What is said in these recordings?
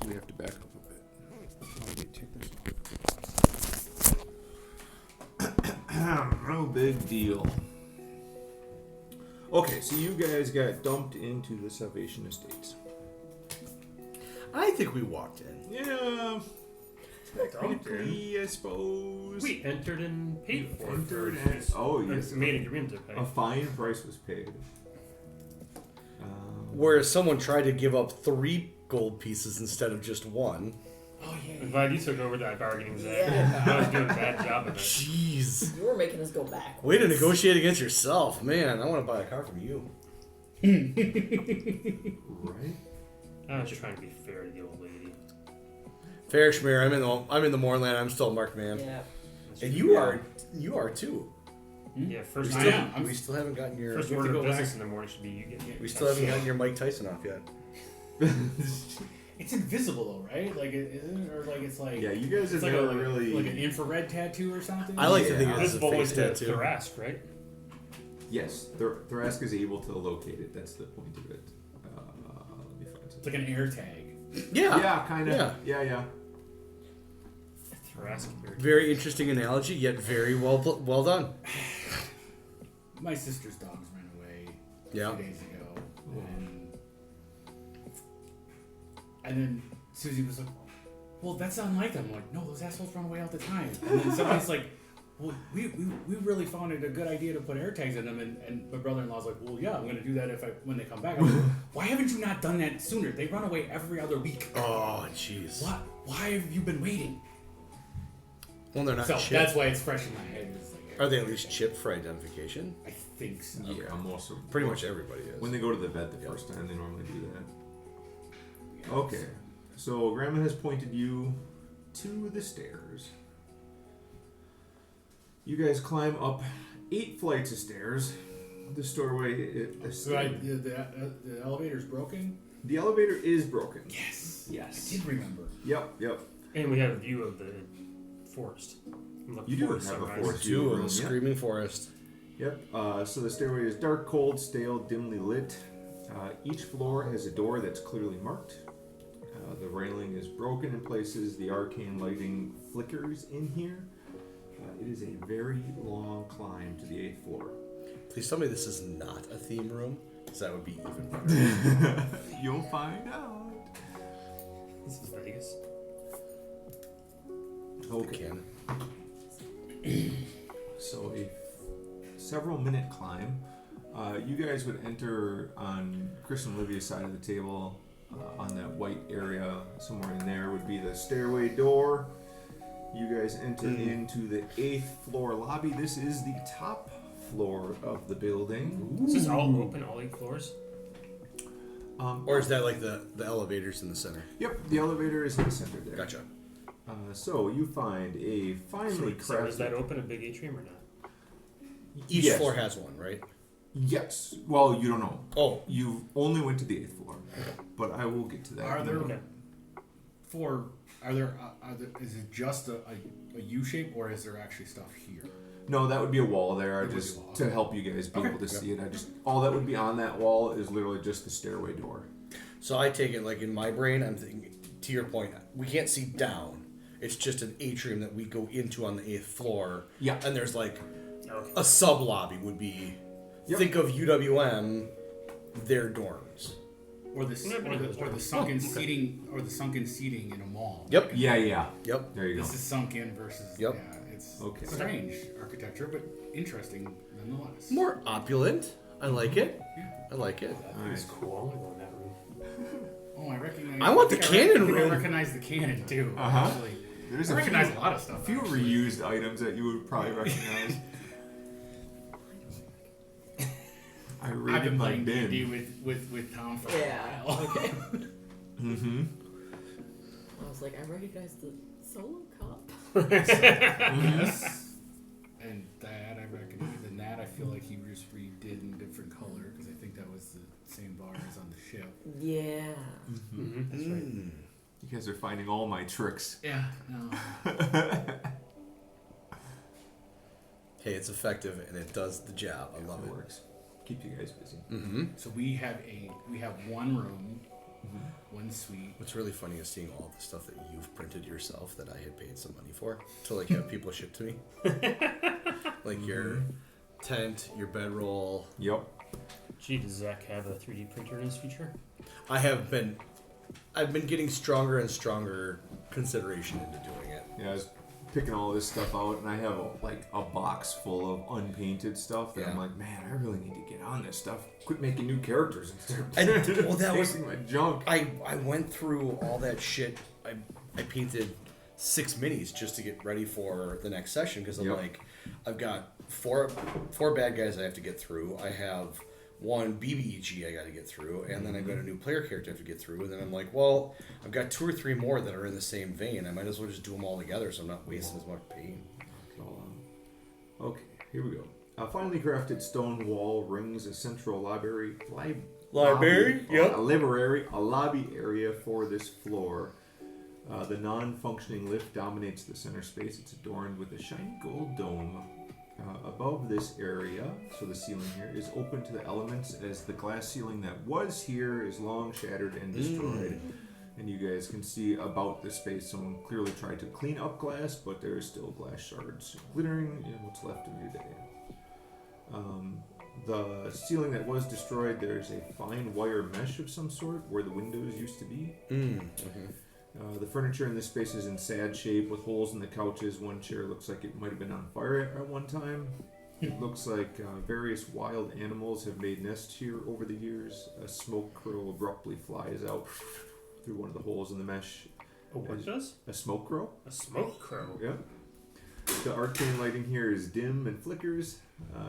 actually have to back up a bit. Let me take this off. No big deal. Okay, so you guys got dumped into the Salvation Estates. I think we walked in. Yeah, technically, I suppose. We entered and paid for Entered it. and oh yes, Made an agreement to pay. a fine price was paid. Whereas someone tried to give up 3 gold pieces instead of just 1. Oh, yeah. I'm glad you took over that bargaining, Zach. Yeah. I was doing a bad job of it. Jeez. You were making us go back. Way to negotiate against yourself. Man, I want to buy a car from you. Right. I was just trying to be fair to the old lady. Fair Schmear, I'm in the Moorland. I'm still Mark Man. Yeah. And you are too. Yeah, first We still haven't gotten your. first order of business in the morning should be you getting it. We still haven't gotten your Mike Tyson off yet. It's invisible though, right? Like isn't it? Or like it's like Yeah, you guys it's have like never really. like an infrared tattoo or something. I like to Yeah. think of it as a Visible face with the tattoo. Thrask, right? Yes, Thrask is able to locate it. That's the point of it. Let me find It's something. like an air tag. Yeah. Yeah, kind of. Yeah. Thrask. Very interesting analogy, yet very well done. My sister's dogs ran away Yeah. 2 days ago, and then Susie was like, "Well, that's unlike them." I'm like, "No, those assholes run away all the time." And then somebody's like, "Well, we really found it a good idea to put air tags in them." And my brother-in-law's like, "Well, yeah, I'm going to do that when they come back." I'm like, "Why haven't you not done that sooner? They run away every other week. Oh, jeez. What? Why have you been waiting?" Well, they're not So chipped. that's why it's fresh in my head. It's like, Are they at least chipped for identification? I think so. Yeah, most of Pretty much everybody is. When they go to the vet the first time, they normally do that. Okay, so Grandma has pointed you to the stairs. You guys climb up 8 flights of stairs. The doorway. Right, the elevator's broken? The elevator is broken. Yes. I Yes. did remember. Yep. And we have a view of the forest. You do have a forest. Two of room, the yeah. Screaming Forest. Yep. So the stairway is dark, cold, stale, dimly lit. Each floor has a door that's clearly marked. The railing is broken in places. The arcane lighting flickers in here. It is a very long climb to the 8th floor. Please tell me this is not a theme room, because that would be even better. You'll find out. This is Vegas. Okay. So a several minute climb. You guys would enter on Chris and Olivia's side of the table. On that white area, somewhere in there would be the stairway door. You guys enter into the 8th floor lobby. This is the top floor of the building. Is this all open, all 8 floors? Or is that like the elevators in the center? Yep, the elevator is in the center there. Gotcha. So you find a finely crafted. So is that open a big atrium or not? Each Yes. floor has one, right? Yes. Well, you don't know. Oh. You only went to the 8th floor, but I will get to that. Are there Okay. is it just a U shape or is there actually stuff here? No, that would be a wall there. It would Just be a wall. to help you guys be Okay. able to see it. All that would be on that wall is literally just the stairway door. So I take it like in my brain, I'm thinking, to your point, we can't see down. It's just an atrium that we go into on the 8th floor. Yeah. And there's like Okay. a sub lobby would be. Yep. Think of UWM, their dorms. Or the sunken Okay. seating in a mall. Yep. Yeah. Yep. There you go. This is sunk in versus Yep. yeah, it's Okay. strange architecture, but interesting nonetheless. More opulent. I like it. I like it. That's cool. I want to go in that room. Oh, I recognize. I want the think cannon I think room. I recognize the cannon too. Uh-huh. Actually, There's I a recognize few, a lot of stuff. a few actually. reused items that you would probably recognize. I I've raided been my playing bin. D&D with Tom for Yeah. a while. Okay. Mm-hmm. I was like, I recognize the solo cop. Yes. And that I recognize, and that I feel like he just redid in a different color because I think that was the same bar as on the ship. Yeah. Mm-hmm. That's right. You guys are finding all my tricks. Yeah. No. Hey, it's effective and it does the job. I love It it. works. Keep you guys busy. Mm-hmm. So we have one room one suite. What's really funny is seeing all the stuff that you've printed yourself that I had paid some money for to like have people ship to me. Like your tent, your bedroll. Yep. Gee, does Zach have a 3D printer in his future? I've been getting stronger and stronger consideration into doing it. Yeah, I was picking all this stuff out, and I have a box full of unpainted stuff that I'm like, man, I really need to get on this stuff. Quit making new characters and start Well, that was my junk. I went through all that shit. I painted 6 minis just to get ready for the next session because I'm like, I've got four bad guys I have to get through. I have one BBEG I got to get through, and then I've got a new player character I have to get through, and then I'm like, well, I've got 2 or 3 more that are in the same vein. I might as well just do them all together so I'm not wasting as much paint. Okay, here we go. A finely crafted stone wall rings a central library. Library? Yep. A lobby area for this floor. The non-functioning lift dominates the center space. It's adorned with a shiny gold dome. Above this area, so the ceiling here, is open to the elements as the glass ceiling that was here is long shattered and destroyed. And you guys can see about the space someone clearly tried to clean up glass, but there is still glass shards glittering in what's left of your day. The ceiling that was destroyed, there's a fine wire mesh of some sort where the windows used to be. The furniture in this space is in sad shape with holes in the couches. One chair looks like it might have been on fire at one time. It looks like various wild animals have made nests here over the years. A smoke crow abruptly flies out through one of the holes in the mesh. What does? A smoke crow? A smoke crow. Yeah. The arcane lighting here is dim and flickers.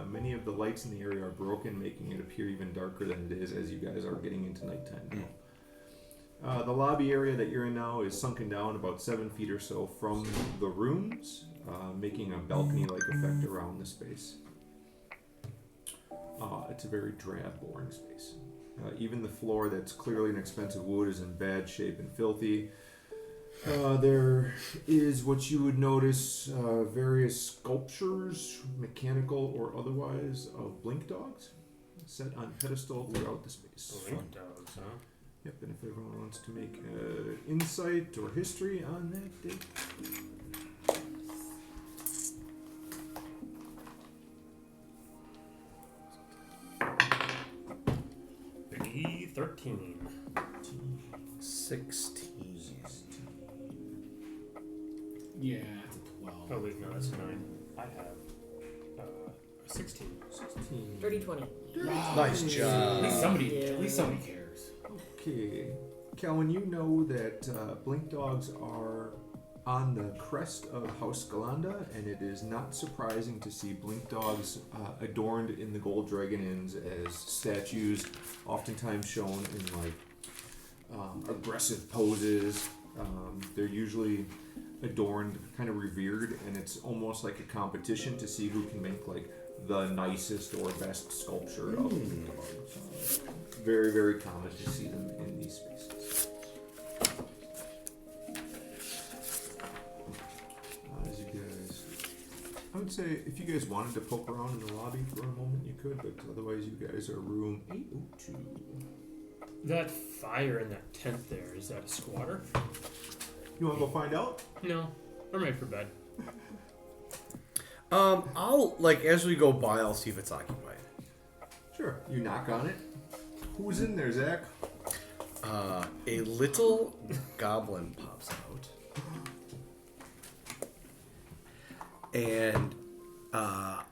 Many of the lights in the area are broken, making it appear even darker than it is as you guys are getting into nighttime now. The lobby area that you're in now is sunken down about 7 feet or so from the rooms, making a balcony-like effect around the space. It's a very drab, boring space. Even the floor that's clearly an expensive wood is in bad shape and filthy. There is what you would notice various sculptures, mechanical or otherwise, of blink dogs set on pedestal throughout the space. Blink dogs, huh? Yep, and if everyone wants to make insight or history on that date. Biggie 13. 16. Yeah, it's a 12. Oh wait, no, that's 9. I have 16. 16. Dirty 20. Nice At job. least somebody, Yeah. at least somebody cares. Okay. Calvin, you know that blink dogs are on the crest of House Galanda, and it is not surprising to see blink dogs adorned in the gold dragon inns as statues, oftentimes shown in aggressive poses. They're usually adorned, kind of revered, and it's almost like a competition to see who can make the nicest or best sculpture of blink dogs. Very, very common to see them in these spaces. As you guys, I would say if you guys wanted to poke around in the lobby for a moment, you could, but otherwise, you guys are room 802. That fire in that tent there, is that a squatter? You want to go find out? No, I'm ready for bed. I'll as we go by, I'll see if it's occupied. Sure. You knock on it. Who's in there, Zach? A little goblin pops out, and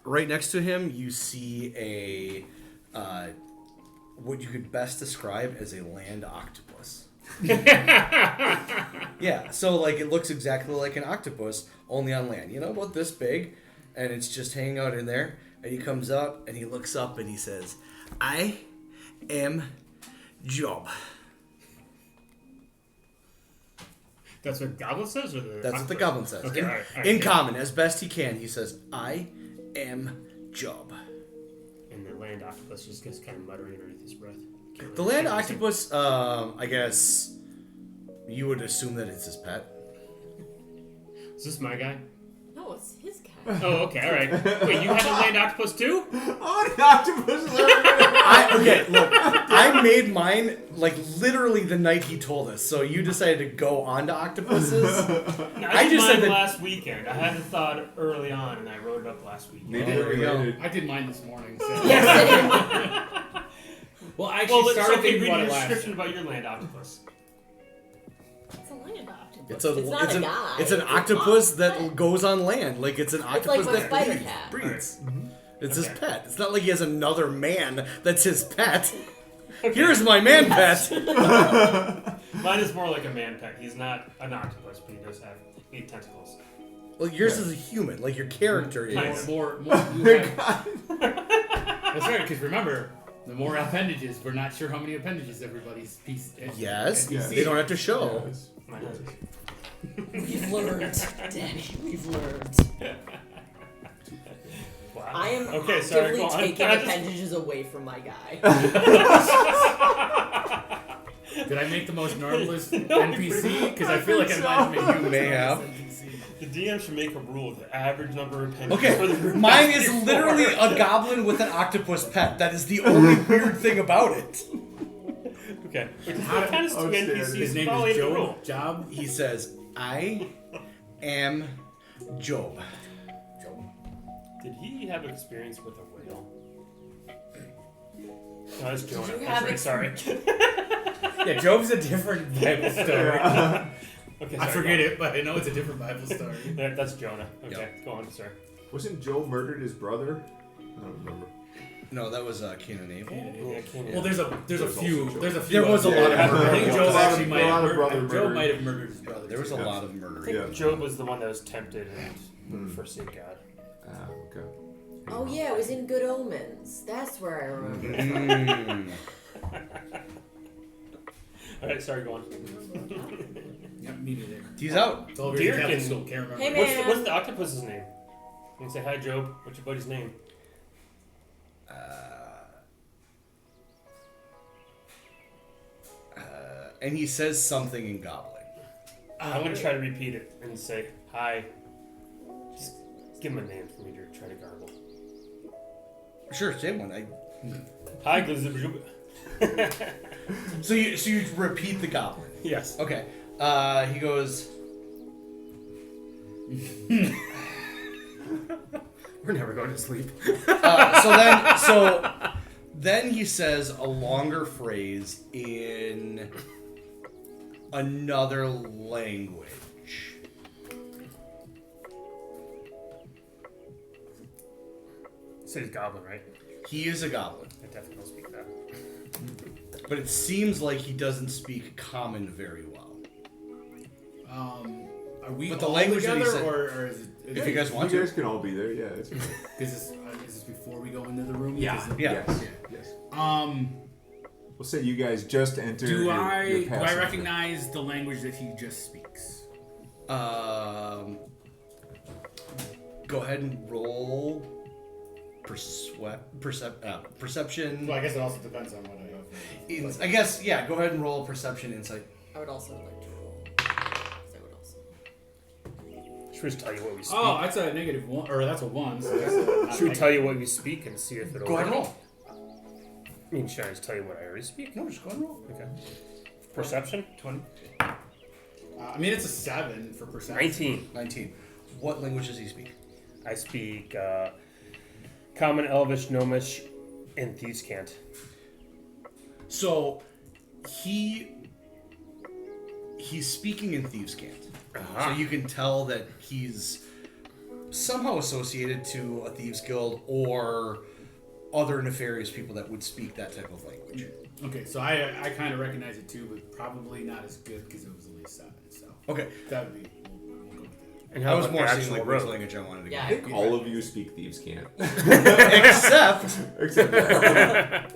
right next to him, you see a what you could best describe as a land octopus. Yeah, so it looks exactly like an octopus, only on land. You know, about this big, and it's just hanging out in there. And he comes up and he looks up and he says, "I am Job." That's what Goblin says, or the That's what the goblin says. Okay, In, all right, in yeah. common, as best he can, he says, "I am Job." And the land octopus just gets kind of muttering underneath his breath. Can't The really land see anything. octopus, I guess you would assume that it's his pet. Is this my guy? No, it's his cat. Oh, okay, all right. Wait, you had to land octopus too? How many octopuses are there? Okay, look, I made mine like literally the night he told us. So you decided to go on to octopuses. No, I I did just said mine that- last weekend. I had the thought early on, and I wrote it up last weekend. Maybe there we go. related. I did mine this morning. So. Yes, Well, I actually Well, started okay, thinking read about your it last. description about your land octopus. it's a land octopus. It's a not it's a an guy. it's an It's octopus a that pet. goes on land. Like it's an It's octopus like my that spider breathes. cat. breathes. Mm-hmm. It's Okay. his pet. It's not like he has another man that's his pet. Here's my man pet. Mine is more like a man pet. He's not an octopus, but he does have 8 tentacles. Well, yours is a human. Like your character Kind is. of. More you have, that's right, because remember, the more appendages, we're not sure how many appendages everybody's piece. Yes, Yeah. they don't have to show. Yes. Mine has- We've learned, Danny. We've learned. Wow. I am okay, sorry, actively go on. taking Can I just- appendages away from my guy. Did I make the most normalist No, NPC? Because I feel like I might have made You may have. NPC. The DM should make a rule of the average number of appendages Okay, for the group. mine is literally a goblin with an octopus pet. That is the only weird thing about it. Okay. Which is How- kind of two Outstanding. NPCs His name following is the Joe. rule. Job. He says, "I am Job." Did he have experience with a whale? No, that's Jonah. you That's have right, sorry. Yeah, Job's a different Bible story. Okay, I sorry, forget go it, but I know it's a different Bible story. on. That's Jonah. Okay, go on, sir. Wasn't Joe murdered his brother? I don't remember. No, that was Cain and Abel. Yeah, Canaan. Well, there's a There's few also there's a few. There was a of lot them. of murder. I think Yeah, Job a lot actually of- might a lot have of brother murdered. Job murder. might have murdered his brother. There was a too. lot of I murder. think Yeah. Job was the one that was tempted and forsake God. Okay. Oh yeah, it was in Good Omens. That's where I remember. Mm. Alright, sorry, go on. Yep, me neither. He's out. It's all very Deer Catholic can- school. Can't remember. Hey, man. What's the octopus's name? You can say, hi, Job. What's your buddy's name? And he says something in Goblin. I'm going to try to repeat it and say, hi. Just give him a name for me to try to garble. Sure, say one. Hi, Glizzy. So you repeat the Goblin. Yes. Okay. He goes. We're never going to sleep. So then he says a longer phrase in another language. Said he's goblin, right? He is a goblin, I definitely don't speak that. but it seems like he doesn't speak common very well. Are we But the all language that he together, said- or is it? If you guys want You to. guys can all be there. Yeah. It's fine. Is this before we go into the room? Yeah. Because Yeah. Yes. Yes. Um, We'll say you guys just entered. do your I passage. recognize the language that he just speaks? Go ahead and roll perception. Well, I guess it also depends on what I have. I guess, yeah, go ahead and roll perception insight. I would also like to roll. 'Cause I would also. Should we just tell you what we speak? Oh, that's a -1, or that's a 1. So that's not Should we tell you what we speak and see if it'll Go ahead and work? roll. I mean, should I just tell you what I already speak? No, just go ahead and roll. Okay. Perception? 20. I mean, it's a 7 for perception. 19. 19. What language does he speak? I speak Common, Elvish, Gnomish, and Thieves' Cant. So, he's speaking in Thieves' Cant. So you can tell that he's somehow associated to a thieves guild or other nefarious people that would speak that type of language. Okay, so I kind of recognize it too, but probably not as good because it was only 7. So Okay. that would be. We'll go with And I how was about more the seeing actual like which rogue? language I wanted to Yeah. I think all of you speak thieves can't. get. Except Except that.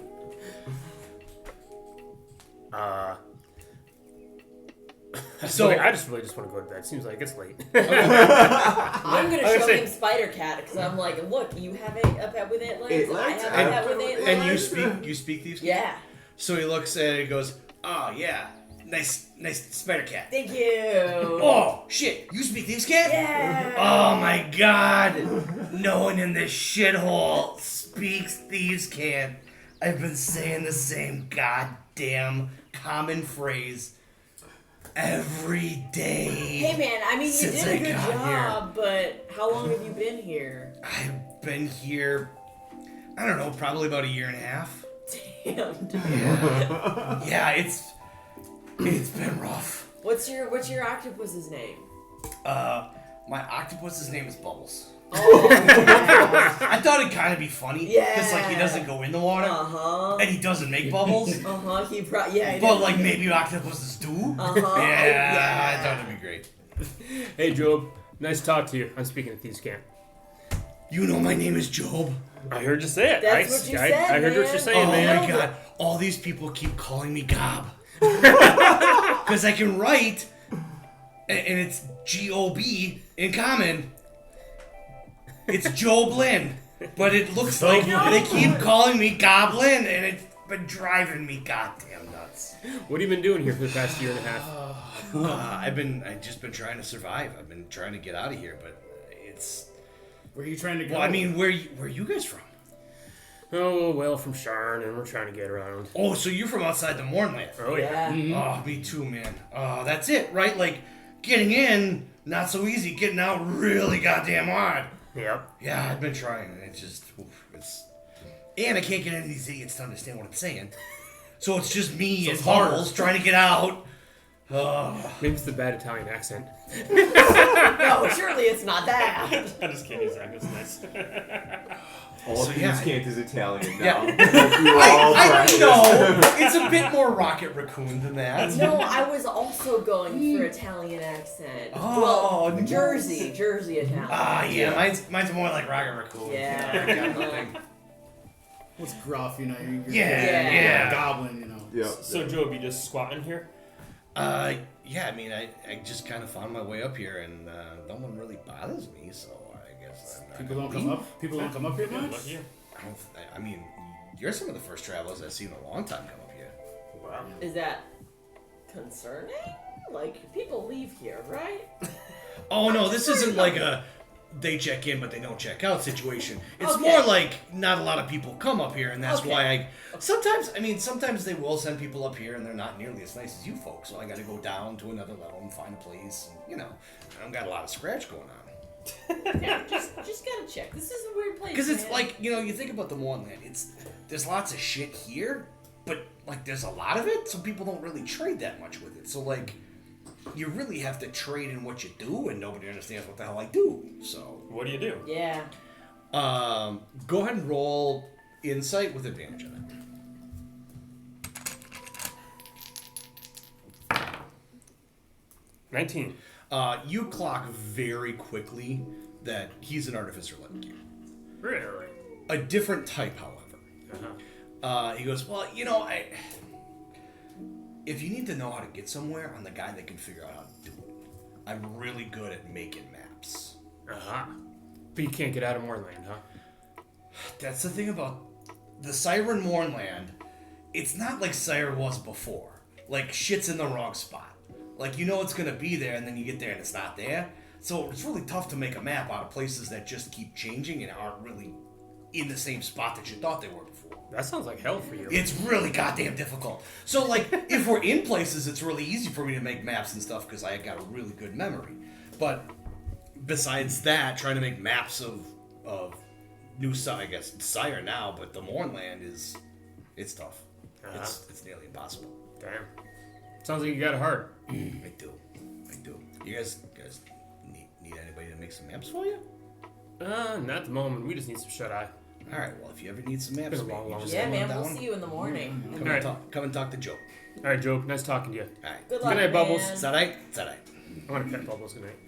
so Okay, I just really just want to go to bed. Seems like it's late. I'm gonna I was show saying- him Spider Cat because I'm like, look, you have a pet with 8 legs. Eight I legs? have a pet with 8 legs. and you speak thieves cant? Yeah. So he looks at it and goes, "Oh yeah, Nice spider cat. Thank you. Oh, shit. You speak thieves' cat? Yeah. Oh, my God. No one in this shithole speaks thieves' cat. I've been saying the same goddamn common phrase every day. Hey man, I mean you Since did a I good got job, but how long have you been here? I've been here, I don't know, probably about a year and a half. Damn. Dude. Yeah, it's been rough. What's your octopus's name? My octopus's name is Bubbles. Oh, yeah. I thought it'd kind of be funny. Yeah. Because, like, he doesn't go in the water. Uh-huh. And he doesn't make bubbles. Uh-huh. He But, did. like, maybe octopuses do. Uh-huh. Yeah, I thought it'd be great. Hey, Job. Nice to talk to you. I'm speaking at Thieves' Camp. You know my name is Job. I heard you say it. That's what you said, I heard what man. you're saying, Oh man. my God. All these people keep calling me Gob. Because I can write, and it's G-O-B in common. It's Joblin. But it looks like they keep calling me Goblin, and it's been driving me goddamn nuts. What have you been doing here for the past year and a half? I've just been trying to survive. I've been trying to get out of here, but it's... Where are you trying to go? Well, I mean, where are you guys from? Oh, well, from Sharn, and we're trying to get around. Oh, so you're from outside the Mornland. Oh, yeah. Oh, me too, man. That's it, right? Like, getting in, not so easy. Getting out, really goddamn hard. Yep. Yeah, I've been trying, and it's... And I can't get any of these idiots to understand what I'm saying. So it's just me and Bubbles trying to get out. Maybe it's the bad Italian accent. No, surely it's not that. I'm just kidding, Zach. That's nice. All So, of yeah. these can't is Italian now. Yeah. You all I practice. know. It's a bit more Rocket Raccoon than that. No, I was also going for Italian accent. Oh, well, no. Jersey Italian. Yeah, mine's more like Rocket Raccoon. Yeah. You know, that kind of thing. What's gruff, you know? You're Yeah. a goblin, you know. Yeah. So, Job, you just squatting here? Yeah, I mean, I just kind of found my way up here, and no one really bothers me, so I guess I'm not People don't gonna come leave. up. People don't come up here much. Lucky you. I mean, you're some of the first travelers I've seen in a long time come up here. Wow. Is that concerning? Like, people leave here, right? Oh no, this isn't like a they check in but they don't check out situation. It's Okay. more like not a lot of people come up here, and that's Okay. why sometimes they will send people up here and they're not nearly as nice as you folks, so I gotta go down to another level and find a place, and, you know, I don't got a lot of scratch going on. Yeah, just gotta check. This is a weird place. Because it's man. like, you know, you think about the Mornland, there's lots of shit here, but like there's a lot of it, so people don't really trade that much with it. So like, you really have to trade in what you do, and nobody understands what the hell I do. So What do you do? Yeah. go ahead and roll insight with advantage on it. 19. You clock very quickly that he's an artificer like you. Really? A different type, however. Uh-huh. He goes, well, you know, if you need to know how to get somewhere, I'm the guy that can figure out how to do it. I'm really good at making maps. Uh-huh. But you can't get out of Moorland, huh? That's the thing about the Siren Mornland. It's not like Siren was before. Like, shit's in the wrong spot. Like, you know it's gonna be there, and then you get there and it's not there. So it's really tough to make a map out of places that just keep changing and aren't really in the same spot that you thought they were before. That sounds like hell for you. It's really goddamn difficult. So, like, if we're in places, it's really easy for me to make maps and stuff because I got a really good memory. But besides that, trying to make maps of New I guess Sire now, but the Mornland it's tough. Uh-huh. It's nearly impossible. Damn. Sounds like you got it hard. I do. You guys need anybody to make some maps for you? Not at the moment. We just need some shut-eye. All right. Well, if you ever need some maps, Been a long, maybe long just Yeah, come on man. We'll down. see you in the morning. Come, Alright. come and talk to Joe. All right, Joe. Nice talking to you. All right. Good luck, night, Bubbles. man. Is that right? Is that right? I want to pet Bubbles good night.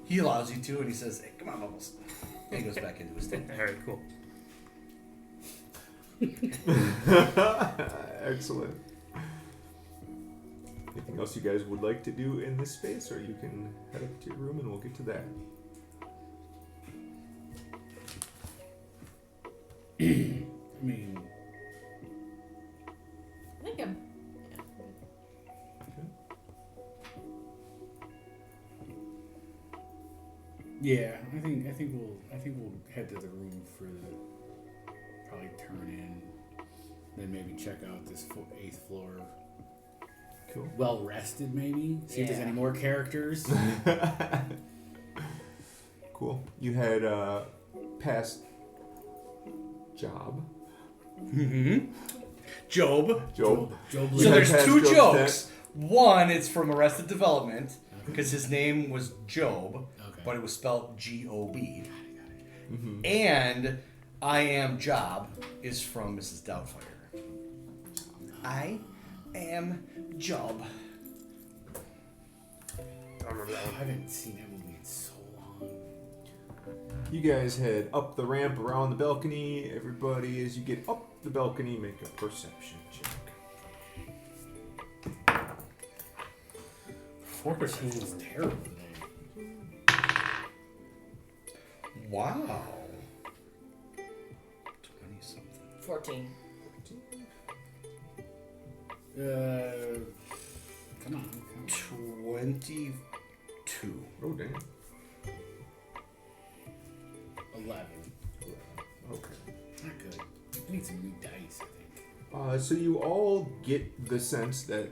He allows you to, and he says, "Hey, come on, Bubbles." And he goes back into his thing. All right, cool. Excellent. Anything else you guys would like to do in this space, or you can head up to your room and we'll get to that. I mean, I think I'm. Yeah, I think we'll head to the room for the probably turn in, then maybe check out this 8th floor. Cool. Well rested, maybe. See if there's Yeah. any more characters. Cool. You had past job. Mm-hmm. Job. Job. Job You So had there's past two Job's jokes. One, it's from Arrested Development because his name was Job, Okay. but it was spelled G-O-B. Mm-hmm. And I Am Job is from Mrs. Doubtfire. I am Job. I don't remember that I one. haven't seen that movie in so long. You guys head up the ramp around the balcony. Everybody, as you get up the balcony, make a perception check. 14. It's terrible today. Wow. 20-something. 14. Come on. 22. Oh, damn. 11. Okay. Not good. I need some new dice, I think. So you all get the sense that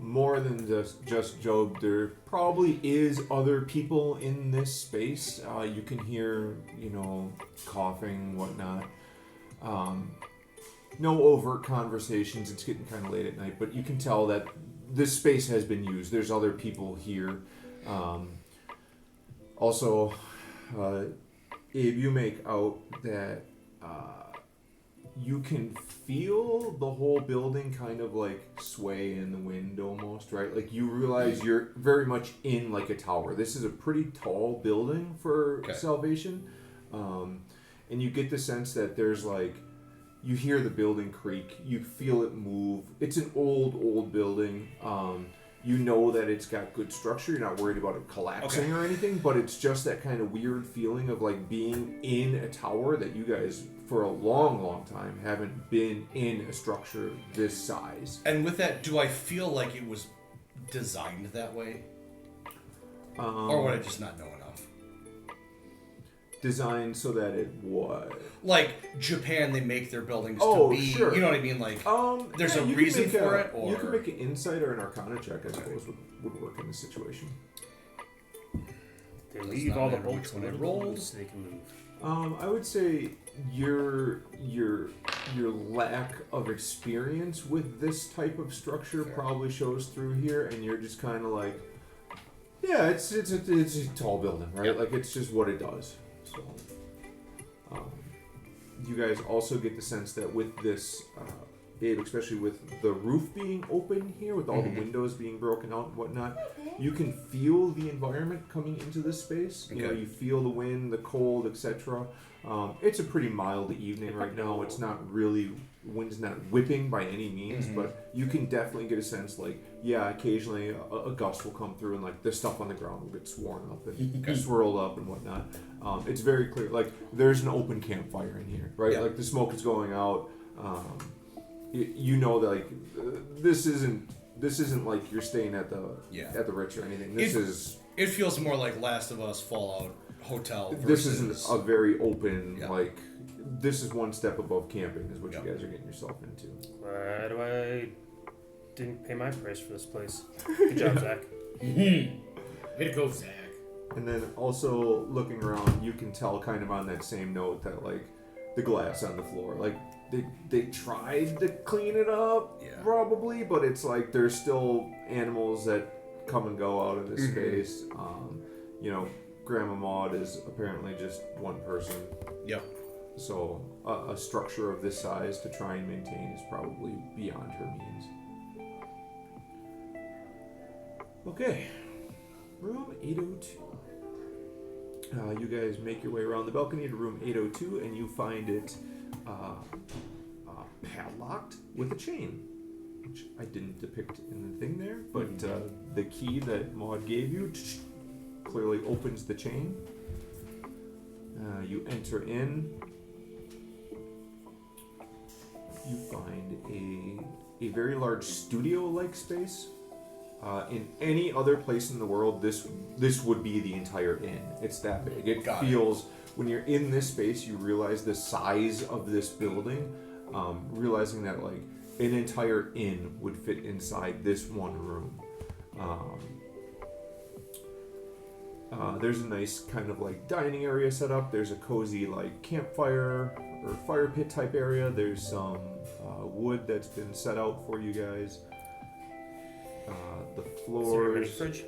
more than just Job, there probably is other people in this space. You can hear, coughing, whatnot. No overt conversations. It's getting kind of late at night, but you can tell that this space has been used. There's other people here. Also, Abe, you make out that you can feel the whole building kind of like sway in the wind almost, right? Like you realize you're very much in like a tower. This is a pretty tall building for Salvation. And you get the sense that there's like, you hear the building creak, you feel it move. It's an old building. You know that it's got good structure. You're not worried about it collapsing or anything, but it's just that kind of weird feeling of like being in a tower that you guys, for a long time, haven't been in a structure this size. And with that, do I feel like it was designed that way? Or would I just not know enough? Designed so that it would. Like Japan, they make their buildings Oh, to be, sure. you know what I mean? Like, there's a you can reason make for it, or you can make an insight or an arcana check, I suppose, would work in this situation. They Does leave not all the matter bolts which one on I the rolled. rolled so they can move. I would say your lack of experience with this type of structure probably shows through here, and you're just kind of like, yeah, it's a tall building, right? Yep. Like it's just what it does. So, you guys also get the sense that with this, Abe, especially with the roof being open here, with all the windows being broken out and whatnot, you can feel the environment coming into this space. You know, you feel the wind, the cold, etc. It's a pretty mild evening right now. It's not really, wind's not whipping by any means, but you can definitely get a sense like, yeah, occasionally a gust will come through and like the stuff on the ground will get sworn up and swirled up and whatnot. It's very clear, like there's an open campfire in here, right? Yeah. Like the smoke is going out. You know that like this isn't like you're staying at the Ritz or anything. It feels more like Last of Us Fallout Hotel. This isn't a very open Yeah. like. This is one step above camping, is what you guys are getting yourself into. Why do I didn't pay my price for this place? Good job, Zach. Way to go, Zach. And then also looking around, you can tell kind of on that same note that like the glass on the floor, like they tried to clean it up, probably, but it's like there's still animals that come and go out of this space. Grandma Maud is apparently just one person. Yep. So a structure of this size to try and maintain is probably beyond her means. Okay, room 802. You guys make your way around the balcony to room 802, and you find it padlocked with a chain, which I didn't depict in the thing there, but the key that Maud gave you clearly opens the chain. You enter in. You find a very large studio-like space. In any other place in the world, this would be the entire inn. It's that big. It Got it. feels when you're in this space, you realize the size of this building. Realizing that like an entire inn would fit inside this one room. There's a nice kind of like dining area set up. There's a cozy like campfire or fire pit type area. There's some wood that's been set out for you guys. The Is there a floors. mini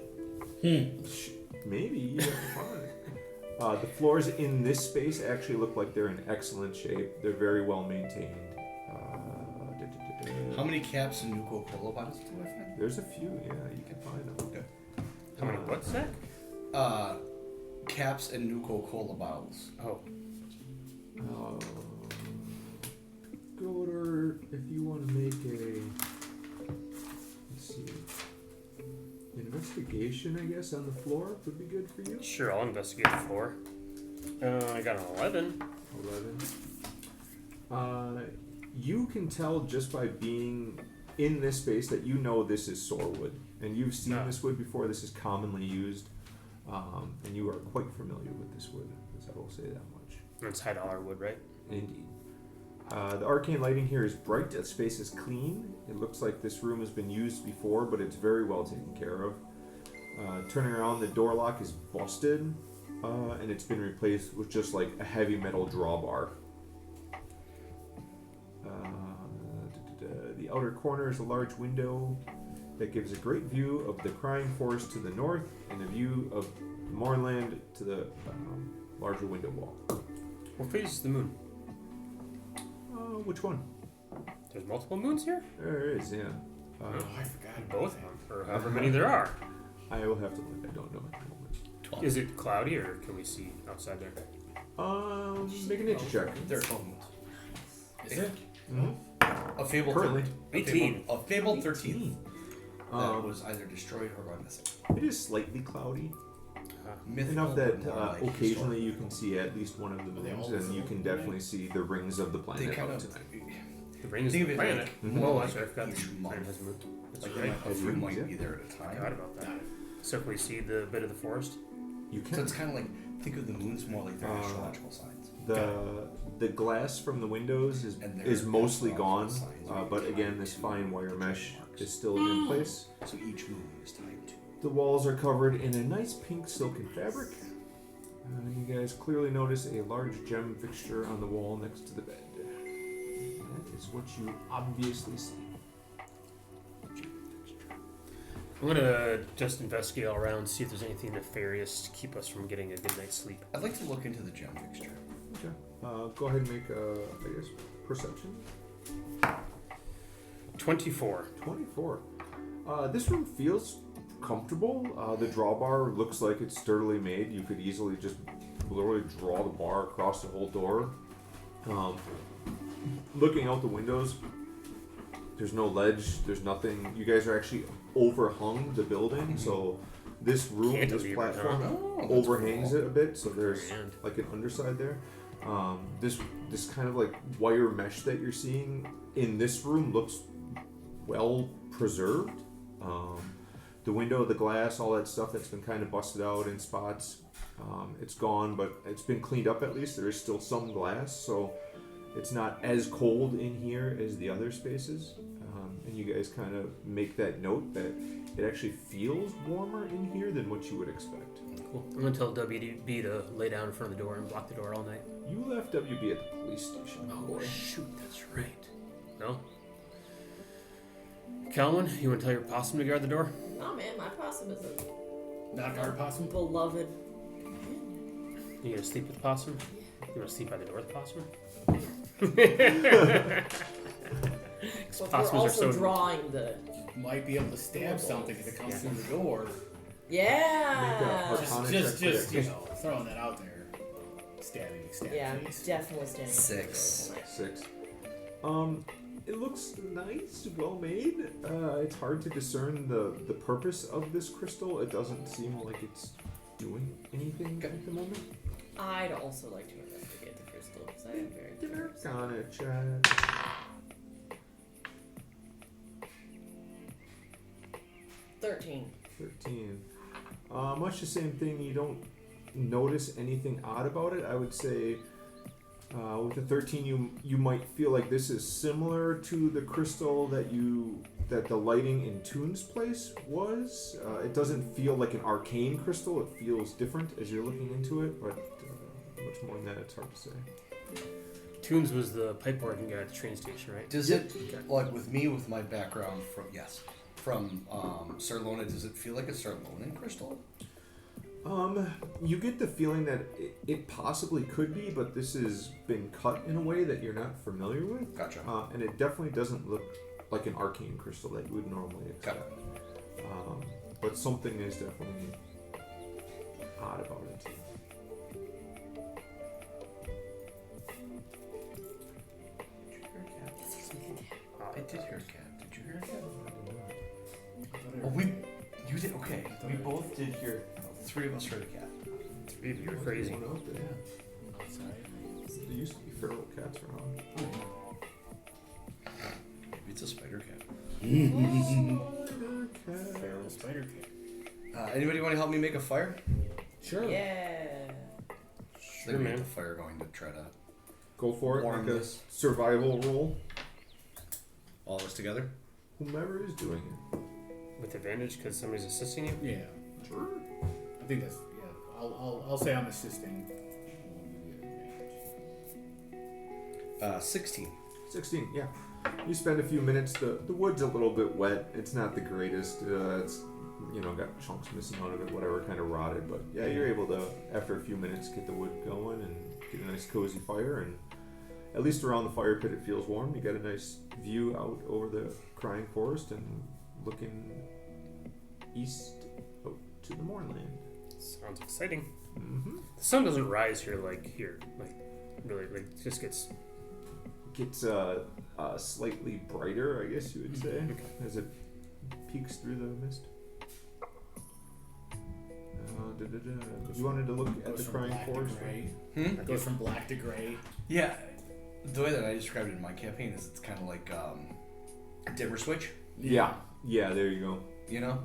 fridge? Maybe you have to find it. The floors in this space actually look like they're in excellent shape. They're very well maintained. How many caps and Nuko Cola bottles do I find? There's a few, yeah, you can find them. Okay. How many what's that? Caps and Nuko Cola bottles. Oh, Goder, if you want to make a, let's see, investigation, I guess, on the floor would be good for you. sure. I'll investigate the floor. I got an 11. 11. You can tell just by being in this space that you know this is sorewood, and you've seen Ah. this wood before. This is commonly used, and you are quite familiar with this wood, as I will say that much. That's high dollar wood, right? Indeed. The arcane lighting here is bright. The space is clean. It looks like this room has been used before, but it's very well taken care of. Turning around, the door lock is busted, and it's been replaced with just like a heavy metal drawbar. The outer corner is a large window that gives a great view of the crying forest to the north and a view of moorland to the larger window wall. What phase is the moon? Which one? There's multiple moons here? There is, yeah. Oh, I forgot. Both of them, or however many there are. I will have to look. I don't know at the moment. 12. Is it cloudy, or can we see outside there? Make a nature check. There are 12 moons. Is it? Mm-hmm. A Fable Currently. 18. A Fable 13. That Um, was either destroyed or gone missing. It is slightly cloudy. Mythical, Enough that but more like occasionally you historical. can see at least one of the Are they moons, all and you can definitely see the rings of the They planet kind out of. tonight. The ring is Think the of it planet. like Mhm. Oh, like that's right. I forgot each the planet month. has a moon. That's Like right. a few Yeah. might be there at a I time. forgot about that. So can we see the bit of the forest? You So can. it's kind of like, think of the moons more like they're astrological signs. The glass from the windows is And they're is mostly gone, astrological signs. but again, this fine wire mesh is still in place. So each moon is tied to. The walls are covered in a nice pink silken fabric. You guys clearly notice a large gem fixture on the wall next to the bed. That is what you obviously see. I'm gonna just investigate all around, see if there's anything nefarious to keep us from getting a good night's sleep. I'd like to look into the gem fixture. Okay. Go ahead and make a, I guess, perception. 24. 24. This room feels comfortable. The drawbar looks like it's sturdily made. You could easily just literally draw the bar across the whole door. Looking out the windows, there's no ledge. There's nothing. You guys are actually overhung the building, so this room, this Cantilever, platform, huh? Oh, that's overhangs cool. it a bit. So there's Very end. like an underside there. This kind of like wire mesh that you're seeing in this room looks well preserved. The window, the glass, all that stuff that's been kind of busted out in spots, it's gone, but it's been cleaned up at least. There is still some glass, so it's not as cold in here as the other spaces. And you guys kind of make that note that it actually feels warmer in here than what you would expect. Cool. I'm gonna tell WB to lay down in front of the door and block the door all night. You left WB at the police station. Oh, shoot, that's right. No? Calvin, you wanna tell your possum to guard the door? Oh man, my possum is a Not a guard possum? beloved. You gonna sleep with the possum? You wanna sleep by the door with the possum? But Possums we're are also so- drawing the. Might be able to stab something if it comes through the door. Yeah. Arcana Just check you for know, throwing that out there. Stabbing, Yeah, I'm face. definitely standing. 6. 6. It looks nice, well made. It's hard to discern the purpose of this crystal. It doesn't seem like it's doing anything at the moment. I'd also like to investigate the crystal because I am very Get curious. Arcana check. 13. 13. Much the same thing. You don't notice anything odd about it. I would say with the 13, you might feel like this is similar to the crystal that the lighting in Toon's place was. It doesn't feel like an arcane crystal. It feels different as you're looking into it, but much more than that, it's hard to say. Tunes was the pipe working guy at the train station, right? Does it, like with me, with my background from Sarlona, does it feel like a Sarlonan crystal? You get the feeling that it possibly could be, but this has been cut in a way that you're not familiar with. Gotcha. And it definitely doesn't look like an arcane crystal that you would normally expect. But something is definitely odd about it. I did hear a cat. Did you hear a cat? Oh, you did? Okay. We both did hear. Three of us heard a cat. You're crazy. There used to be feral cats around. Maybe it's a spider cat. Feral spider cat. Anybody want to help me make a fire? Sure. Yeah. Sure, we have a fire going to try to Go for it. warm Make a this. survival roll. All of us together. Whomever is doing it. With advantage because somebody's assisting you? Yeah. Sure. I think that's I'll say I'm assisting. 16. 16, yeah. You spend a few minutes. The wood's a little bit wet. It's not the greatest. It's got chunks missing out of it, whatever, kind of rotted. But yeah, you're able to, after a few minutes, get the wood going and get a nice cozy fire. And at least around the fire pit, it feels warm. You got a nice view out over the crying forest and looking east out to the moorland. Sounds exciting. Mm-hmm. The sun doesn't rise here like here. Like, really, like, just gets... Gets slightly brighter, I guess you would say, as it peeks through the mist. You wanted to look at the crying forest? It goes from black to gray. Yeah. The way that I described it in my campaign is it's kind of like a dimmer switch. Yeah, there you go. You know?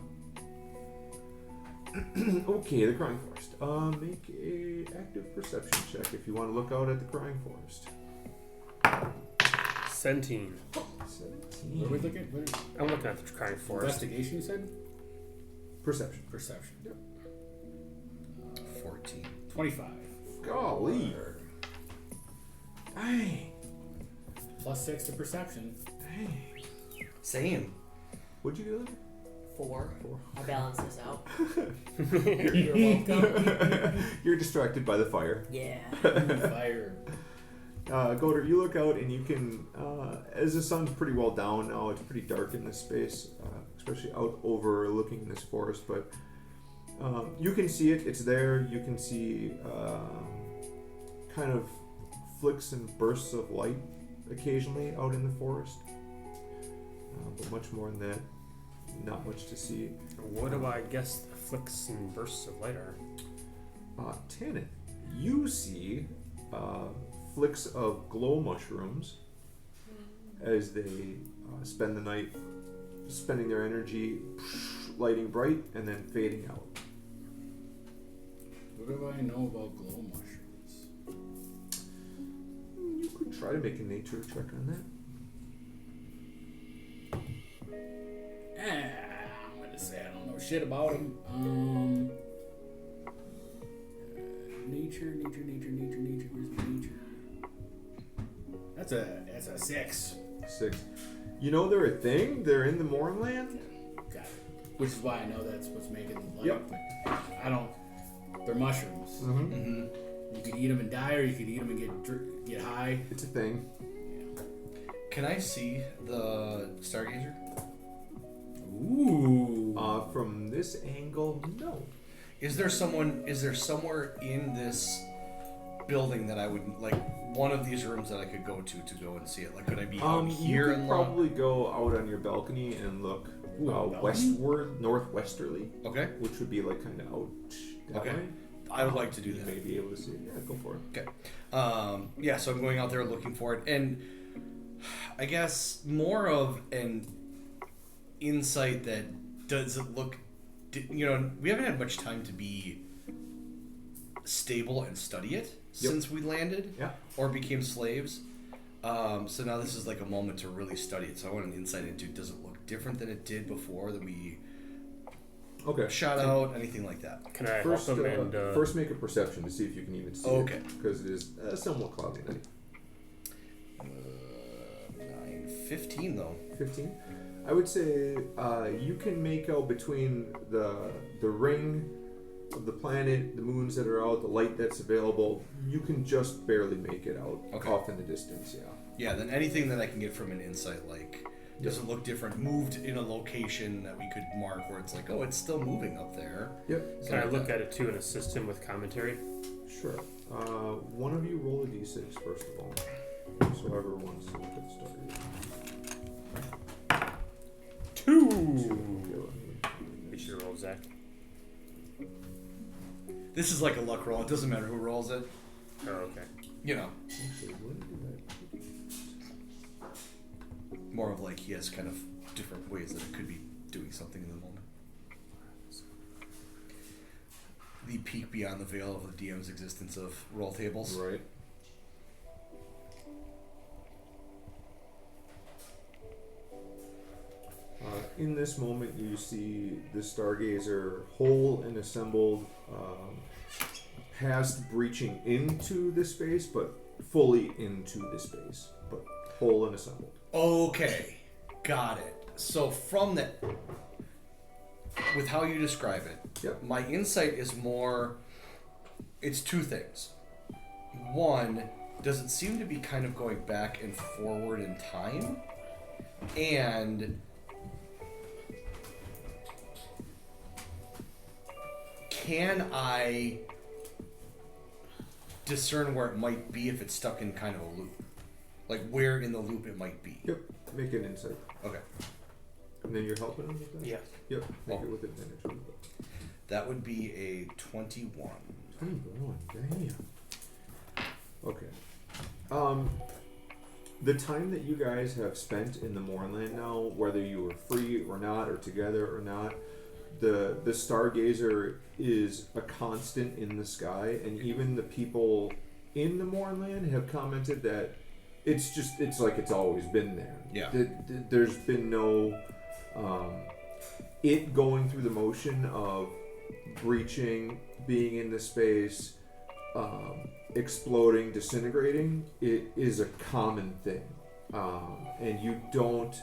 Okay, the crying forest. Make a active perception check if you want to look out at the crying forest. 17. 17. What are we looking? I'm looking at the crying forest. Investigation, you said? Perception. Perception. Yep. 14. 25. Golly. Dang. Plus 6 to perception. Dang. Same. What'd you do? 4. I balance this out. You're welcome. You're distracted by the fire. Yeah. Fire. Goder, you look out and you can, as the sun's pretty well down now, it's pretty dark in this space, especially out overlooking this forest, but you can see it, it's there. You can see kind of flicks and bursts of light occasionally out in the forest, but much more than that, not much to see. What do I guess the flicks and bursts of light are? Tanit, you see flicks of glow mushrooms as they spend the night spending their energy lighting bright and then fading out. What do I know about glow mushrooms? You could try to make a nature check on that. I'm gonna say I don't know shit about them. Nature. Where's my nature? That's a 6. 6. You know they're a thing. They're in the Mournland. Got it. Which is why I know that's what's making them light. Yep. I don't. They're mushrooms. Mm-hmm. You could eat them and die, or you could eat them and get high. It's a thing. Can I see the Stargazer? Ooh. From this angle, no. Is there somewhere in this building that I would like one of these rooms that I could go to go and see it? Like, could I be out You here could and probably go out on your balcony and look westward, northwesterly. Okay. Which would be like kind of out that way. I would like to do You that. may be able to see it. Yeah, go for it. Okay. Yeah, so I'm going out there looking for it, and I guess more of an insight that does it look? You know, we haven't had much time to be stable and study it since we landed or became slaves. So now this is like a moment to really study it. So I want an insight into, does it look different than it did before that we shot out, anything like that? Can I First, help him? first make a perception to see if you can even see it. Because it is a somewhat cloudy night. 9, 15 though. 15? I would say you can make out between the ring of the planet, the moons that are out, the light that's available. You can just barely make it out off in the distance, Yeah, then anything that I can get from an insight, like, does it look different, moved in a location that we could mark where it's like, oh, it's still moving up there. Yep. Can I look at it too and assist him with commentary? Sure. One of you roll a d6 first of all. So whoever wants to look at the start. 2. Be sure to roll, Zach. This is like a luck roll. It doesn't matter who rolls it. Oh, okay. You know. Actually, when did I... More of like he has kind of different ways that it could be doing something in the moment. The peek beyond the veil of the DM's existence of roll tables. Right. In this moment, you see the Stargazer whole and assembled, past breaching into the space, but fully into the space, but whole and assembled. Okay, got it. So from that, with how you describe it, my insight is more, it's two things. One, does it seem to be kind of going back and forward in time? And can I discern where it might be if it's stuck in kind of a loop? Like where in the loop it might be? Yep. Make an insight. Okay. And then you're helping them with that? Yeah. Yep. Make it with advantage. That would be a 21. 21. Damn. Okay. The time that you guys have spent in the Mournland now, whether you were free or not, or together or not, the Stargazer is a constant in the sky, and even the people in the Mournland have commented that it's like it's always been there. Yeah. There's been no it going through the motion of breaching, being in the space, exploding, disintegrating. It is a common thing, and you don't,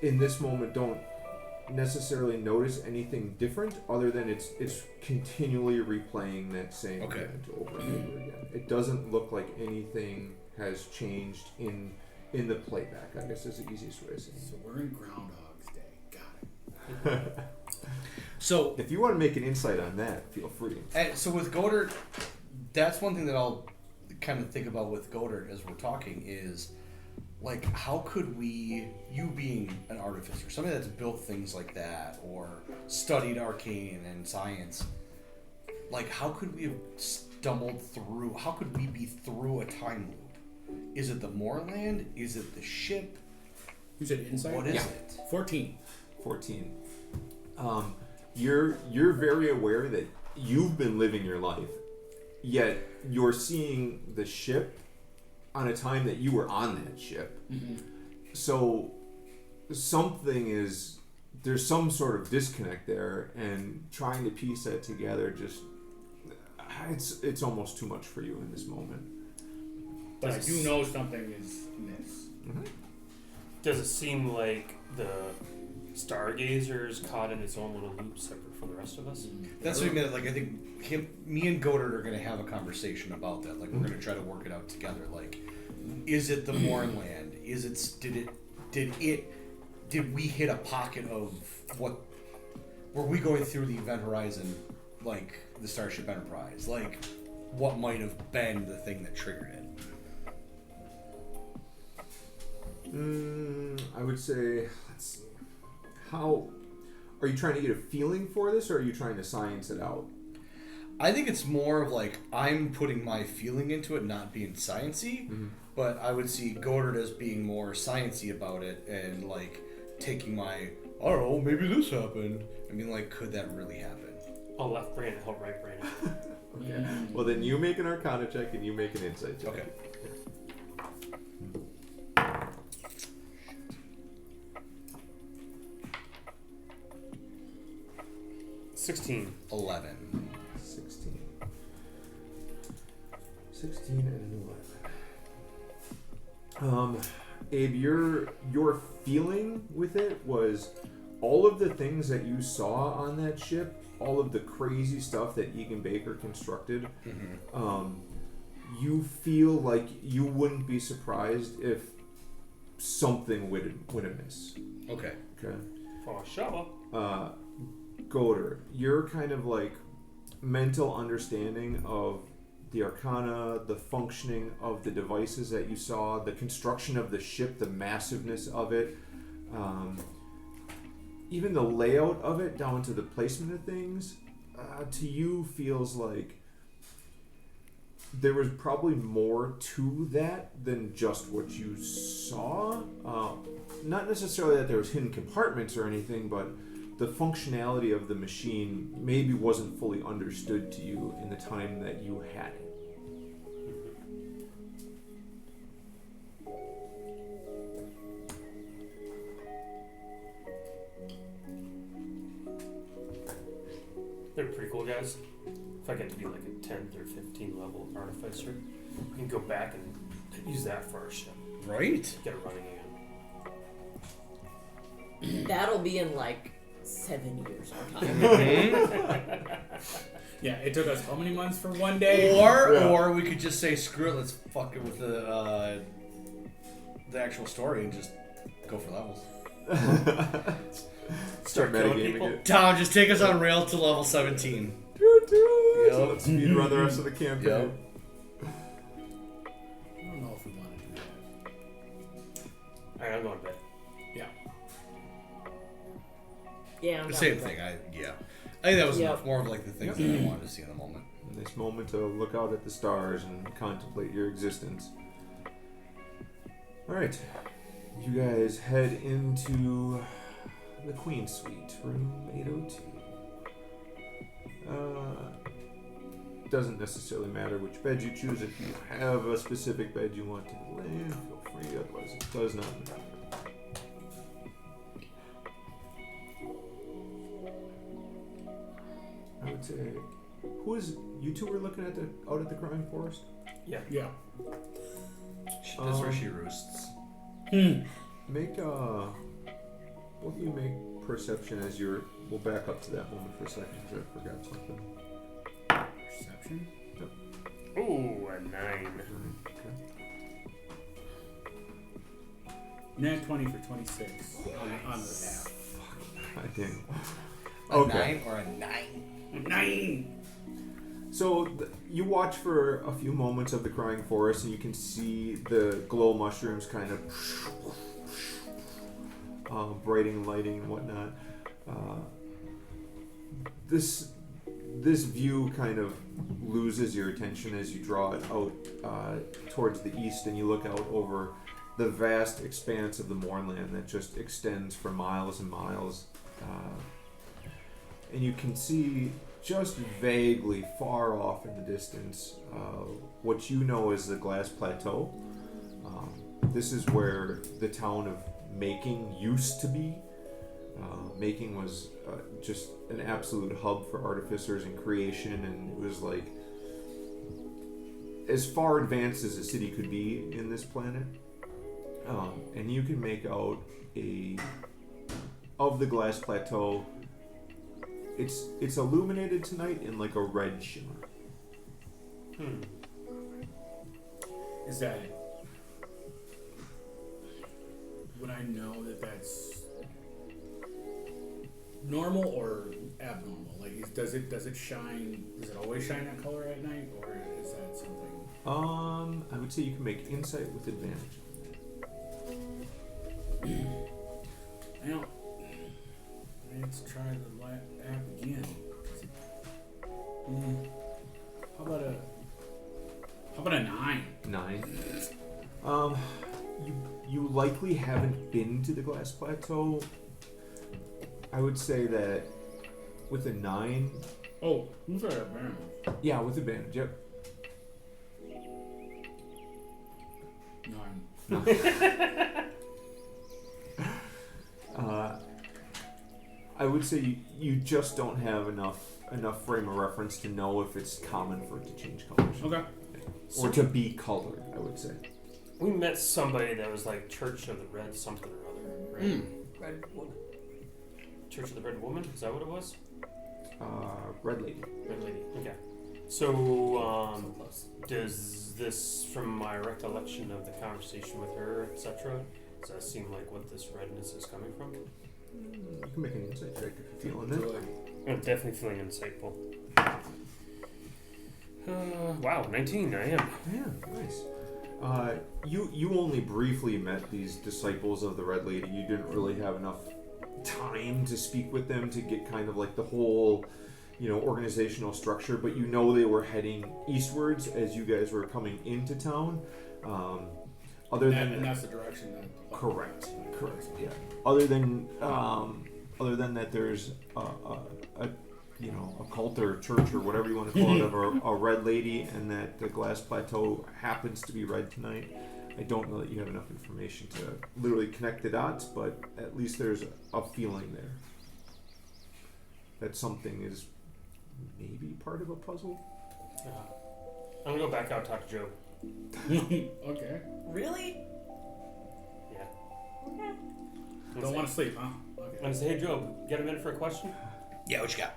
in this moment, don't necessarily notice anything different other than it's continually replaying that same event over and over again. It doesn't look like anything has changed in the playback, I guess is the easiest way to say it. So we're in Groundhog's Day. Got it. So if you want to make an insight on that, feel free. So with Godard, that's one thing that I'll kind of think about with Godard as we're talking is, like, how could we, you being an artificer, somebody that's built things like that or studied arcane and science, like, how could we have stumbled through, how could we be through a time loop? Is it the Moorland? Is it the ship? You said insight? What is it? 14. 14. You're very aware that you've been living your life, yet you're seeing the ship on a time that you were on that ship. Mm-hmm. So there's some sort of disconnect there, and trying to piece that together it's almost too much for you in this moment. But I do know something is amiss. Mm-hmm. Does it seem like the Stargazer is caught in its own little loop separate from the rest of us? That's what I meant. Like, I think me and Godard are going to have a conversation about that. Like, we're going to try to work it out together. Like, is it the Mournland? Is it? Did we hit a pocket of what? Were we going through the event horizon, like the Starship Enterprise? Like, what might have been the thing that triggered it? I would say, let's see. How are you trying to get a feeling for this, or are you trying to science it out? I think it's more of like I'm putting my feeling into it, not being sciencey. Mm-hmm. But I would see Godard as being more sciencey about it, and like taking my I don't know, maybe this happened. I mean, like, could that really happen? Oh, left brain, oh, right brain. Okay. Well, then you make an Arcana check and you make an Insight check. Okay. 16. 11. 16. 16 and an 11. Abe, your feeling with it was all of the things that you saw on that ship, all of the crazy stuff that Egan Baker constructed. You feel like you wouldn't be surprised if something would miss. Okay. For a shovel. Goder, your kind of like mental understanding of the Arcana, the functioning of the devices that you saw, the construction of the ship, the massiveness of it, even the layout of it down to the placement of things, to you feels like there was probably more to that than just what you saw. Not necessarily that there was hidden compartments or anything, but the functionality of the machine maybe wasn't fully understood to you in the time that you had it. They're pretty cool guys. If I get to be like a 10th or 15th level artificer, we can go back and use that for our ship. Right? Get it running again. That'll be in like 7 years or time. Yeah, it took us how many months for one day? Or we could just say, screw it, let's fuck it with the actual story and just go for levels. Start killing metagaming people. it. Tom, just take us on rail to level 17. So let's speed run the rest of the campaign. Yep. I don't know if we want to do that. Alright, I'm going to bed. Yeah. Yeah, I'm The down same with thing. I think that was Yep. more of like the things that I wanted to see in the moment. This moment to look out at the stars and contemplate your existence. Alright. You guys head into the Queen Suite, room 802. Doesn't necessarily matter which bed you choose. If you have a specific bed you want to lay in, feel free, otherwise it does not matter. I would say, who is, you two were looking at out at the Crying Forest? Yeah. That's where she roosts. Make both of you make perception as you're. We'll back up to that moment for a second because I forgot something. Perception? Ooh, a 9. Okay. Nat 20 for 26 on the app. God damn. A Okay. 9 or a 9? 9! So you watch for a few moments of the Crying Forest, and you can see the glow mushrooms kind of brighting, lighting, and whatnot. This view kind of loses your attention as you draw it out towards the east, and you look out over the vast expanse of the moorland that just extends for miles and miles. And you can see just vaguely far off in the distance what you know as the Glass Plateau. This is where the town of Making used to be. Making was just an absolute hub for artificers and creation, and it was like as far advanced as a city could be in this planet. And you can make out of the Glass Plateau. It's illuminated tonight in like a red shimmer. Is that... Would I know that that's normal or abnormal? Like, does it shine? Does it always shine that color at night, or is that something? I would say you can make insight with advantage. Now, let's try the app again. How about a 9? 9. You likely haven't been to the Glass Plateau. I would say that with a 9, Oh, who's that advantage? yeah, with advantage, yep. 9. I would say you just don't have enough frame of reference to know if it's common for it to change colors. Okay. Or to be colored, I would say. We met somebody that was like Church of the Red something or other, right? Red woman. Church of the Red Woman? Is that what it was? Red lady. Red Lady. Okay. So, does this, from my recollection of the conversation with her, etc., does that seem like what this redness is coming from? You can make an insight check if you're feeling it. I'm definitely feeling insightful. Wow, 19, I am. Yeah, nice. You only briefly met these disciples of the Red Lady. You didn't really have enough time to speak with them to get kind of like the whole, organizational structure. But they were heading eastwards as you guys were coming into town. And that's the direction that. Correct. Yeah. Other than that, there's a cult or church or whatever you want to call it of a red lady, and that the glass plateau happens to be red tonight. I don't know that you have enough information to literally connect the dots, but at least there's a feeling there that something is maybe part of a puzzle. I'm gonna go back out and talk to Joe. Okay. Really? Yeah. Okay. Don't want to sleep, huh? Okay. I'm gonna say, hey Joe, get a minute for a question? Yeah, what you got?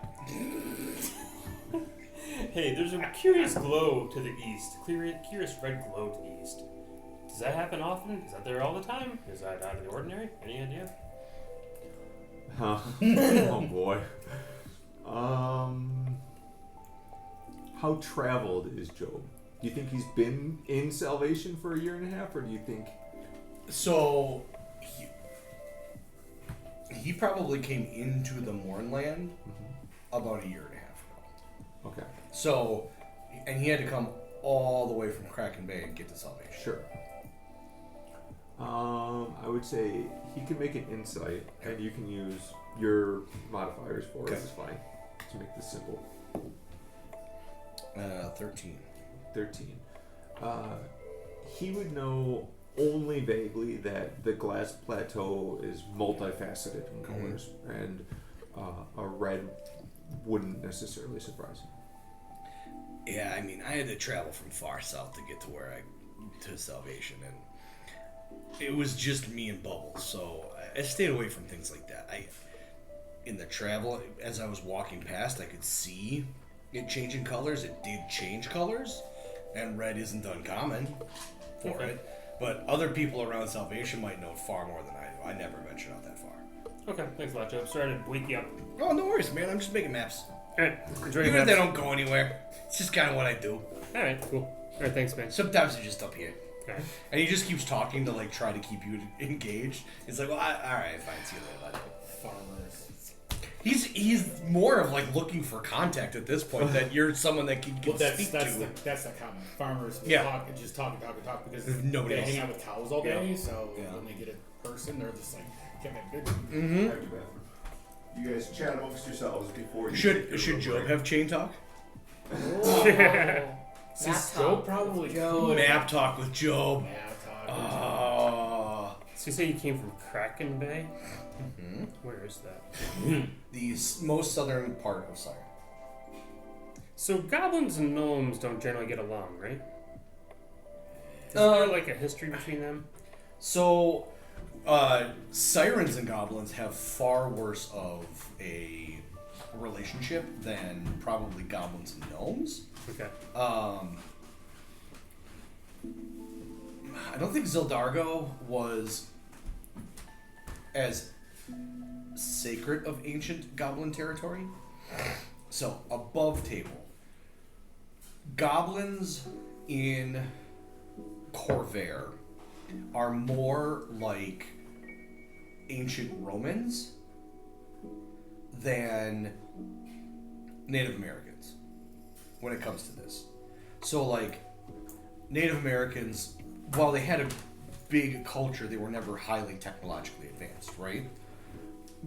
Hey, there's a curious glow to the east. Curious red glow to the east. Does that happen often? Is that there all the time? Is that out of the ordinary? Any idea? Huh. Oh boy. How traveled is Job? Do you think he's been in salvation for a year and a half, or do you think? So, he probably came into the Mornland about a year and a half ago. Okay. So, and he had to come all the way from Kraken Bay and get to salvation. Sure. I would say he can make an insight, and you can use your modifiers for it. Okay. It's fine to make this simple. 13. 13. He would know only vaguely that the glass plateau is multifaceted in colors, and a red wouldn't necessarily surprise him. Yeah, I mean, I had to travel from far south to get to salvation, and it was just me and Bubbles, so I stayed away from things like that. In the travel, as I was walking past, I could see it changing colors. It did change colors, and red isn't uncommon for it. But other people around salvation might know far more than I do. I never ventured out that far. Okay, thanks a lot, Joe. Sorry to wake you up. Oh, no worries, man. I'm just making maps. Alright, enjoy your Even if they maps. don't go anywhere, it's just kind of what I do. Alright, cool. Alright, thanks, man. Sometimes they're just up here. Alright. And he just keeps talking to, try to keep you engaged. It's like, well, alright, fine, see you later, bud. Farmers. He's more of, looking for contact at this point, that you're someone that can Well, speak that's to. the comment. Farmers will Yeah. talk and just talk because Nobody they else. hang out with cows all day. Yeah. So Yeah. when they get a person, they're just like, "Get that good." Mm-hmm. You guys chat amongst yourselves before you. Should Job have chain talk? Since Joe probably could. Map talk with Job. Map talk. Oh. So you say you came from Kraken Bay? Mm-hmm. Where is that? The most southern part of Siren. So goblins and gnomes don't generally get along, right? Is there a history between them? So, sirens and goblins have far worse of a relationship than probably goblins and gnomes. Okay. I don't think Zildargo was as sacred of ancient goblin territory. So, above table. Goblins in Corvair are more like ancient Romans than Native Americans when it comes to this. So, Native Americans, while they had a big culture, they were never highly technologically advanced, right?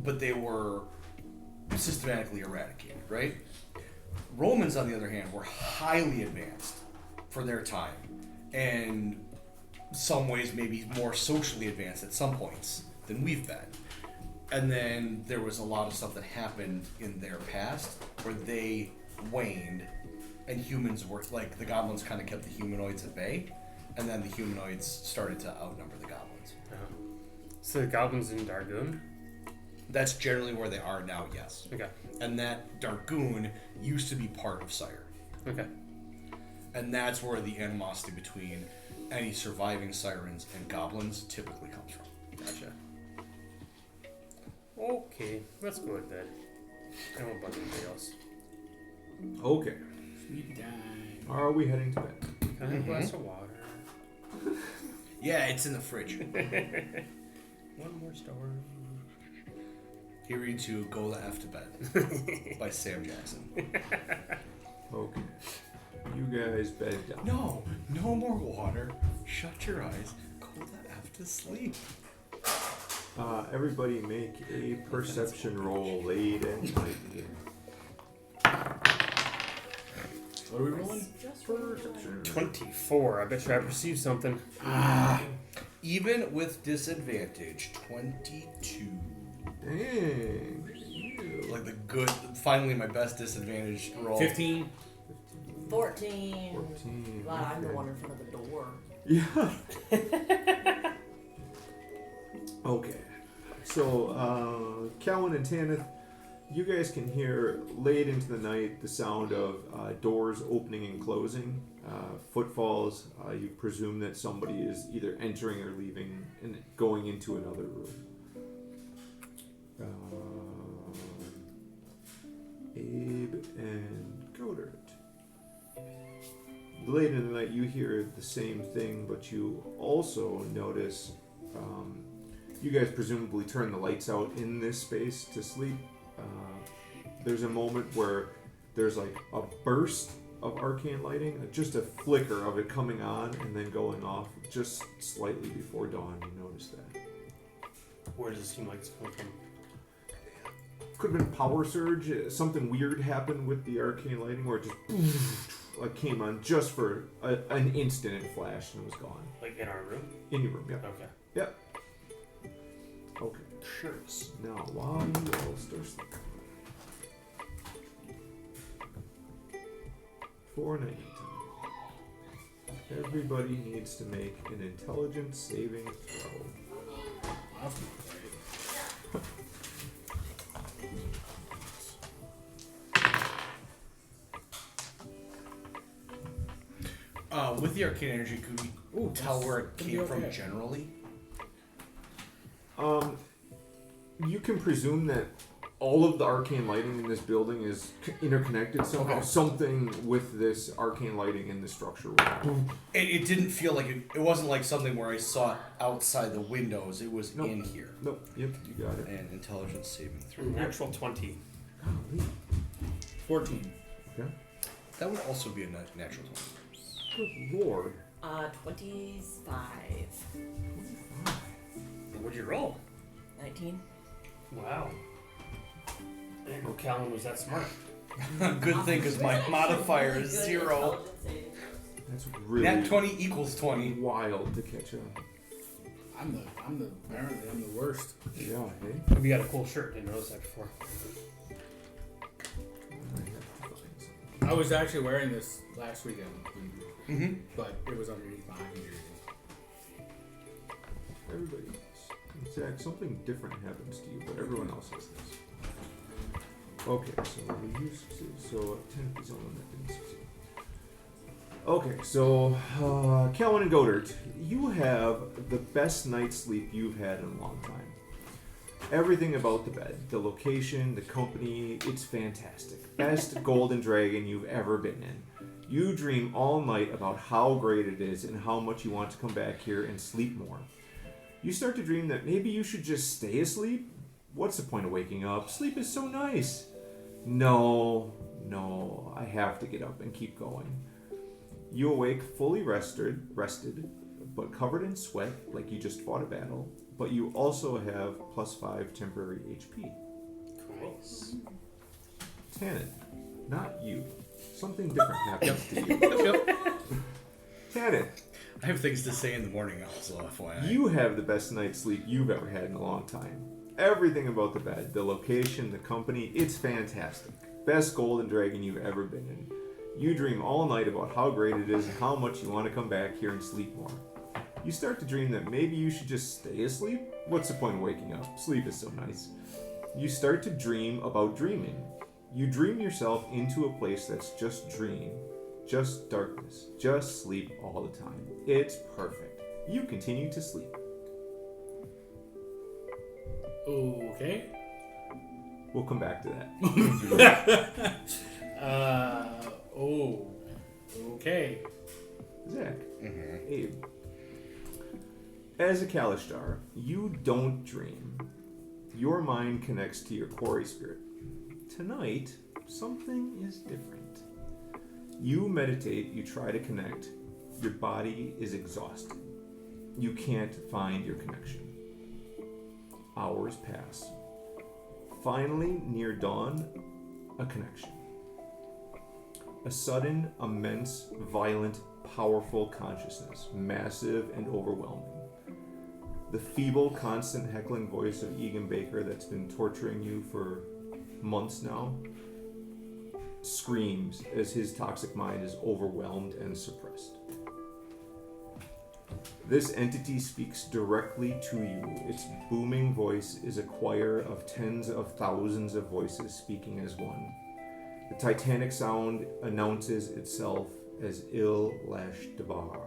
But they were systematically eradicated, right? Romans, on the other hand, were highly advanced for their time, and some ways maybe more socially advanced at some points than we've been. And then there was a lot of stuff that happened in their past where they waned, and humans were like the goblins kind of kept the humanoids at bay, and then the humanoids started to outnumber the goblins. So the goblins in Dargoon? That's generally where they are now, yes. Okay. And that Dargoon used to be part of Sire. Okay. And that's where the animosity between any surviving sirens and goblins typically comes from. Gotcha. Okay, let's go with bed. I won't bug anybody else. Okay. Sweet time. Are we heading to bed? Can I have a glass of water? Yeah, it's in the fridge. One more story. Here read to Go the F to Bed by Sam Jackson. Okay. You guys bed down. No more water. Shut your eyes. Go the F to sleep. Everybody make a perception roll late at night. What are we rolling? Perception. 24. I bet you I perceive something. Even with disadvantage, 22. Dang. You. Like the good, finally my best disadvantage roll. 15. 14. 14. Wow, I'm the Okay. one in front of the door. Yeah. Okay. So, Calvin and Tanith, you guys can hear late into the night the sound of doors opening and closing, footfalls. You presume that somebody is either entering or leaving and going into another room. Abe and Godert. Late in the night, you hear the same thing, but you also notice. You guys presumably turn the lights out in this space to sleep. There's a moment where there's like a burst of arcane lighting, just a flicker of it coming on and then going off just slightly before dawn. You notice that. Where does it seem like it's coming from? Could have been a power surge. Something weird happened with the arcane lighting where it just like came on just for an instant. It flashed and was gone. Like in our room? In your room, yep. Okay. Yep. Okay. Shirts. Now, while you all start sleeping. For night time. Everybody needs to make an intelligence saving throw. With the arcane energy, could we tell where it came from generally? You can presume that all of the arcane lighting in this building is interconnected somehow. Okay. Something with this arcane lighting in the structure. It didn't feel like it wasn't like something where I saw it outside the windows. It was Nope. in here. Nope. Yep, you got it. And intelligence saving throw. Natural 20. Golly. 14. Okay. That would also be a natural 20. Good lord. 25. What'd you roll? 19. Wow. I didn't know Calvin was that smart. Good thing, because my modifier is Good 0. intelligence saving throws. That's really Nat 20 equals 20. wild to catch up. Apparently I'm the worst. Yeah, hey. Maybe you got a cool shirt. Didn't notice that before. I was actually wearing this last weekend, Mm-hmm. but it was underneath my hockey jersey. Everybody else. Zach, something different happens to you, but everyone else has this. Okay, so we use so 10 is on that didn't succeed. Okay, so Calvin and Godert, you have the best night's sleep you've had in a long time. Everything about the bed, the location, the company, it's fantastic. Best golden dragon you've ever been in. You dream all night about how great it is and how much you want to come back here and sleep more. You start to dream that maybe you should just stay asleep. What's the point of waking up? Sleep is so nice. No, I have to get up and keep going. You awake fully rested, but covered in sweat like you just fought a battle, but you also have +5 temporary HP. Cool. Nice. Tannen, not you. Something different happens to you. Yep. Tannen, I have things to say in the morning also, FYI. you have the best night's sleep you've ever had in a long time. Everything about the bed, the location, the company, it's fantastic. Best golden dragon you've ever been in. You dream all night about how great it is and how much you want to come back here and sleep more. You start to dream that maybe you should just stay asleep. What's the point of waking up? Sleep is so nice. You start to dream about dreaming. You dream yourself into a place that's just dream, just darkness, just sleep all the time. It's perfect. You continue to sleep. Okay. We'll come back to that. Okay. Zach, Mm-hmm. Abe. As a Kalishtar, you don't dream. Your mind connects to your quarry spirit. Tonight, something is different. You meditate, you try to connect. Your body is exhausted. You can't find your connection. Hours pass. Finally, near dawn, a connection. A sudden, immense, violent, powerful consciousness, massive and overwhelming. The feeble, constant heckling voice of Egan Baker that's been torturing you for months now screams as his toxic mind is overwhelmed and suppressed. This entity speaks directly to you. Its booming voice is a choir of tens of thousands of voices speaking as one. The titanic sound announces itself as Il-Lash-Dabar.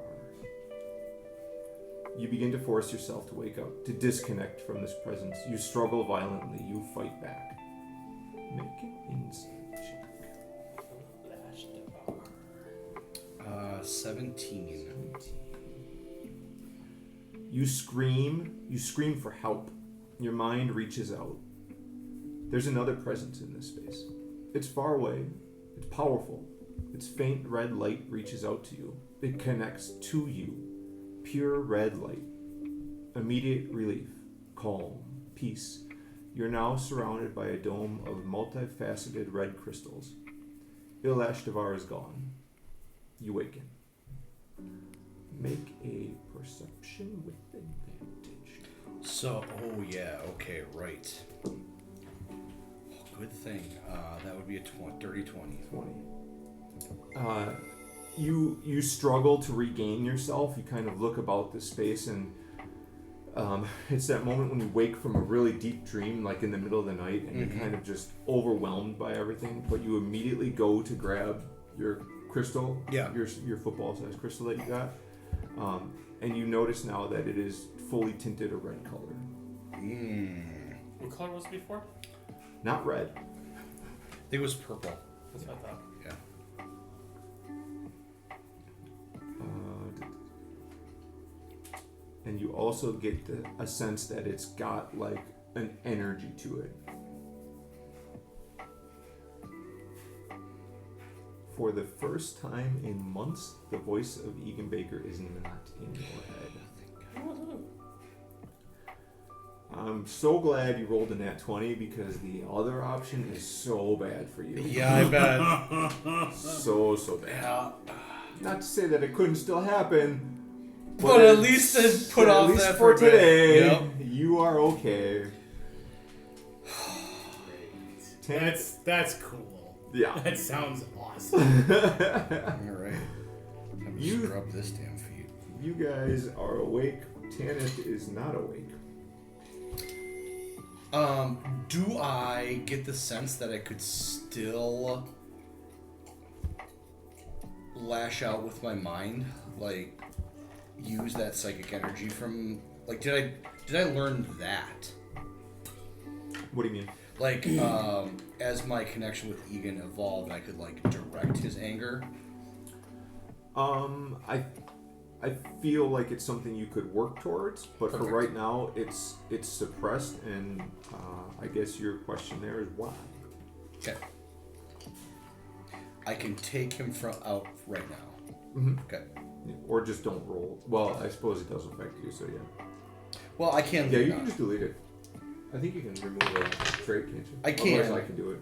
You begin to force yourself to wake up, to disconnect from this presence. You struggle violently. You fight back. Make an insight check. 17. You scream for help. Your mind reaches out. There's another presence in this space. It's far away. It's powerful. Its faint red light reaches out to you. It connects to you. Pure red light. Immediate relief. Calm. Peace. You're now surrounded by a dome of multifaceted red crystals. Il-Lash-Davar is gone. You waken. Make a perception with advantage. So, oh yeah, okay, right. Oh, good thing. That would be a dirty 20. 20. You struggle to regain yourself. You kind of look about the space, and it's that moment when you wake from a really deep dream, like in the middle of the night, and you're kind of just overwhelmed by everything. But you immediately go to grab your crystal, your football-sized crystal that you got, and you notice now that it is fully tinted a red color. What color was it before? Not red. I think it was purple. That's what I thought. Yeah. And you also get a sense that it's got like an energy to it. For the first time in months, the voice of Egan Baker is not in your head. I'm so glad you rolled a nat 20 because the other option is so bad for you. Yeah, I bet. So bad. Yeah. Not to say that it couldn't still happen, But at least it put off at least that for for a bit. today. Yep. You are okay. That's cool. Yeah. That sounds awesome. All right. I'm You- scrub this damn feet. You guys are awake. Tanith is not awake. Do I get the sense that I could still lash out with my mind, like use that psychic energy from, like, did I learn that? What do you mean? Like, as my connection with Egan evolved, I could like direct his anger. I feel like it's something you could work towards, but Perfect. for right now, it's suppressed, and I guess your question there is why. Okay. I can take him out right now. Mm-hmm. Okay. Or just don't roll. Well, I suppose it does affect you, so yeah. Well, I can. Yeah, leave you now. can just delete it. I think you can remove a trait, can't you? I can. Otherwise I can do it.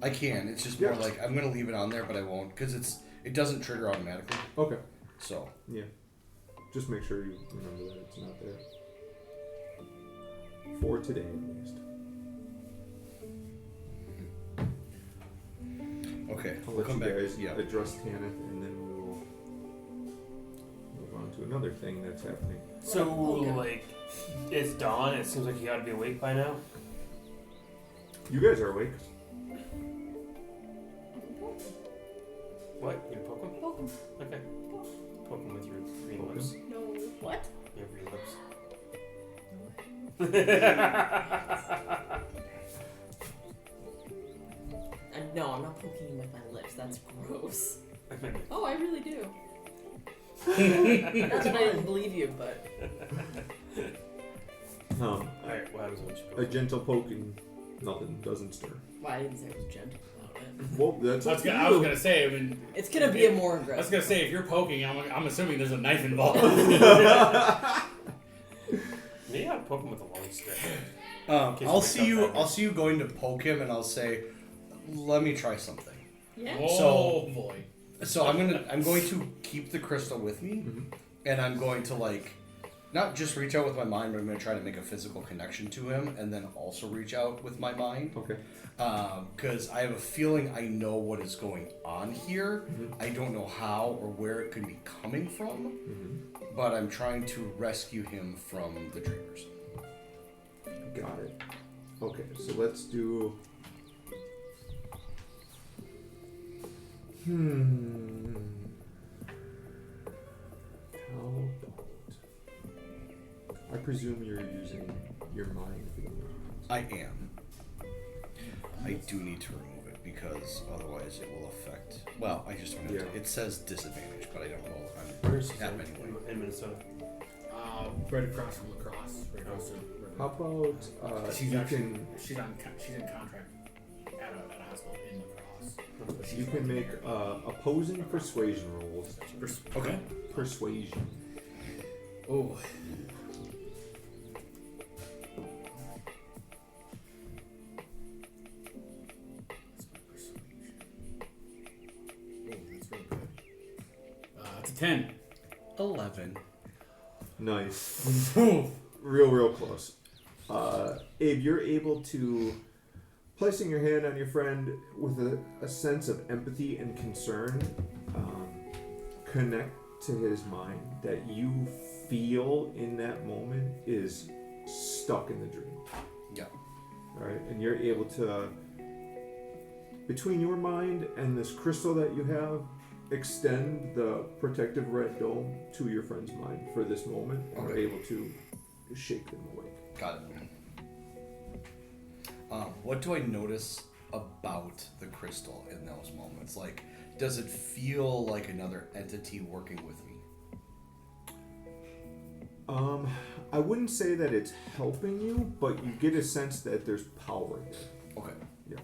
I can. It's just Yeah. more like I'm gonna leave it on there, but I won't because it doesn't trigger automatically. Okay. So Yeah. Just make sure you remember that it's not there. For today, at least. okay, I'll we'll let come you back. guys Yeah. address Tanith, and then we will move on to another thing that's happening. So, Okay. like, it's dawn. It seems like you gotta be awake by now. You guys are awake. What? You gonna poke him? Poke him. Okay. Poke him with your green Poke lips. No. What? You have green lips. No, I'm not poking you with my lips. That's gross. Oh, I really do. Not that I didn't believe you, but Alright, what happens when you A poke? gentle poke and nothing doesn't stir. well, I didn't say it was gentle about it. Well, that's I was gonna say. I mean, It's gonna be a more I was aggressive. gonna say if you're poking, I'm assuming there's a knife involved. Maybe I'd poke him with a long stick. case I'll you see wake you. up that I'll see you going to poke him, and I'll say, "Let me try something." Yeah. Oh boy. So I'm going to keep the crystal with me, Mhm. and I'm going to like, not just reach out with my mind, but I'm going to try to make a physical connection to him, and then also reach out with my mind, Okay. because I have a feeling I know what is going on here. Mhm. I don't know how or where it could be coming from, Mm-hmm. but I'm trying to rescue him from the dreamers. Got it. Okay, so let's do. How about? I presume you're using your mind for the movement. I am. I do need to remove it because otherwise it will affect. Well, I just don't have Yeah. to. It says disadvantage, but I don't know if I'm. Where's Yeah, in, anyway. in Minnesota? Right across from lacrosse. Right across the river. How about She's you actually can she's in contract at a hospital in lacrosse. you can make opposing persuasion rolls. Okay. Persuasion. Oh. That's really good. It's a 10. 11. Nice. Real close. Abe, you're able to, placing your hand on your friend with a sense of empathy and concern, connect to his mind that you feel in that moment is stuck in the dream. Yeah. Right? And you're able to, between your mind and this crystal that you have, extend the protective red dome to your friend's mind for this moment and are Okay. able to shake them awake. Got it. What do I notice about the crystal in those moments? Like, does it feel like another entity working with me? I wouldn't say that it's helping you, but you get a sense that there's power there. Okay. Yeah.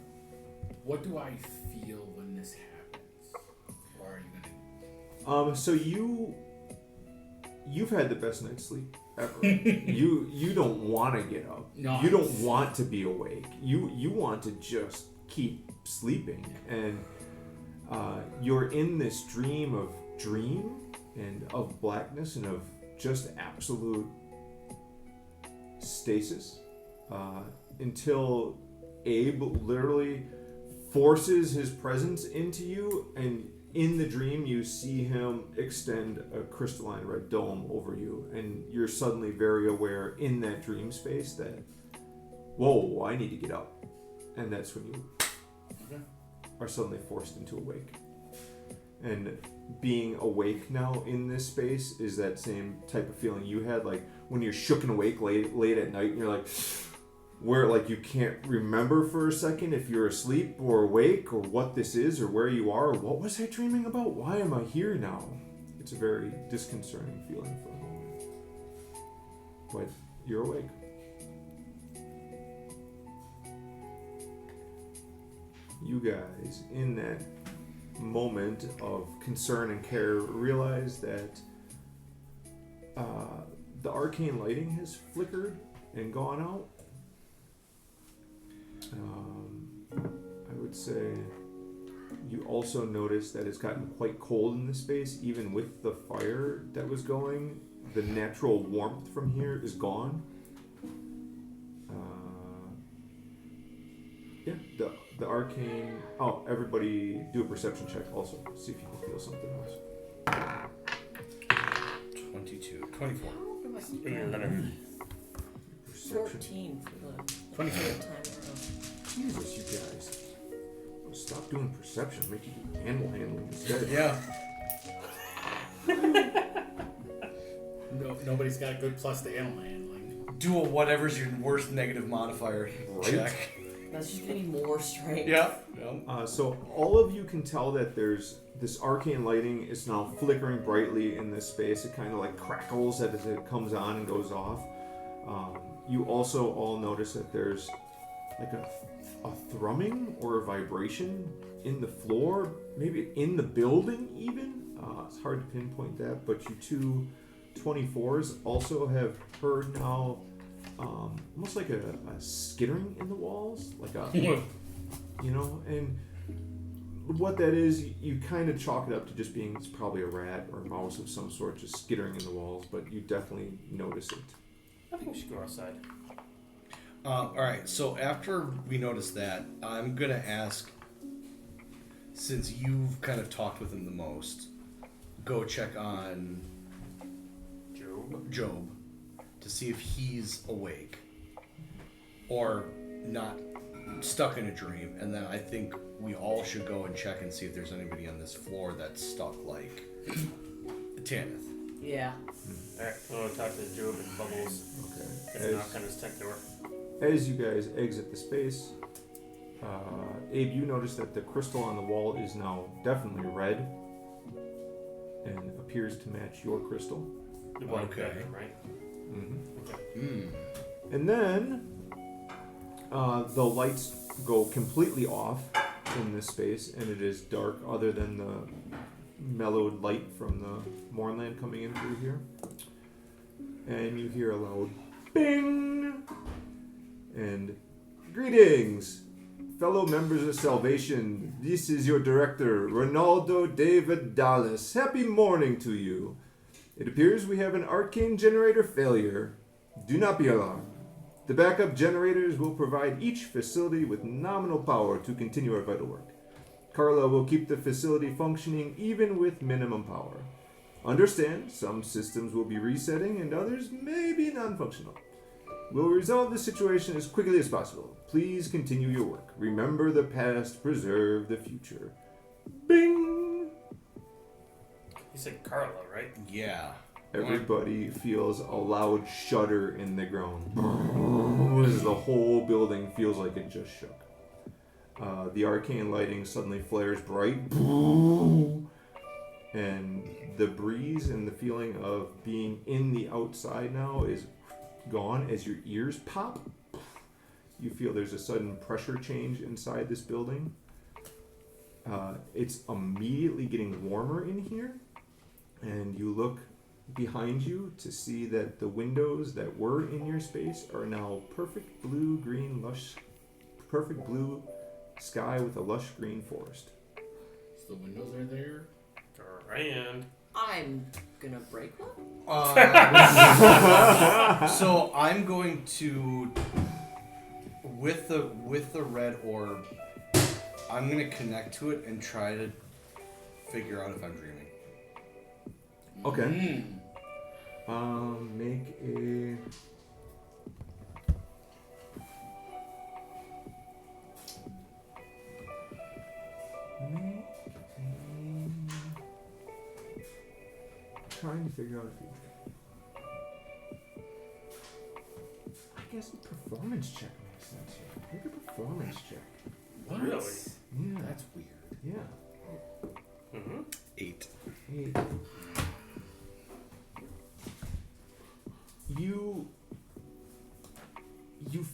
What do I feel when this happens? Or are you gonna? So you've had the best night's sleep ever. you don't want to get up. No, You don't want to be awake. You want to just keep sleeping, and you're in this dream and of blackness and of just absolute stasis until Abe literally forces his presence into you, and in the dream you see him extend a crystalline red dome over you, and you're suddenly very aware in that dream space that, whoa, I need to get up. And that's when you are suddenly forced into awake. And being awake now in this space is that same type of feeling you had, like when you're shook and awake late at night and you're like, where like you can't remember for a second if you're asleep or awake or what this is or where you are or what was I dreaming about? Why am I here now? It's a very disconcerting feeling for a moment. But you're awake. You guys, in that moment of concern and care, realize that the arcane lighting has flickered and gone out. I would say you also notice that it's gotten quite cold in this space, even with the fire that was going. The natural warmth from here is gone. Yeah, the arcane. Oh, everybody do a perception check also. See if you can feel something else. 22, 24. 11. Perception. 14 for the 24. third time in a row. Jesus, you guys. Stop doing perception. Make you do animal handling instead. Yeah. No, nobody's got a good plus to animal handling. Do a whatever's your worst negative modifier Right? check. That's just gonna be more strength. Yeah. So all of you can tell that there's this arcane lighting is now flickering brightly in this space. It kind of like crackles as it comes on and goes off. You also all notice that there's like a thrumming or a vibration in the floor, maybe in the building even. It's hard to pinpoint that, but you two 24s also have heard now almost like a skittering in the walls, like a, you know, and what that is, you kind of chalk it up to just being, it's probably a rat or a mouse of some sort just skittering in the walls, but you definitely notice it. I think we should go outside. All right. So after we notice that, I'm gonna ask, since you've kind of talked with him the most, go check on Job to see if he's awake or not stuck in a dream, and then I think we all should go and check and see if there's anybody on this floor that's stuck like Tanith. Yeah. Alright, I'm gonna talk to Job and Bubbles. Okay. And knock on his tech door. As you guys exit the space, Abe, you notice that the crystal on the wall is now definitely red and appears to match your crystal. The white Okay. bedroom, right? Mm-hmm. And then the lights go completely off in this space, and it is dark other than the mellowed light from the Mournland coming in through here. And you hear a loud bing! And greetings, fellow members of Salvation. This is your director, Ronaldo David Dallas. Happy morning to you. It appears we have an arcane generator failure. Do not be alarmed. The backup generators will provide each facility with nominal power to continue our vital work. Carla will keep the facility functioning even with minimum power. Understand, some systems will be resetting and others may be non-functional. We'll resolve this situation as quickly as possible. Please continue your work. Remember the past, preserve the future. Bing! You said Carla, right? Yeah. Everybody feels a loud shudder in the ground. As the whole building feels like it just shook. The arcane lighting suddenly flares bright. And the breeze and the feeling of being in the outside now is gone as your ears pop. You feel there's a sudden pressure change inside this building. It's immediately getting warmer in here. And you look behind you to see that the windows that were in your space are now perfect blue, green, lush, perfect blue sky with a lush green forest. So the windows are there. Grand. I'm gonna break one. So I'm going to, with the red orb, I'm gonna connect to it and try to figure out if I'm dreaming. Okay. Make a... Trying to figure out if you... I guess a performance check makes sense here. Make a performance check. What? Really? Yeah. That's weird. Yeah. Mm-hmm. 8. Hey. You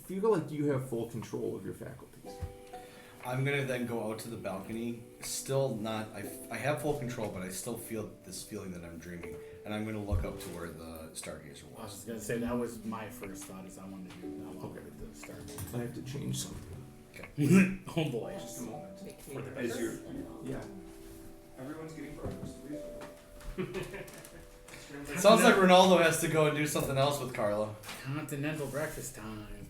feel like you have full control of your faculties. I'm gonna then go out to the balcony. Still not. I have full control, but I still feel this feeling that I'm dreaming. And I'm gonna look up to where the stargazer I was was. just gonna say that was my first thought. Is I wanted to do. I wanted to start. I have to change something. Oh boy. Just a moment. For the As better. you're, yeah. Everyone's getting breakfast. Sounds like Ronaldo has to go and do something else with Carla. Continental breakfast time.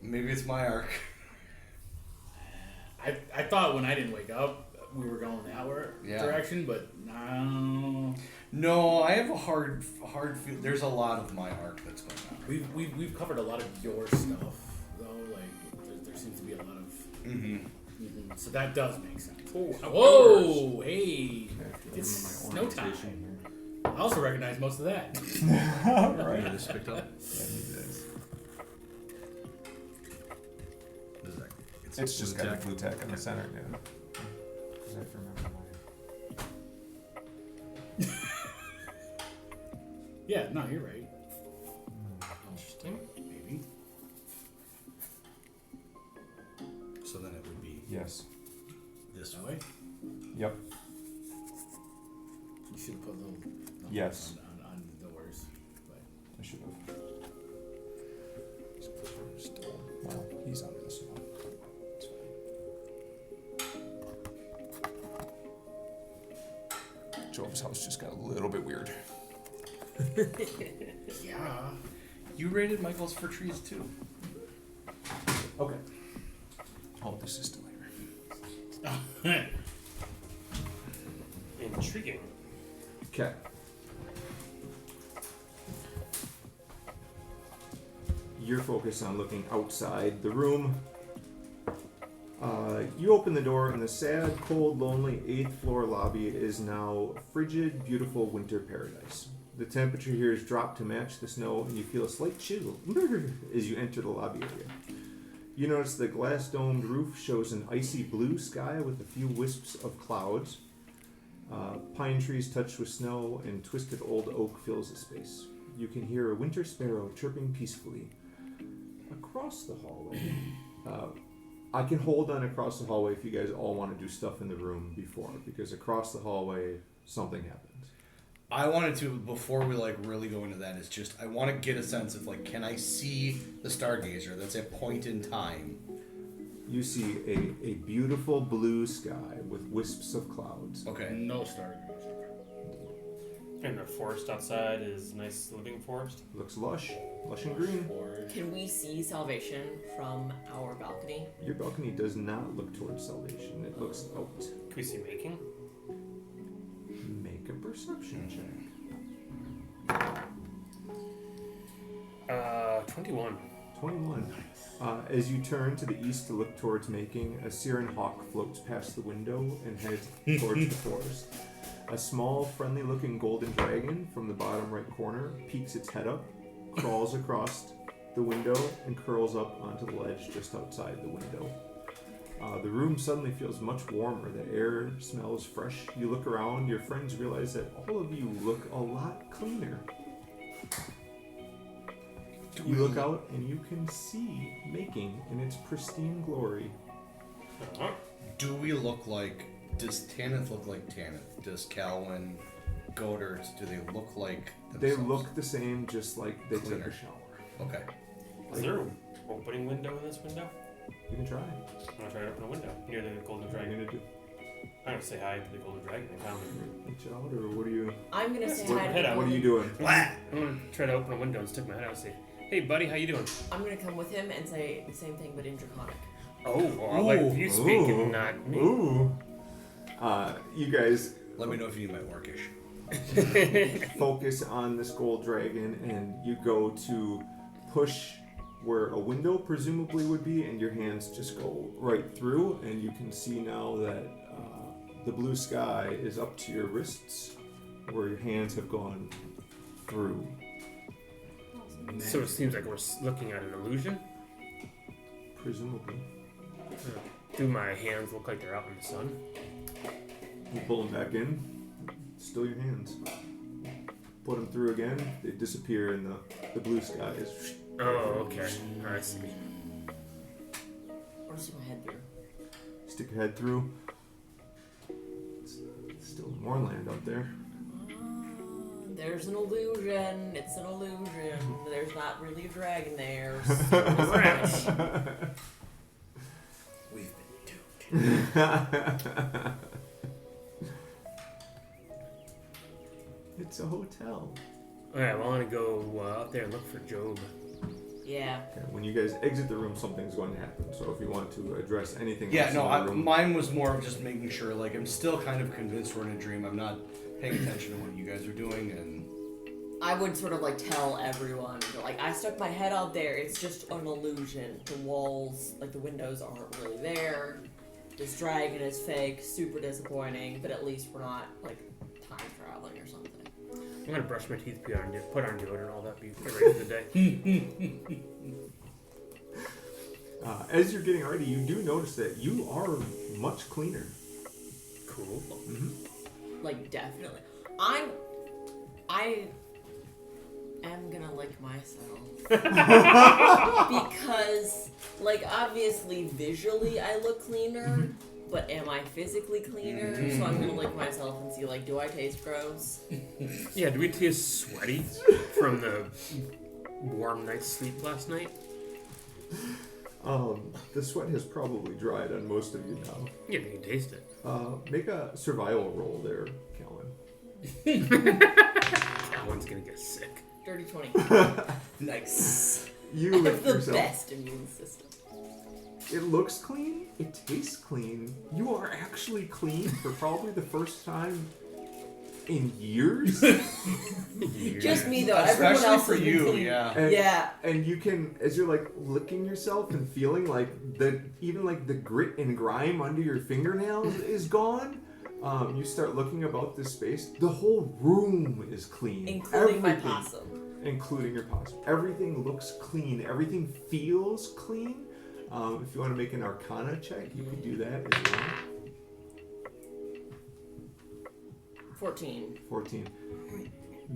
Maybe it's my arc. I thought when I didn't wake up we were going that direction, but no. No, I have a hard feel. There's a lot of my arc that's going on. We've covered a lot of your stuff though. Like there seems to be a lot of. So that does make sense. Whoa! Hey, it's snow time. I also recognize most of that. Right. You just picked up. It's just got a blue tack in the center, yeah. Because I have to remember mine. Yeah, no, you're right. Interesting. Maybe. So then it would be Yes. this That way. way. Yep. You should have put little numbers Yes. on the doors. But I should have. Well, he's on this one. It's fine. Job's house just got a little bit weird. yeah. You rated Michael's for trees too. Okay. Oh, this is still here. Intriguing. Okay. You're focused on looking outside the room. You open the door, and the sad, cold, lonely 8th floor lobby is now frigid, beautiful winter paradise. The temperature here has dropped to match the snow, and you feel a slight chill as you enter the lobby area. You notice the glass-domed roof shows an icy blue sky with a few wisps of clouds. Pine trees touched with snow, and twisted old oak fills the space. You can hear a winter sparrow chirping peacefully. Across the hallway, I can hold on across the hallway if you guys all want to do stuff in the room before, because across the hallway, something happens. I wanted to, before we really go into that, is just I want to get a sense of can I see the Stargazer? That's a point in time. You see a beautiful blue sky with wisps of clouds. Okay. No stargazers. And the forest outside is nice living forest. Looks lush and green. Can we see Salvation from our balcony? Your balcony does not look towards Salvation. It looks out. Can we see making? Make a perception check. 21. 21. As you turn to the east to look towards making, a Siren hawk floats past the window and heads towards the forest. A small, friendly-looking golden dragon from the bottom right corner peeks its head up, crawls across the window, and curls up onto the ledge just outside the window. The room suddenly feels much warmer. The air smells fresh. You look around, your friends realize that all of you look a lot cleaner. You look out and you can see making in its pristine glory. Do we look like... Does Tanith look like Tanith? Does Calwyn, Godert, do they look like They themselves? look the same, just like they Cleaner. take a shower. Okay. Is there an opening window in this window? You can try. I'm gonna try to open a window near the golden What are you dragon. gonna do? I'm gonna say hi to the golden dragon and comment. Reach out, or what are you? I'm gonna say What- hi to head the out. What are you golden- doing? I'm gonna try to open a window and stick my head out and say, "Hey, buddy, how you doing?" I'm gonna come with him and say the same thing, but in Draconic. Oh, well, I'll let you speak and not me. Ooh. You guys Let me know if you need my workish. focus on this gold dragon, and you go to push where a window presumably would be, and your hands just go right through, and you can see now that the blue sky is up to your wrists, where your hands have gone through. So it seems like we're looking at an illusion. Presumably. Do my hands look like they're out in the sun? You pull them back in, still your hands. Put them through again, they disappear in the blue sky. Is Oh, okay. I see. Or stick my head through. stick your head through. It's still more land out there. There's an illusion. It's an illusion. There's not really a dragon there. We've been duped. It's a hotel. Alright, well, I'm gonna go out there and look for Job. Yeah. Okay, when you guys exit the room, something's going to happen. So if you want to address anything Yeah, else no, in the room, mine was more of just making sure, like, I'm still kind of convinced we're in a dream. I'm not paying attention to what you guys are doing, and... I would sort of like tell everyone, like, I stuck my head out there. It's just an illusion. The walls, like the windows aren't really there. This dragon is fake, super disappointing, but at least we're not, like, time traveling or something. I'm gonna brush my teeth, put on deodorant, all that, be ready for the day. as you're getting ready, you do notice that you are much cleaner. Cool. Mm-hmm. Like, definitely. I am gonna lick myself. Because, like, obviously, visually I look cleaner, but am I physically cleaner? So I'm gonna lick myself and see, like, do I taste gross? Yeah, do we taste sweaty from the warm night's sleep last night? The sweat has probably dried on most of you now. Yeah, you can taste it. Make a survival roll there, Calvin. That one's gonna get sick. Dirty 20. Nice. You I lick have the yourself. best immune system. It looks clean. It tastes clean. You are actually clean for probably the first time in years. Just me, though. Everyone Especially else for has been you, clean. yeah. And, Yeah. And you can, as you're like licking yourself and feeling like even like the grit and grime under your fingernails is gone. You start looking about this space. The whole room is clean. Including my Everything. possum. Including your possum. Everything looks clean. Everything feels clean. If you want to make an Arcana check, you could do that as well. 14. 14.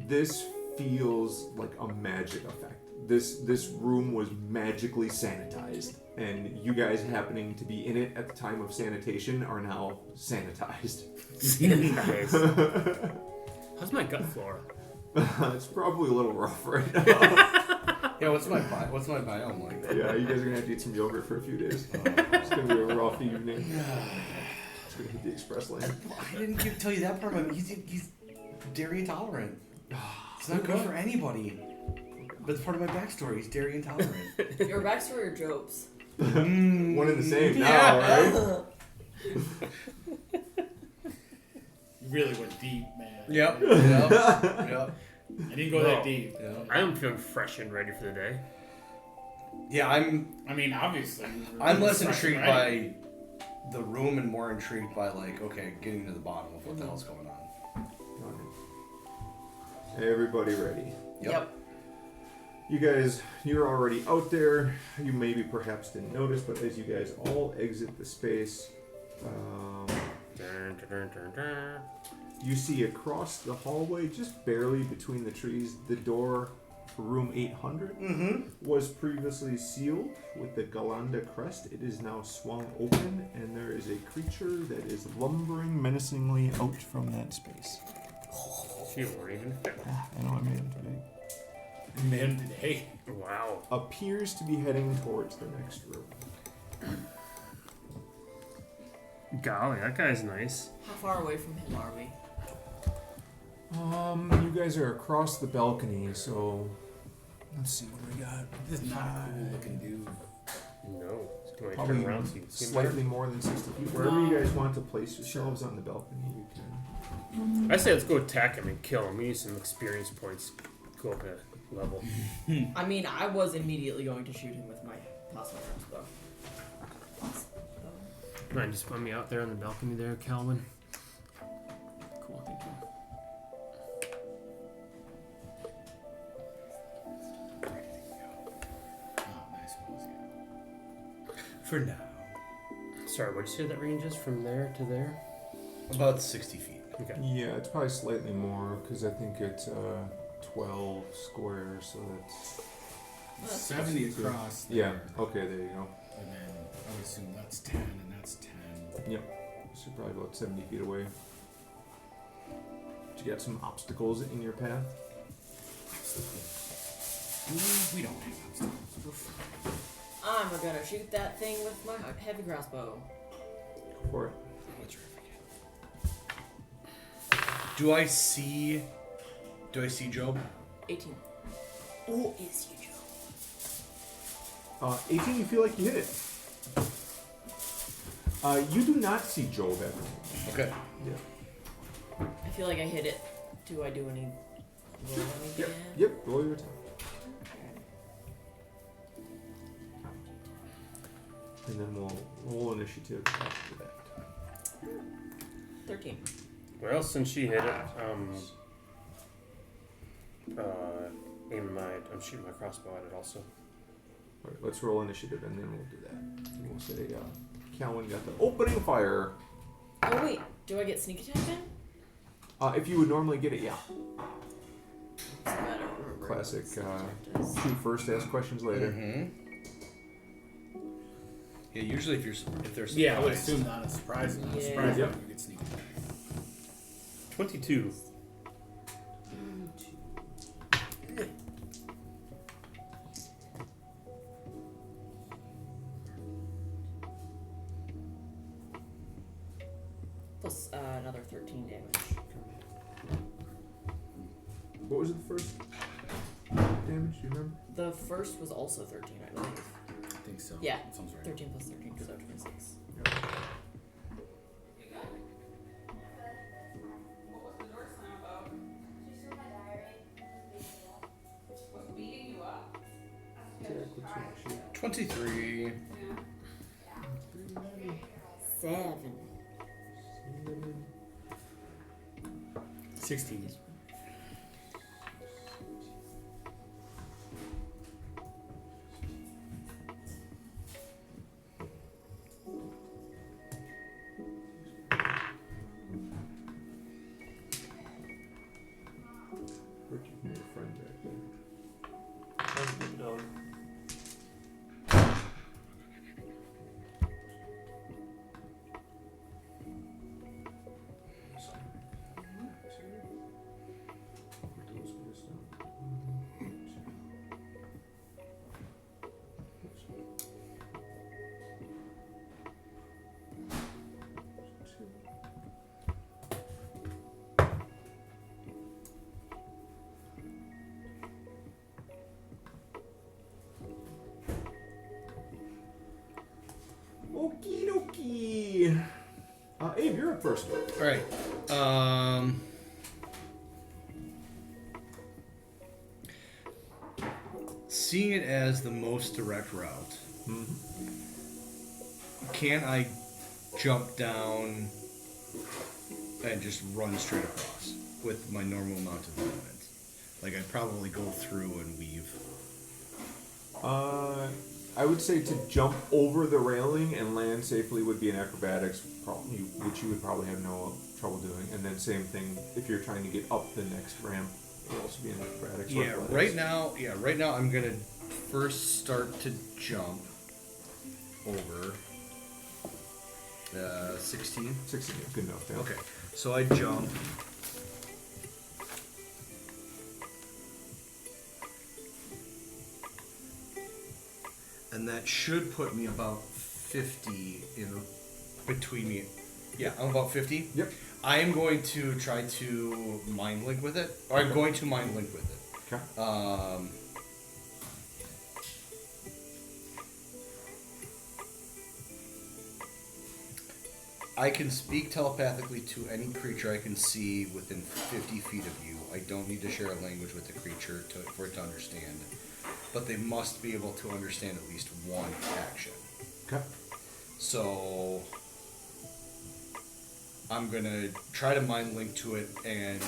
This feels like a magic effect. This room was magically sanitized, and you guys happening to be in it at the time of sanitation are now sanitized. Nice. How's my gut flora? It's probably a little rough right now. Yeah, what's my biome like? Yeah, you guys are gonna have to eat some yogurt for a few days. It's gonna be a rough evening. It's gonna hit the express lane. I didn't tell you that part of him. He's dairy intolerant. It's not good for anybody. That's part of my backstory. He's dairy intolerant. Your backstory or Job's? One and the same now, right? You really went deep, man. Yep. I didn't go that deep. I am feeling fresh and ready for the day. Yeah, I mean, obviously. I'm less fresh and intrigued ready. by the room and more intrigued by, like, okay, getting to the bottom of what the hell's going on. Everybody ready? Yep. You guys, you're already out there. You maybe perhaps didn't notice, but as you guys all exit the space, Dun, dun, dun, dun. you see across the hallway, just barely between the trees, the door for room 800 was previously sealed with the Galanda crest. It is now swung open, and there is a creature that is lumbering menacingly out from that space. You weren't even fit. I know I made him today. Man, today. Wow. Appears to be heading towards the next room. Golly, that guy's nice. How far away from him are we? You guys are across the balcony, so let's see what we got. This is not a cool looking dude. No. Can I Probably turn around so you can see him slightly more than 60 feet. Wherever you guys want to place yourselves on the balcony, you can. better? I say let's go attack him and kill him. We need some experience points. Go up a level. I mean, I was immediately going to shoot him with my possum crossbow. Mind just put me out there on the balcony there, Calvin? Cool, thank you. Oh, nice one. For now. Sorry, what'd you say that range is from there to there? About 60 feet. Okay. Yeah, it's probably slightly more because I think it's 12 squares, so that's 70 across. yeah. there. Okay, there you go. And then I would assume that's 10 and that's 10. So you're probably about 70 feet away. you got some obstacles in your path. We don't have obstacles. I'm gonna shoot that thing with my heavy crossbow. Go for it. Do I see Job? 18. Oh, is you, Joe? 18, you feel like you hit it. You do not see Job at the moment. Okay. Yeah. I feel like I hit it. Do I do any roll anything? Yep. Yep. Roll your attack. And then we'll roll initiative after that. 13. Well, since she hit it, I'm shooting my crossbow at it also. All right, let's roll initiative, and then we'll do that. And we'll say, Calvin got the opening fire. Oh wait, do I get sneak attack then? If you would normally get it, yeah. So I don't remember Classic. what sneak attack does. Shoot first, ask questions later. Mm-hmm. Yeah, usually if they're surprised. Yeah, I would assume not a surprise. Not a Yeah. surprise Yep. when you get sneak attack. 22. Plus another 13 damage. What was the first damage? Do you remember? The first was also 13, I believe. I think so. Yeah. That sounds right. 13 plus 13, so 26. What was the door slam about? Just in my diary. Was beating you up? Attack, what's your sheet? 23. Yeah. 7. 16. Where'd you move your friend back there? Dog. Okie dokie. Abe, you're up first. All right. Seeing it as the most direct route, can I jump down and just run straight across with my normal amount of movement? Like I'd probably go through and weave. I would say to jump over the railing and land safely would be an acrobatics, which you would probably have no trouble doing. And then same thing if you're trying to get up the next ramp, it would also be an acrobatics. or Yeah, athletics. right now I'm gonna first start to jump over 16. 16, yeah, good enough. Yeah. Okay, so I jump. And that should put me about 50 in between me. Yeah, I'm about 50. Yep. I am going to try to mind link with it. Or I'm going to mind link with it. Okay. I can speak telepathically to any creature I can see within 50 feet of you. I don't need to share a language with the creature for it to understand. But they must be able to understand at least one action. Okay. So I'm going to try to mind link to it and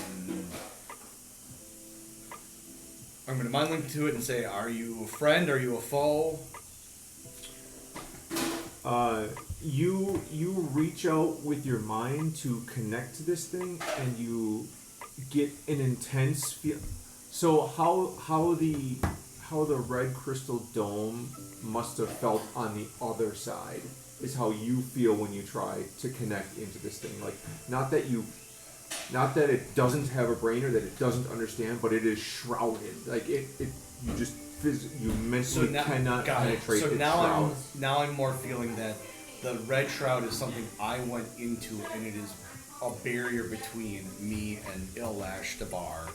I'm going to mind link to it and say, are you a friend? Are you a foe? You reach out with your mind to connect to this thing, and you get an intense feel. So how the red crystal dome must have felt on the other side is how you feel when you try to connect into this thing. Like, not that you not that it doesn't have a brain or that it doesn't understand, but it is shrouded. Like you just you mentally cannot penetrate So its now shroud. I'm more feeling that the red shroud is something I went into, and it is a barrier between me and Ilash Dabar,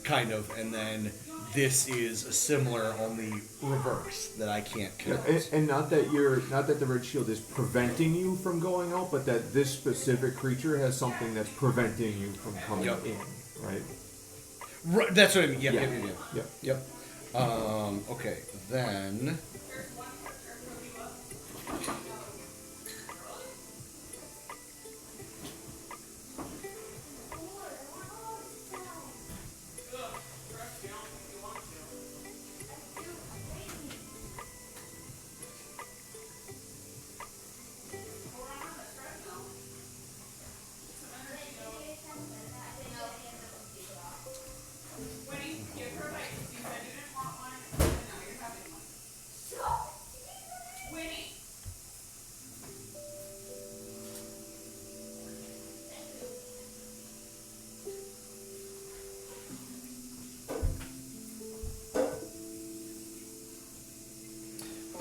kind of, and then this is a similar, only reverse that I can't connect. And not that the red shield is preventing you from going out, but that this specific creature has something that's preventing you from coming in, right? Right, that's what I mean. Yep. Okay, then. Winnie, give her bites. You said you didn't want one, and now you're having one. Winnie.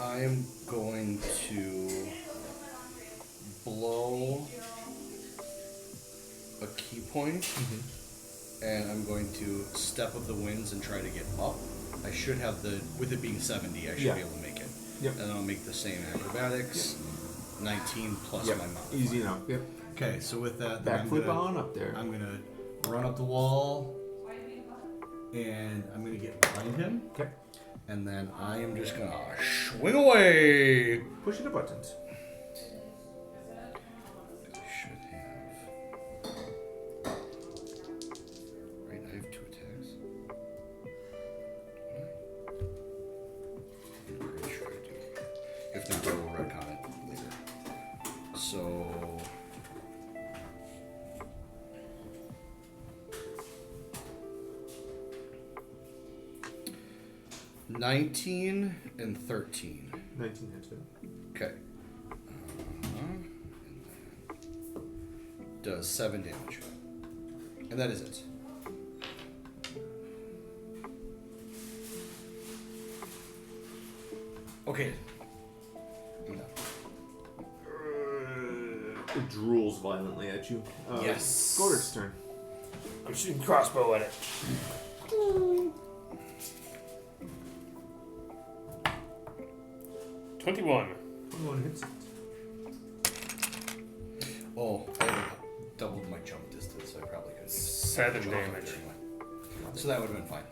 I am going to blow a key point, and I'm going to step of the winds and try to get up. I should have with it being 70, I should be able to make it. Yep. And I'll make the same acrobatics, 19 plus my mouth. Easy enough. Yep. Okay, so with that, then Backflip on up there. I'm gonna run up the wall, and I'm gonna get behind him. Okay. And then I am just gonna swing away. Pushing the buttons. I should have. Right, I have 2 attacks. I'm pretty sure I do. If not, I will retcon it later. So. 19 and 13. 19 hits it. Okay. And that does 7 damage. And that is it. Okay. I'm done. It drools violently at you. Yes. Goder's turn. I'm shooting crossbow at it. $21. 21 hits it. Oh, I doubled my jump distance, so I probably could have 7 damage. anyway. So that would have been fine.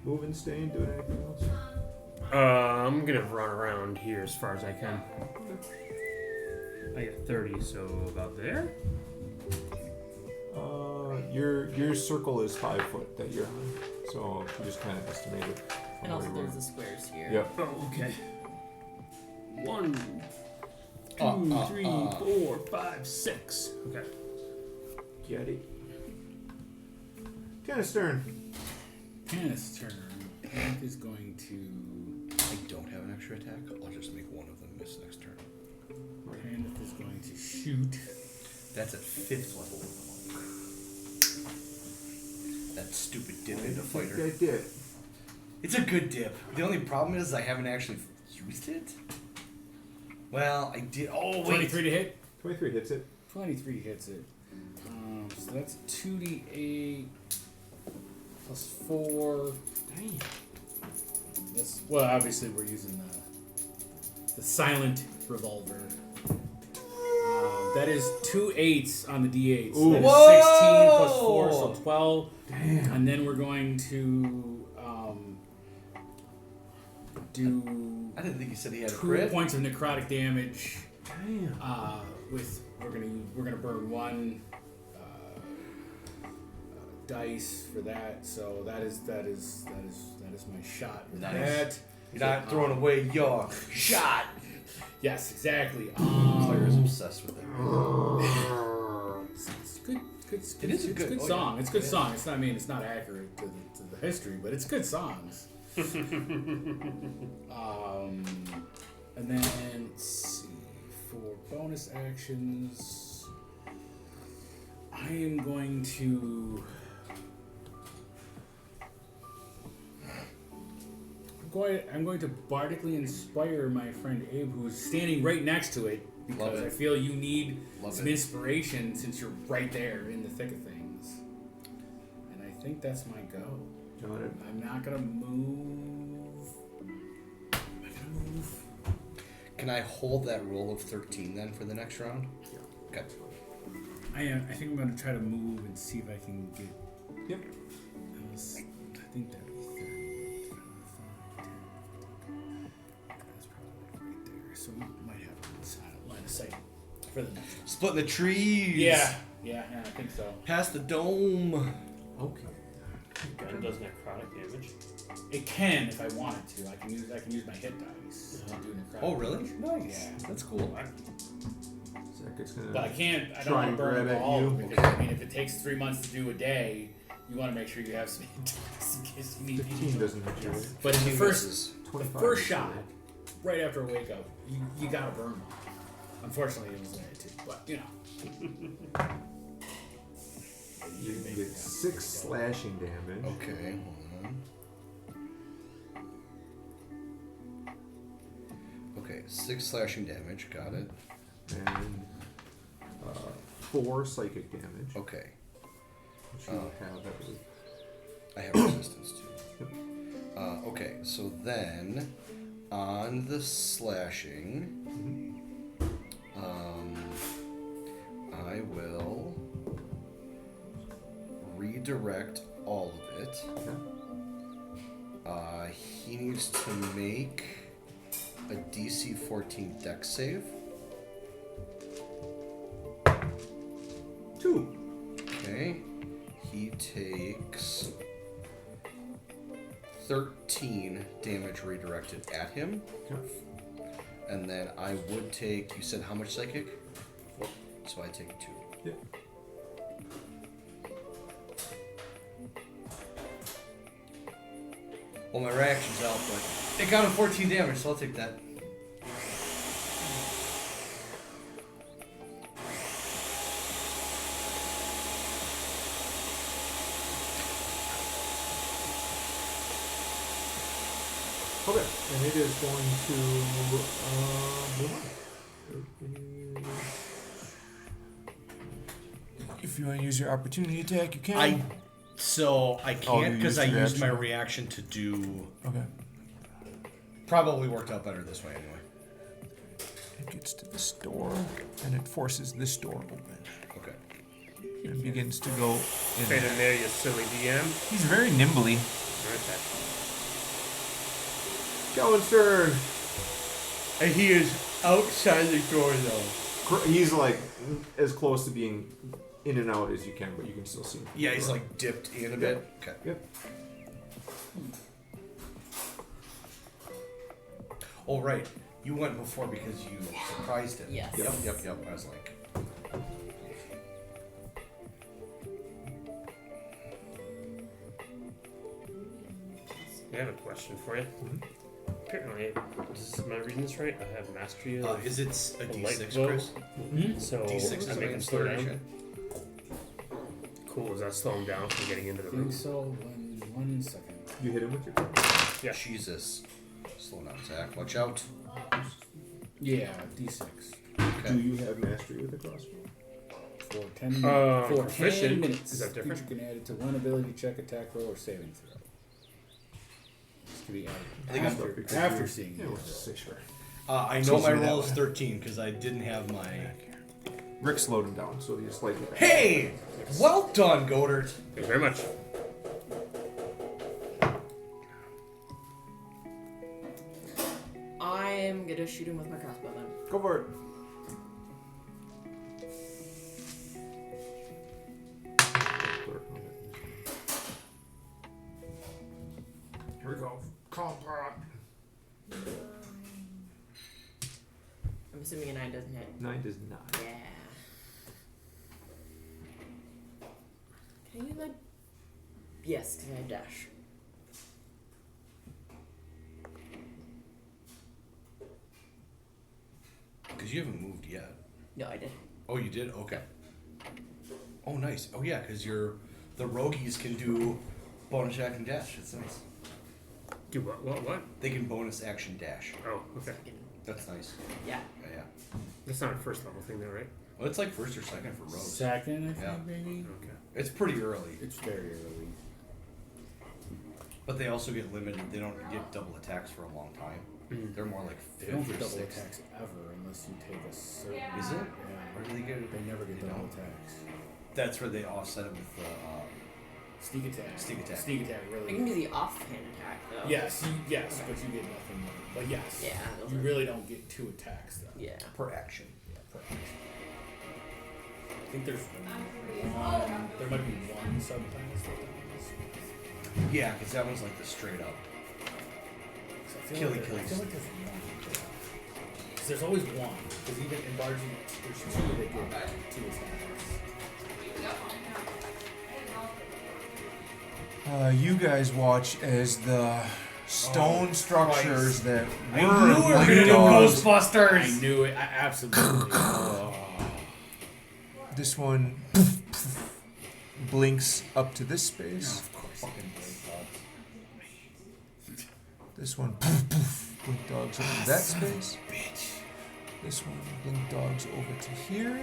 Moving, staying, doing anything else? I'm gonna run around here as far as I can. I get 30, so about there. Your circle is 5 foot that you're on, so you just kind of estimate it. And also there's the squares here. Yep. Oh, okay. 1, 2, 3, 4, 5, 6. Okay. Get it. Tennis turn. Kenneth's turn. Kenneth is going to. I don't have an extra attack. I'll just make one of them miss next turn. Kenneth is going to shoot. That's at 5th level. That stupid dip into fighter. That dip. It's a good dip. The only problem is I haven't actually used it. Well, I did. Oh, wait. 23 to hit. 23 hits it. 23 hits it. So that's 2d8 plus 4. Damn. That's, well, obviously we're using the silent revolver. That is 2 8s on the d8. So that is 16 plus 4, so 12. Damn. And then we're going to do I didn't think you said he had a 2 crit. points of necrotic damage. Damn. With we're gonna burn 1 dice for that. So that is my shot. With Nice. that. You're not throwing away your shot. Yes, exactly. Claire is obsessed with it. It's good. It is a it's good- good oh, song. yeah. It's a good Yeah. song. It's not. I mean, it's not accurate to the history, but it's good songs. And then let's see, for bonus actions, I am going to. I'm going to bardically inspire my friend Abe, who's standing right next to it, because I feel you need some inspiration since you're right there in the thick of things. And I think that's my go. Got it. I'm not gonna move. Can I hold that roll of 13 then for the next round? Yeah. Okay. I think I'm gonna try to move and see if I can get. Yep. I think that would be 30. That's probably right there. So we might have a line of sight for the next one. Splitting the trees. Yeah, I think so. Past the dome. Okay. Gun does necrotic damage. It can if I wanted to. I can use my hit dice. To do necrotic Oh, really? damage. Yeah. That's cool. Zach is gonna But I can't. I don't try want to and burn grab at all. you. Because, I mean, if it takes 3 months to do a day, you want to make sure you have some hit dice in case you need. 15 doesn't hit you. Right? But in the 15 first, misses. the 25 first is shot, right. right after a wake up, you gotta burn one. Unfortunately, it was there too. But you know. You can get 6 slashing damage. Okay, hold on. Okay, 6 slashing damage. Got it. And 4 psychic damage. Okay. Which you have, I believe. I have resistance too. Okay, so then on the slashing, I will redirect all of it. Okay. He needs to make a DC 14 dex save. 2. Okay. He takes 13 damage redirected at him. Okay. And then I would take, you said how much psychic? 4. So I take 2. Yep. Well, my reaction's out, but it got him 14 damage, so I'll take that. Okay, and it is going to move on. If you want to use your opportunity attack, you can. I you can't because used I your used my action? reaction to do. Okay. Probably worked out better this way anyway. It gets to this door, and it forces this door open. Okay. And begins to go Straight in. in there, you silly DM. He's very nimbly. Right there. Going turn. And he is outside the door though. He's like as close to being in and out as you can, but you can still see him. from Yeah, the he's door. like dipped in a bit. Okay. Yep. Oh right, you went before because you surprised him. Yes. Yep. I was like. I have a question for you. Apparently, am I reading this right? I have mastery of Is it a the light D6, bow. Chris? So D6 is I an make him slow down. inspiration. Cool. Does that slow him down from getting into the I think room? so. One second. You hit him with your Yeah. Jesus. Slow down, Zach. Watch out. Yeah, D6. Okay. Do you have mastery with the crossbow? For 10, for proficient. 10 minutes. Is that different? Creature can add it to one ability check, attack roll, or saving throw. This can be I added think I'm- after seeing Yeah, it. we'll just say sure. I know Supposed to my be that roll is way. 13 because I didn't have my. Rick slowed him down, so he's slightly back. Hey! Well done, Godert. Thank you very much. I'm gonna shoot him with my crossbow then. Go for it. Here we go. Combat. I'm assuming a 9 doesn't hit. 9 does not. Yeah. Can I use my... Yes, because I have dash. because you haven't moved yet. No, I did. Oh, you did? Okay. Oh, nice. Oh, yeah, because the roguies can do bonus action dash. It's nice. Do what? They can bonus action dash. Oh, okay. That's nice. Yeah. Yeah. That's not a first level thing, though, right? Well, it's like first or second for rogues. Second, I think, Yeah. maybe. Okay. It's pretty early. It's very early. But they also get limited. They don't get double attacks for a long time. Mm. They're more like They don't fifth get or double sixth. attacks ever unless you take a certain. Is it? Yeah. Or do they get it? They never get They double don't. attacks. That's where they offset it with the. Sneak attack. Sneak attack. Sneak attack, I can really. do the offhand attack though. Yes, but you get nothing more. But yes. Yeah. those You are- really don't get 2 attacks, though. Yeah. per action. Yeah, per action. I think there's one. There might be one subclass that does. Yeah, because that one's like the straight up. I feel Killy like killies. I feel like there's one. Because there's always one. Because even in Bargy, there's 2 that get 2 attacks. You guys watch as the stone structures that I were knew we were Blink gonna do Dogs. Ghostbusters. I knew it. I absolutely. Oh. This one blinks up to this space. Of course. Fucking blade This one blink dogs over to that space. This one blink dogs over to here.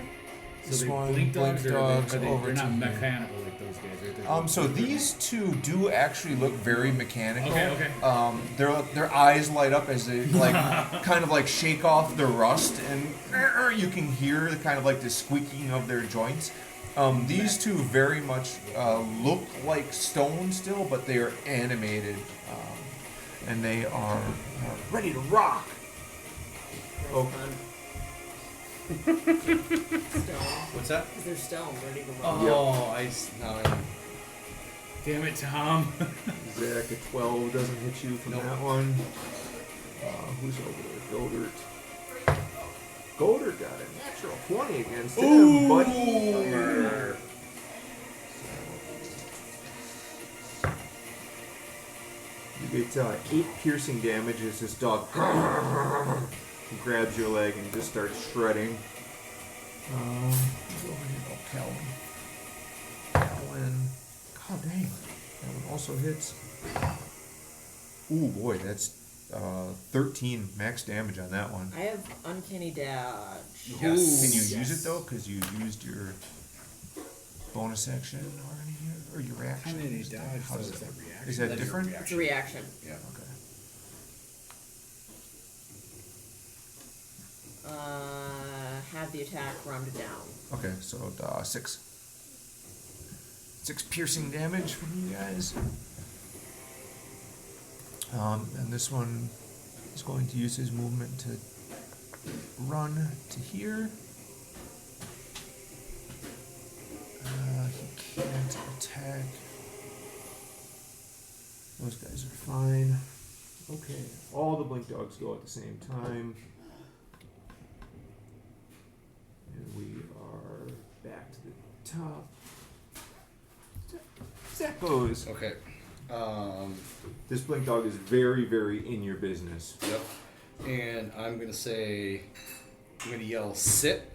This So they one blink dogs, blink or dogs they're over not to here. mechanical like those guys, right? So these two do actually look very mechanical. Okay. Their eyes light up as they like kind of like shake off the rust, and you can hear kind of like the squeaking of their joints. These two very much look like stone still, but they are animated, and they are ready to rock. Oh. Stone. What's that? Because they're stone, ready to rock. Oh, Damn it, Tom. Zach, a 12 doesn't hit you from Nope. that one. Who's over there? Goldert. Goldert got a natural 20 against him, buddy. You get 8 piercing damage as this dog grabs your leg and just starts shredding. Who's over here? Oh, Calvin. God dang. That one also hits. Ooh, boy, that's 13 max damage on that one. I have uncanny dodge. Yes. Can you Yes. use it though? Because you used your bonus action or your reaction? Uncanny Is that- dodge, how so does is that- that reaction? Is that That's your different? reaction. It's a reaction. Yeah. Okay. Have the attack rounded down. Okay, so 6. 6 piercing damage from you guys. And this one is going to use his movement to run to here. He can't attack. Those guys are fine. Okay, all the blink dogs go at the same time. And we are back to the top. Zach goes. Okay. This blink dog is very, very in your business. Yep. And I'm gonna say, I'm gonna yell sit,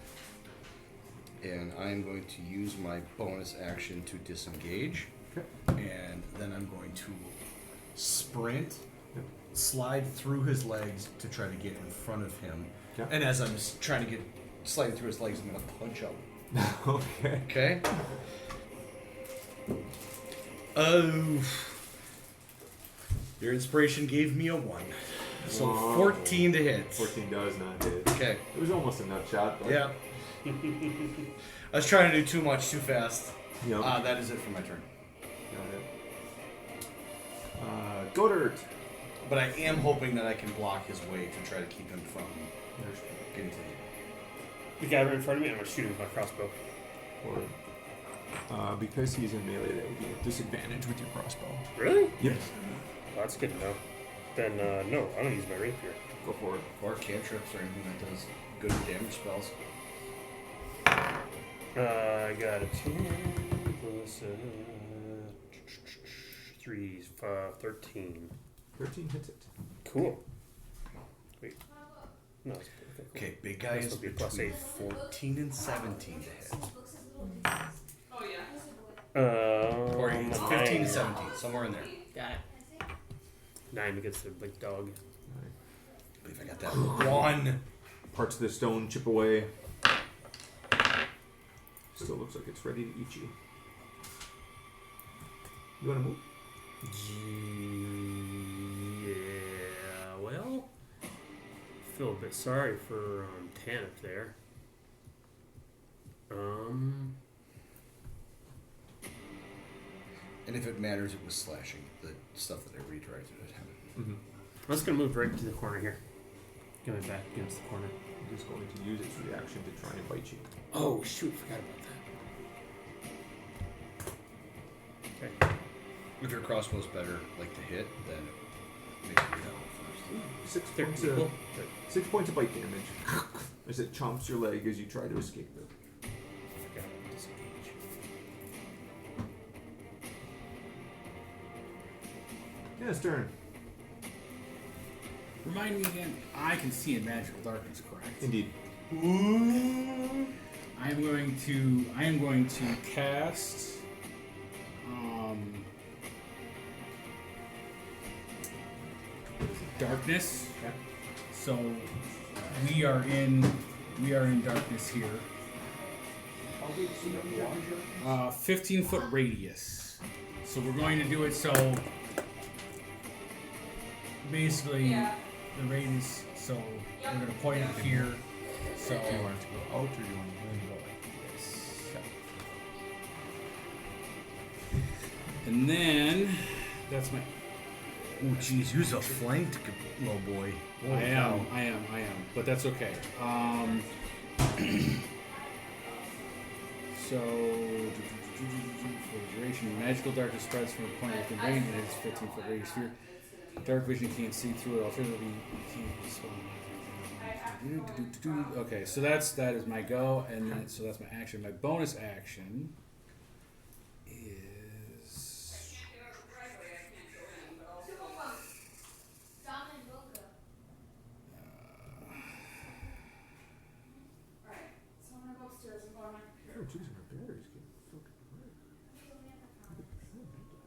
and I'm going to use my bonus action to disengage, Okay. and then I'm going to sprint, slide through his legs to try to get in front of him. Okay. And as I'm trying to get sliding through his legs, I'm gonna punch up. Okay. Okay. Oh. Your inspiration gave me a 1. So Whoa. 14 to hit. 14 does not hit. Okay. It was almost a nut shot. But Yeah. I was trying to do too much too fast. Yep. That is it for my turn. Got it. Goddard. But I am hoping that I can block his way to try to keep him from getting to me. The guy right in front of me, I'm gonna shoot him with my crossbow. Or, because he's in melee, that would be a disadvantage with your crossbow. Really? Yes. Well, that's good to know. Then, no, I don't use my rapier. Go for it. Or cantrips or anything that does good damage spells. I got a 2 plus 3, 5, 13. 13 hits it. Cool. Wait. No, it's okay. Cool. Okay, big guy This is would be plus between 8. 14 and 17 to hit. Oh, yeah. Or it's 15 to 17, somewhere in there. Got it. 9 against the big dog. I believe I got that one. Parts of the stone chip away. Still looks like it's ready to eat you. You want to move? Yeah, well, feel a bit sorry for Tanith there. And if it matters, it was slashing the stuff that I redirected at him. Mm-hmm. I'm just gonna move right to the corner here. Get my back against the corner. I'm just going to use its reaction to try and bite you. Oh shoot! Forgot about that. Okay. If your crossbow's better, like to hit, then make sure you have it first. 6 They're points equal. of 6 points of bite damage as it chomps your leg as you try to escape it. Forgot about disengage. Yeah, it's turn. Remind me again. I can see in magical darkness, correct? Indeed. I am going to cast. Darkness. Okay. So we are in darkness here. 15-foot radius. So we're going to do it so basically Yeah. the radius. So we're going to point it here. So Do you want it to go out or do you want to go like this? and then that's my. Oh, jeez, use a flanked little boy. I am. But that's okay. So, for the duration, magical darkness spreads from a point within range and it's 15-foot radius sphere. Dark vision can't see through it. Alternatively, you can't respond. Okay, so that is my go, and then so that's my action. My bonus action is. So I'm gonna go upstairs and borrow my computer. Oh, jeez, my battery's getting fucking red.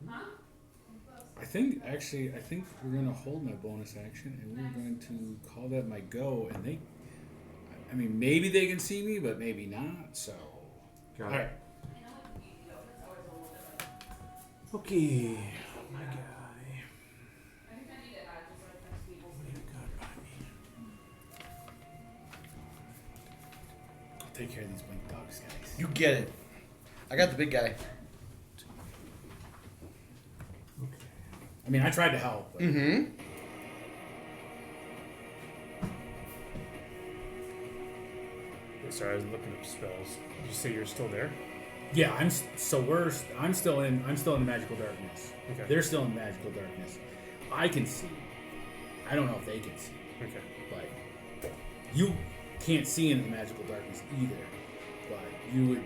Huh? I think we're gonna hold my bonus action, and we're going to call that my go. And they, I mean, maybe they can see me, but maybe not. So, Got all it. right. Okay, my guy. I think I need it just like next week. What do you got by me? I'll take care of these blink dogs, guys. You get it. I got the big guy. Okay. I mean, I tried to help. But Mm-hmm. Sorry, I was looking up spells. Did you say you're still there? Yeah, I'm still in magical darkness. Okay. They're still in magical darkness. I can see. I don't know if they can see, Okay. but you can't see into the magical darkness either. But you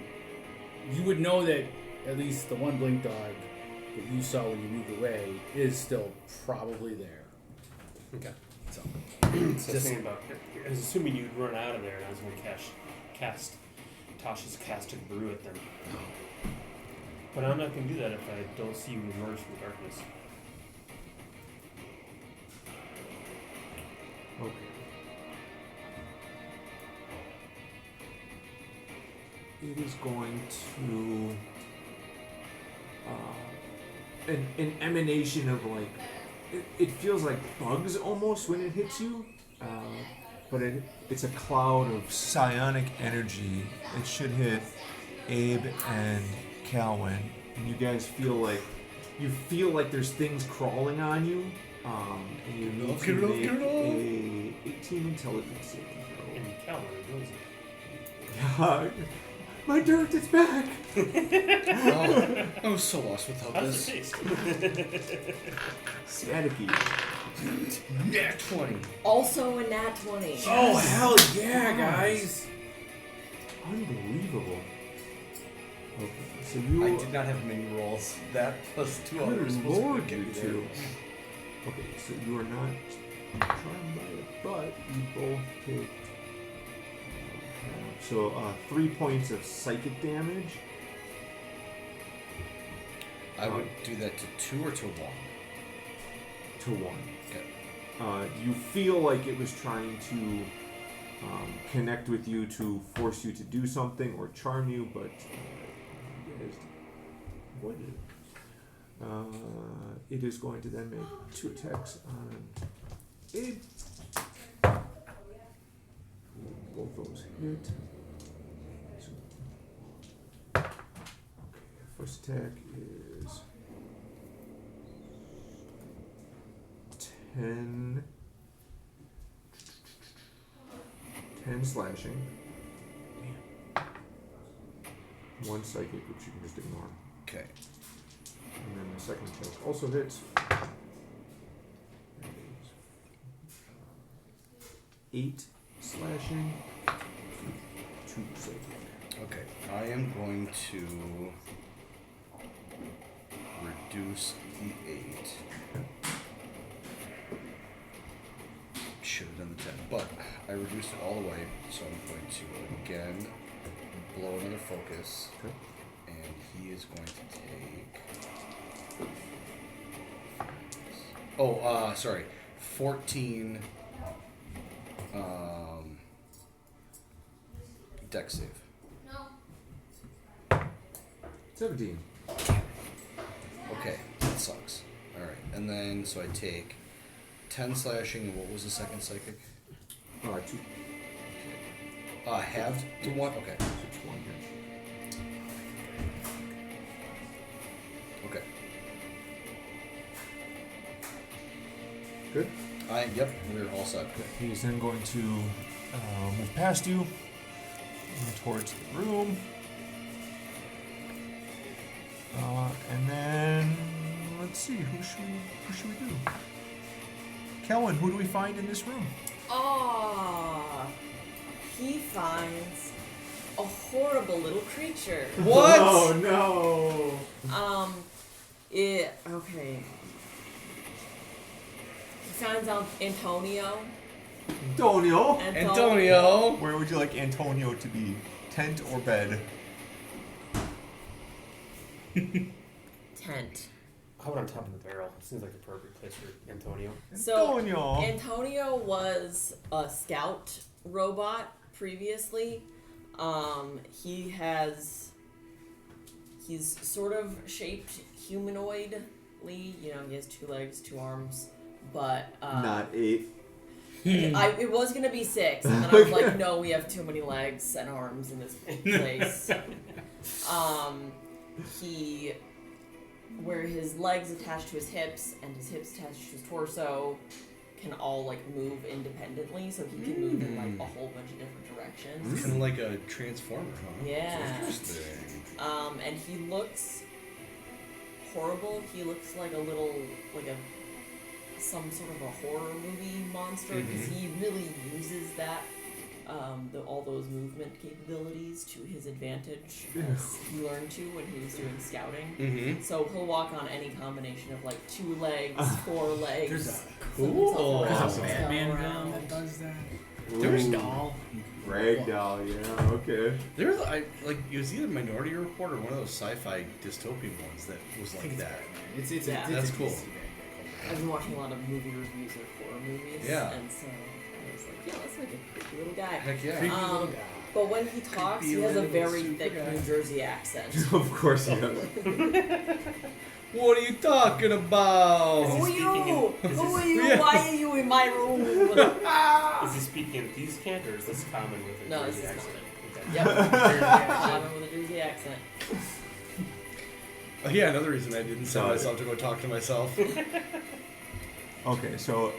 would know that at least the one blink dog that you saw when you moved away is still probably there. Okay. So So I was thinking about. I was assuming you'd run out of there, and I was going to cast Tasha's Castic Brew at them. But I'm not going to do that if I don't see you emerge from the darkness. Okay. It is going to an emanation of like it feels like bugs almost when it hits you, but it's a cloud of psionic energy. It should hit Abe and Calwin, and you guys feel like there's things crawling on you, and you need to make a 18 intelligence saving throw. And Calvin, what is it? God, my dirt is back. Oh, I was so lost without How does this. it taste? Staticky. Nat 20. Also a nat 20. oh hell yeah, guys! Unbelievable. Okay, so you. I did not have many rolls. That plus 2 others Good was lord, gonna you get me two. there. Okay, so you are not trying by it, but you both take So 3 points of psychic damage. I would do that to 2 or to 1. To 1. Okay. You feel like it was trying to connect with you to force you to do something or charm you, but you guys avoided it. It is going to then make 2 attacks on Abe. Both those hit. So, okay, first attack is 10 slashing. Damn. 1 psychic, which you can just ignore. Okay. And then the second attack also hits. 8 slashing. 2 psychic. Okay. I am going to reduce the 8. Should have done the 10, but I reduced it all the way, so I'm going to again blow another focus, Okay. and he is going to take. Sorry, 14. Dex save. No. 17. Okay, that sucks. All right, and then so I take 10 slashing, and what was the second psychic? 2. Halved to 1? Okay. 6, 1, yeah. Okay. Good. Yep, we're all set. He's then going to move past you towards the room. And then let's see, who should we do? Kellen, who do we find in this room? He finds a horrible little creature. What? Oh no! Okay. He finds out Antonio. Antonio! Where would you like Antonio to be? Tent or bed? Tent. How about on top of the barrel? It seems like the appropriate place for Antonio. So Antonio. Antonio was a scout robot previously. He's sort of shaped humanoidly. You know, he has 2 legs, 2 arms, but Not 8. it was gonna be 6, and then I was like, no, we have too many legs and arms in this place. Where his legs attached to his hips and his hips attached to his torso can all like move independently, so he can move in like a whole bunch of different directions. Kind of like a transformer, huh? Yeah. Interesting. And he looks horrible. He looks like some sort of a horror movie monster, because he really uses that all those movement capabilities to his advantage, as he learned to when he was doing scouting. Mm-hmm. So he'll walk on any combination of like 2 legs, 4 legs. There's a flip himself cool- around, There's a spell Batman around. villain that does that. There's Doll. Ragdoll, yeah, okay. There's it was either Minority Report or one of those sci-fi dystopian ones that was like that. It's Yeah. That's cool. I've been watching a lot of movie reviews of horror movies, Yeah. and so I was like, yeah, that's like a creepy little guy. Heck yeah. Creepy little guy. But when he talks, he has a very thick New Jersey accent. Of course he does. What are you talking about? Who are you? Is Who this- are you? Yeah. Why are you in my room? Is he speaking in these cant, or is this common with a No, this Jersey is accent? Okay. Yep. Common with a Jersey accent. Oh, yeah, another reason I didn't send myself to go talk to myself. Okay, so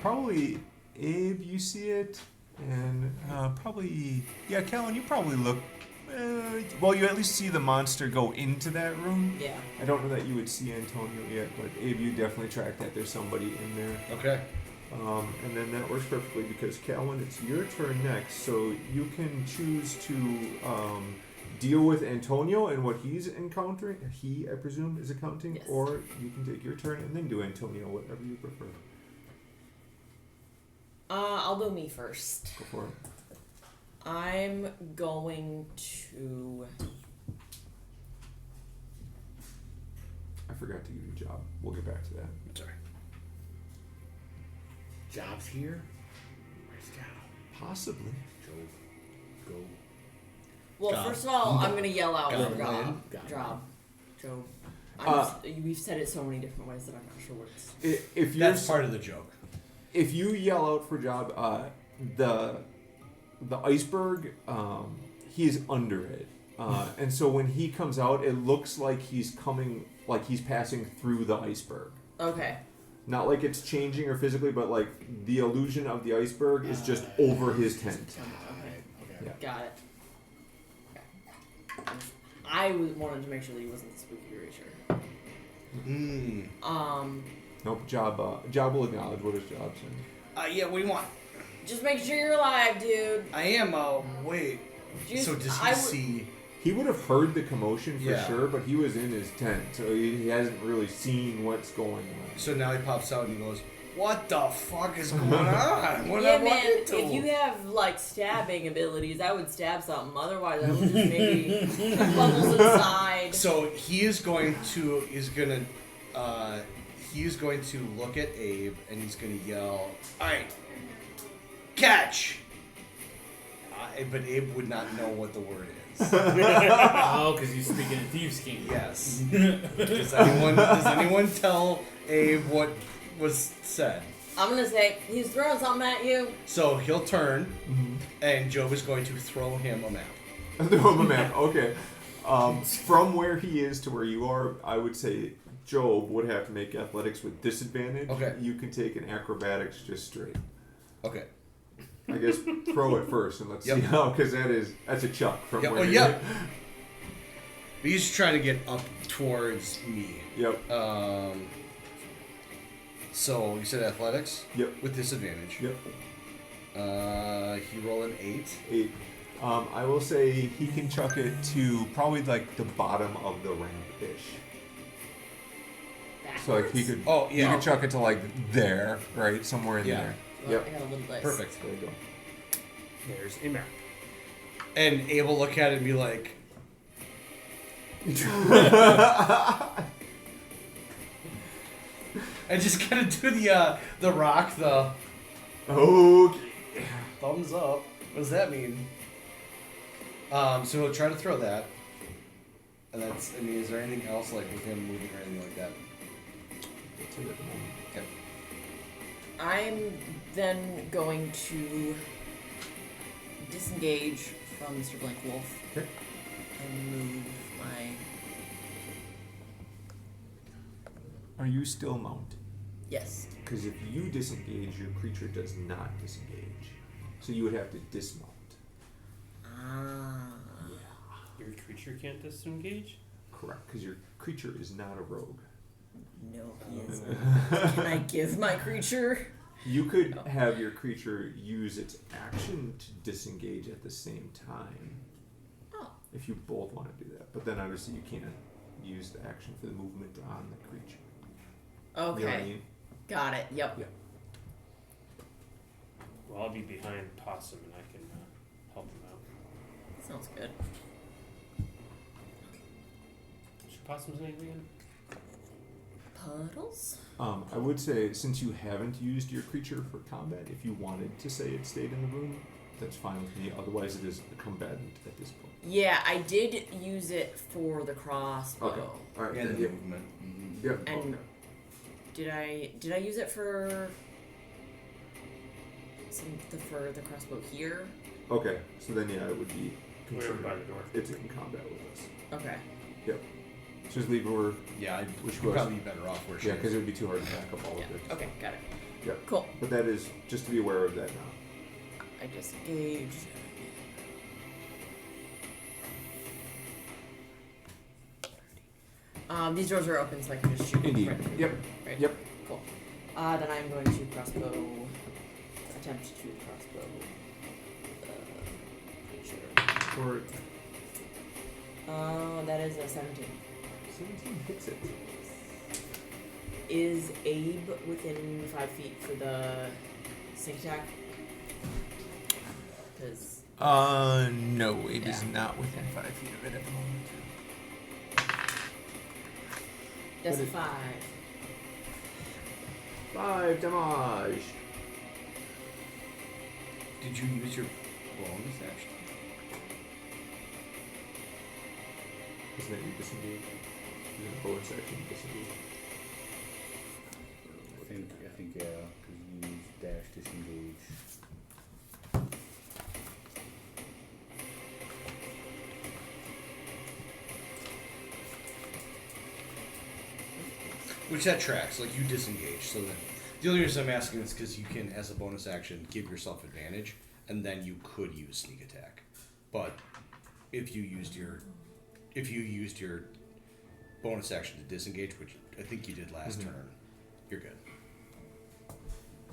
probably Abe, you see it, and probably Kellen, you probably look. Well, you at least see the monster go into that room. Yeah. I don't know that you would see Antonio yet, but Abe, you definitely track that there's somebody in there. Okay. And then that works perfectly because Calvin, it's your turn next, so you can choose to deal with Antonio and what he's encountering. He, I presume, is accounting, Yes. or you can take your turn and then do Antonio, whatever you prefer. I'll do me first. Go for it. I'm going to. I forgot to give you a job. We'll get back to that. Sorry. Jobs here? Where's job? Possibly. Joe, go. Well, Job. first of all, I'm gonna yell out Job. for job. Job. Job. Joe. We've said it so many different ways that I'm not sure what it's. If you're That's part of the joke. if you yell out for job, the iceberg, he's under it, and so when he comes out, it looks like he's coming, like he's passing through the iceberg. Okay. Not like it's changing or physically, but like the illusion of the iceberg is just over his tent. Okay. Yeah. Got it. Okay. I wanted to make sure that he wasn't the spooky creature. Nope. Job will acknowledge. What is job saying? Yeah, what do you want? Just make sure you're alive, dude. I am, wait. Just, So does I he would- see... He would have heard the commotion for Yeah. sure, but he was in his tent, so he hasn't really seen what's going on. So now he pops out and he goes, what the fuck is going on? What Yeah, did I walk man. into? If you have like stabbing abilities, I would stab something. Otherwise, I would just maybe bubbles inside. So he's going to look at Abe and he's going to yell, alright, catch! But Abe would not know what the word is. Oh, because he's speaking in Thieves' King. Yes. Does anyone tell Abe what was said? I'm gonna say he's throwing something at you. So he'll turn, and Job is going to throw him a map. Throw him a map. Okay. From where he is to where you are, I would say Job would have to make athletics with disadvantage. Okay. You can take an acrobatics just straight. Okay. I guess throw it first and let's Yep. see how, because that's a chuck from Yep. where Oh, you're. yep. He's trying to get up towards me. Yep. So you said athletics? Yep. With disadvantage. Yep. He rolled an 8. 8. I will say he can chuck it to probably like the bottom of the ramp-ish. So like he could. Oh, You yeah. could chuck it to like there, right, somewhere in Yeah. there. Well, Yep. I got a little dice. Perfect. There you go. There's a map. And Abe will look at it and be like, and just kind of do the rock, the Okay. thumbs up. What does that mean? So he'll try to throw that. And that's, I mean, is there anything else like with him moving or anything like that? That's it at the moment. Okay. I'm then going to disengage from Mr. Blank Wolf Okay. and move my. Are you still mounted? Yes. Because if you disengage, your creature does not disengage. So you would have to dismount. Ah. Your creature can't disengage? Correct, because your creature is not a rogue. No, he isn't. Can I give my creature? You could have your creature use its action to disengage at the same time. Oh. If you both want to do that. But then obviously you can't use the action for the movement on the creature. Okay. You know what I mean? Got it. Yep. Yeah. Well, I'll be behind Possum and I can help him out. Sounds good. What's your Possum's name again? Puddles? I would say, since you haven't used your creature for combat, if you wanted to say it stayed in the room, that's fine with me. Otherwise, it is a combatant at this point. Yeah, I did use it for the crossbow. Okay. All right. And then, the yep. movement. Yep. And okay. did I use it for for the crossbow here? Okay. So then, yeah, it would be We're considered. by the door. It's in combat with us. Okay. Yep. Just leave her. Yeah, Which I'd was- probably be better off where she Yeah, is. because it would be too hard to back up all Yeah. of it. Okay, got it. Yep. Cool. But that is just to be aware of that now. I disengaged. These doors are open, so I can just shoot. Indeed. Right through Yep. them, Right? Yep. Cool. Then I'm going to crossbow. Attempt to crossbow. Creature. Or That is a 17. 17 hits it. Is Abe within 5 feet for the sneak attack? Because No, it is not within 5 feet of it at the moment. That's What is- 5. 5 damage. Did you use your bonus action? Isn't that your disengage? Is it a bonus action disengage? I think yeah, because you use dash disengage. Which that tracks. Like you disengage. So then the only reason I'm asking is because you can, as a bonus action, give yourself advantage, and then you could use sneak attack. But if you used your bonus action to disengage, which I think you did last turn, you're good.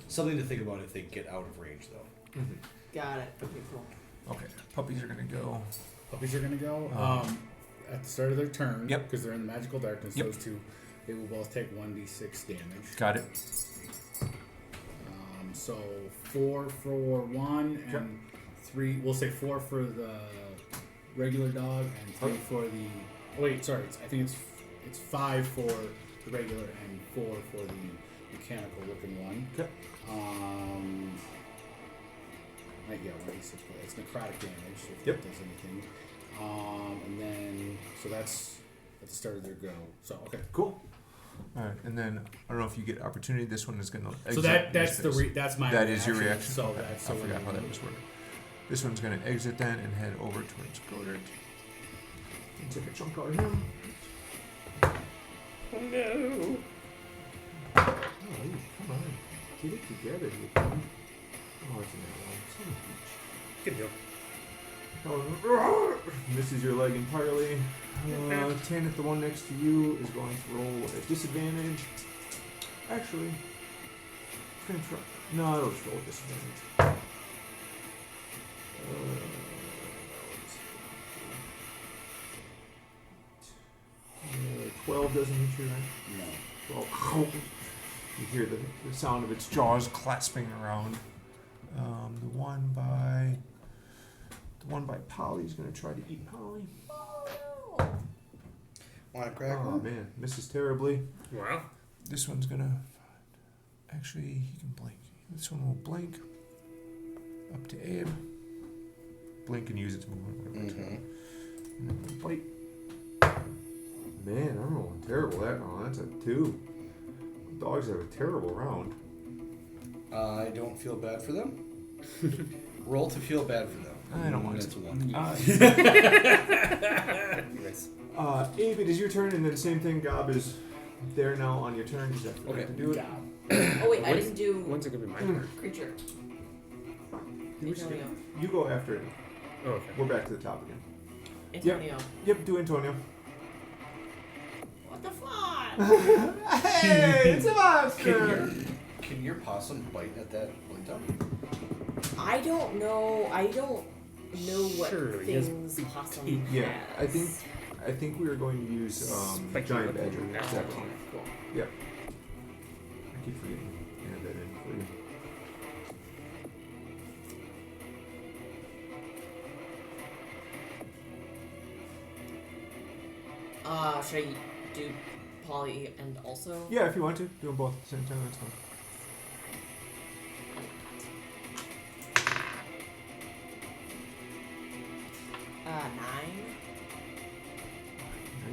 Something to think about if they get out of range, though. Got it. Okay, cool. Okay, puppies are gonna go. Puppies are gonna go at the start of their turn. Yep. Because they're in the magical darkness. Yep. Those two, they will both take 1d6 damage. Got it. So 4 for one and Sure. 3. We'll say 4 for the regular dog and 3 for the. Oh wait, sorry. I think it's 5 for the regular and 4 for the mechanical looking one. Okay. Yeah, 1d6. It's necrotic damage if Yep. it does anything. And then so that's at the start of their go. So okay. Cool. All right, and then I don't know if you get opportunity. This one is gonna. So that's my That is your reaction. So Okay, that's I forgot how that was worded. This one's gonna exit then and head over towards Godard. And take a chunk out of him. Oh no. Oh, come on, get it together, you buddy. Oh, it's in that one. Son of a bitch. Good deal. Oh, misses your leg entirely. Tanith, the one next to you, is going to roll at disadvantage. Actually, it's going to try. No, it'll just roll at disadvantage. 12 doesn't hit you, right? No. 12. You hear the sound of its jaws clasping around. The one by Polly is going to try to eat Polly. Want to crack Oh one? man, misses terribly. Wow. This one's gonna. Actually, he can blink. This one will blink. Up to Abe. Blink and use its movement. Whatever it's got. And then we'll bite. Man, I'm rolling terrible that round. That's a 2. Dogs have a terrible round. I don't feel bad for them. Roll to feel bad for them. I don't want That's to. one. Abe, it is your turn, and then same thing. Gob is there now on your turn. You just have to Okay. to do it. Oh wait, I didn't do When's it gonna be my turn? creature. You just- Antonio. You go after it. Oh, okay. We're back to the top again. Antonio. Yep, do Antonio. What the fuck? Hey, it's a monster! Can your possum bite at that window? I don't know. I don't know what Sure, he has things big possum teeth. Yeah, has. I think we are going to use Spiky giant looking badger. nasty Exactly. teeth. Cool. Yep. I keep forgetting to add that in for you. Should I do Polly and also? Yeah, if you want to, do them both at the same time. That's fine. 9.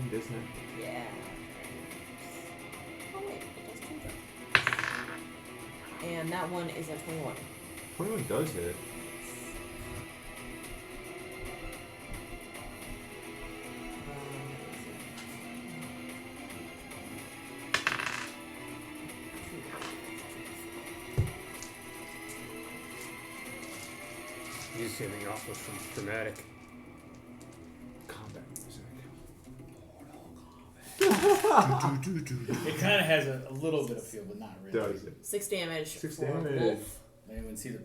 9, doesn't it? Yeah. Oh wait, it does 2 though. And that one is a 21. 21 does hit. You see anything off was from dramatic. Combat music. It kind of has a little bit of feel, but not really. Does it? 6 damage 6 for damage. Wolf. Anyone see the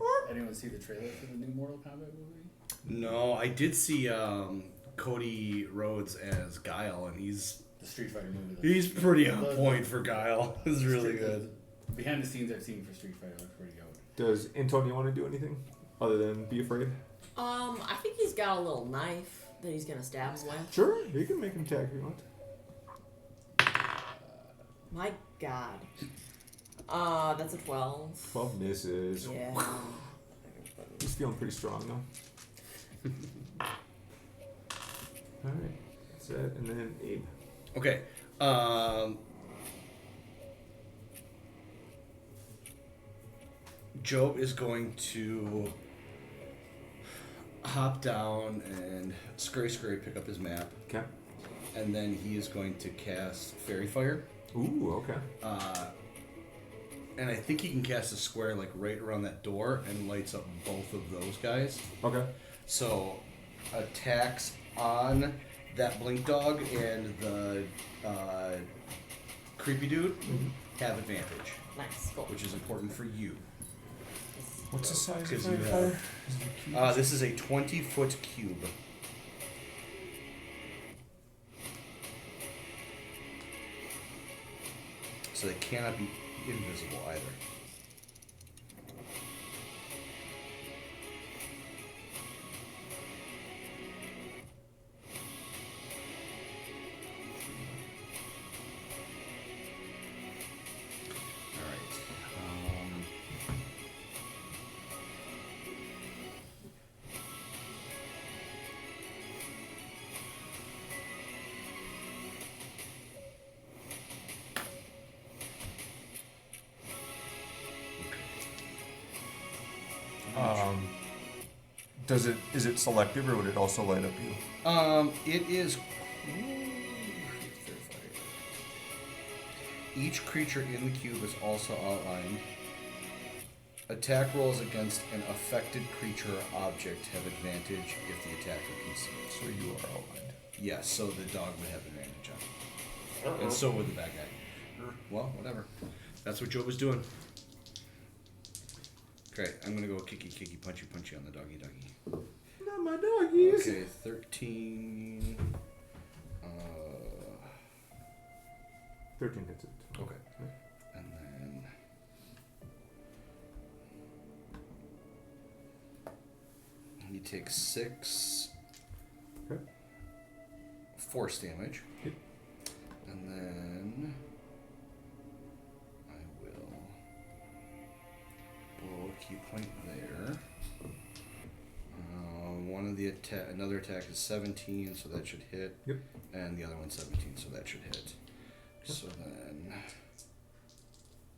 trailer for the new Mortal Kombat movie? No, I did see Cody Rhodes as Guile, and he's The Street Fighter movie. he's pretty on point for Guile. It's really good. Behind the scenes I've seen for Street Fighter looks pretty good. Does Antonio want to do anything other than be afraid? I think he's got a little knife that he's gonna stab him with. Sure, you can make him attack if you want. My God. That's a 12. 12 misses. Yeah. He's feeling pretty strong though. Alright, that's it. And then Abe. Okay. Job is going to hop down and scurry pick up his map, Okay. and then he is going to cast Fairy Fire. Ooh, okay. And I think he can cast a square like right around that door and lights up both of those guys. Okay. So attacks on that blink dog and the creepy dude have advantage, Nice. Cool. which is important for you. What's the size of Because the you fire? have. This is a 20-foot cube. So they cannot be invisible either. Is it selective or would it also light up you? It is. Each creature in the cube is also outlined. Attack rolls against an affected creature or object have advantage if the attacker can see it. So you are outlined. Yes, so the dog would have advantage on it. Uh-oh. And so would the bad guy. Well, whatever. That's what Joe was doing. Great. I'm gonna go kicky, punchy on the doggy. Not my doggies. Okay, 13. 13 hits it. Okay. And then. He takes 6 Okay. force damage. Yep. And then. I will. Blow a key point there. One of the another attack is 17, so that should hit. Yep. And the other one's 17, so that should hit. Yep. So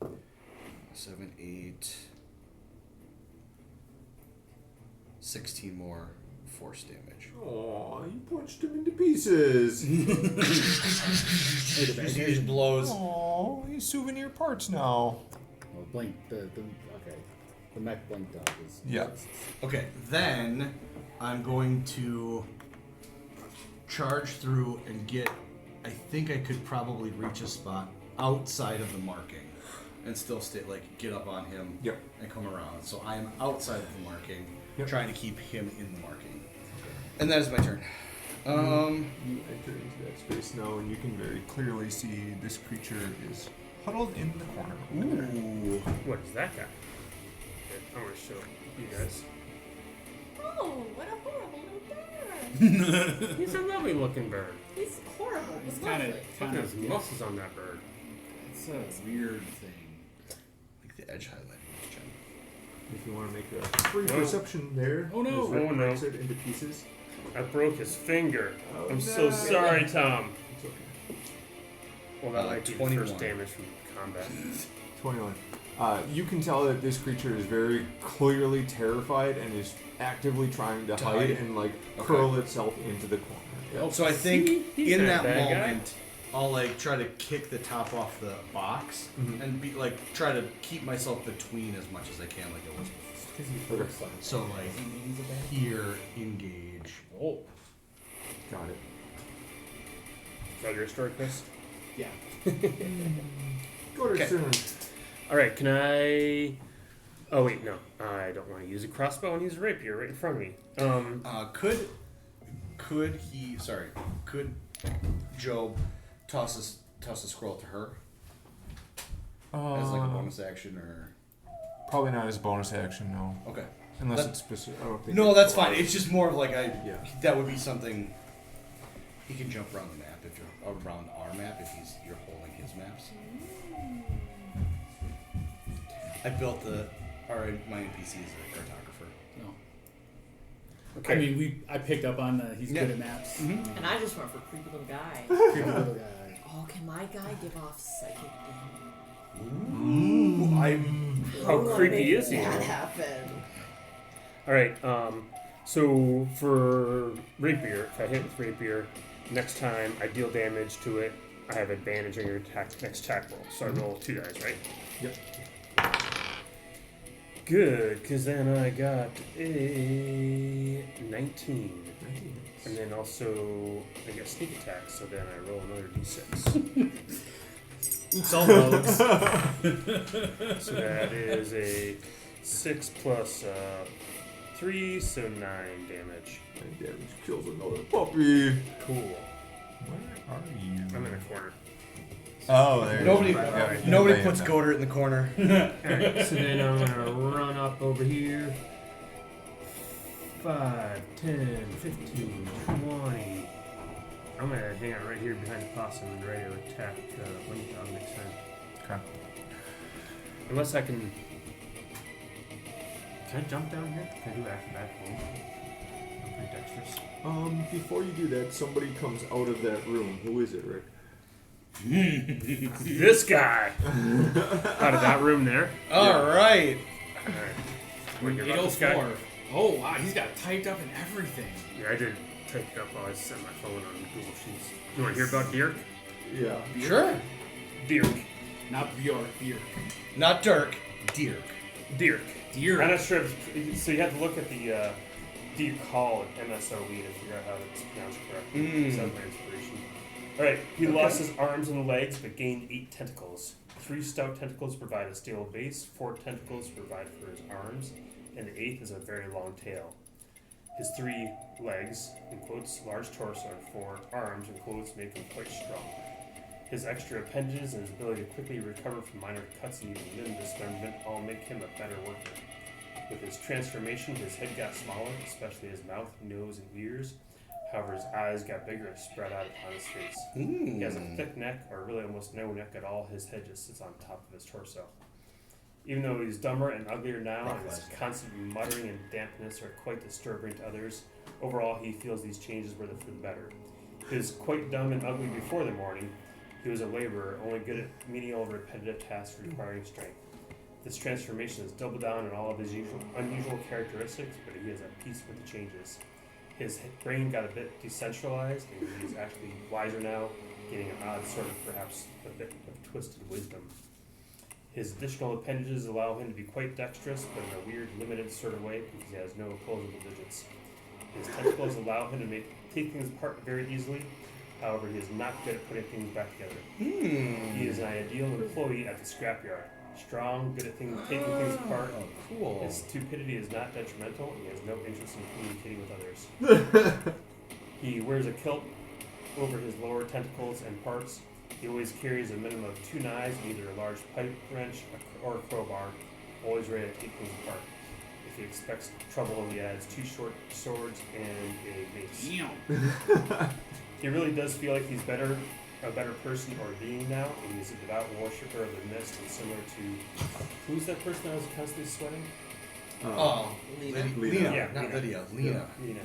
then 7, 8, 16 more force damage. Aw, you punched him into pieces. He blows. Oh, he's souvenir parts now. Well, blink the mech blink dog is. Yeah. Okay, then I'm going to charge through and get. I think I could probably reach a spot outside of the marking and still stay, like, get up on him Yep. and come around. So I am outside of the marking, Yep. trying to keep him in the marking. And that is my turn. You enter into that space now, and you can very Clearly see this creature is huddled in the corner. Ooh. What is that guy? Here, I'm gonna show you guys. Oh, what a horrible little bird. He's a lovely looking bird. He's horrible. It's He's kind lovely. Look at his muscles on that bird. It's a weird thing. Like the edge highlighting, Jen. if you want to make a free No. perception there. Oh, no. Just rip Oh, no. it into pieces. I broke his finger. Oh, I'm so no. sorry, Tom. It's okay. Well, that might be the 21. first damage from combat. 21. You can tell that this creature is very clearly terrified and is actively trying to hide and like curl itself into the corner. Yeah. So I think See? He's in not that a bad guy. moment, I'll like try to kick the top off the box Mhm. and be like try to keep myself between as much as I can, like it was before. Because he looks like. So like here, engage. Oh. Got it. Is that your story, Chris? Yeah. Go to Okay. turn. Alright, can I. Oh, wait, no. I don't want to use a crossbow and use a rapier right in front of me. Could he? Sorry. Could Job toss a scroll to her as like a bonus action or? Probably not as a bonus action, no. Okay. Unless That- it's specific. I don't think. No, that's fine. It's just more of like Yeah. that would be something. He can jump around the map if you're around our map if you're holding his maps. I built my NPC is a cartographer. No. Okay. I mean, I picked up on he's Yeah. good at maps. And I just went for creepy little guy. Creepy little guy. Oh, can my guy give off psychic damage? Ooh, How I wanna creepy make is he? That happen. All right. So for rapier, if I hit with rapier, next time I deal damage to it, I have advantage on your next attack roll. So I roll 2 dice, right? Yep. Good, because then I got a 19. And then also I got sneak attack, so then I roll another d6. It's all rogues. So that is a 6 plus 3, so 9 damage. And damage kills another puppy. Cool. Where are you? I'm in a corner. Oh, there. Nobody, you are. nobody puts Godert in the corner. Alright, so then I'm gonna run up over here. 5, 10, 15, 20. I'm gonna hang out right here behind the possum and ready to attack Blink Dog next time. Okay. Unless I can. Can I jump down here? Can I do acrobatic roll? I'm pretty dexterous. Before you do that, somebody comes out of that room. Who is it, Rick? This guy! Out of that room there. All right. Alright. Wanna hear about this guy? 804. Oh wow, he's got it typed up and everything. Yeah, I did type it up while I set my phone on Google Sheets. You want to hear about Dirk? Yeah. Sure. Dirk. Not Bjork, Bjork. Not Dirk. Dirk. Dirk. Deer. I'm not sure if it's, so you have to look at the Dirk Hall at MSOE to figure out how it's pronounced correctly. Sounds my inspiration. Alright, he lost his arms and legs but gained 8 tentacles. 3 stout tentacles provide a stable base, 4 tentacles provide for his arms, and the 8th is a very long tail. His 3 legs, in quotes, large torso, and 4 arms, in quotes, make him quite strong. His extra appendages and his ability to quickly recover from minor cuts and even limb dismemberment all make him a better worker. With his transformation, his head got smaller, especially his mouth, nose, and ears. However, his eyes got bigger and spread out upon his face. He has a thick neck, or really almost no neck at all. His head just sits on top of his torso. Even though he's dumber and uglier now, and his constant muttering and dampness are quite disturbing to others, overall he feels these changes were for the better. He was quite dumb and ugly before the morning. He was a laborer, only good at menial repetitive tasks requiring strength. This transformation has doubled down on all of his unusual characteristics, but he is at peace with the changes. His brain got a bit decentralized, and he's actually wiser now, getting an odd sort of, perhaps, a bit of twisted wisdom. His additional appendages allow him to be quite dexterous, but in a weird, limited sort of way, because he has no opposable digits. His tentacles allow him to take things apart very easily. However, he is not good at putting things back together. He is an ideal employee at the scrapyard. Strong, good at taking things apart. Oh, cool. His stupidity is not detrimental, and he has no interest in communicating with others. He wears a kilt over his lower tentacles and parts. He always carries a minimum of 2 knives, either a large pipe wrench or a crowbar, always ready to take things apart. If he expects trouble, he adds 2 short swords and a mace. Damn. He really does feel like he's a better person or being now, and he's a devout worshiper of the mist, and similar to who's that person that was constantly sweating? Oh, Lena. Lena. Yeah, Not Lena. Lydia. Lena. Lena.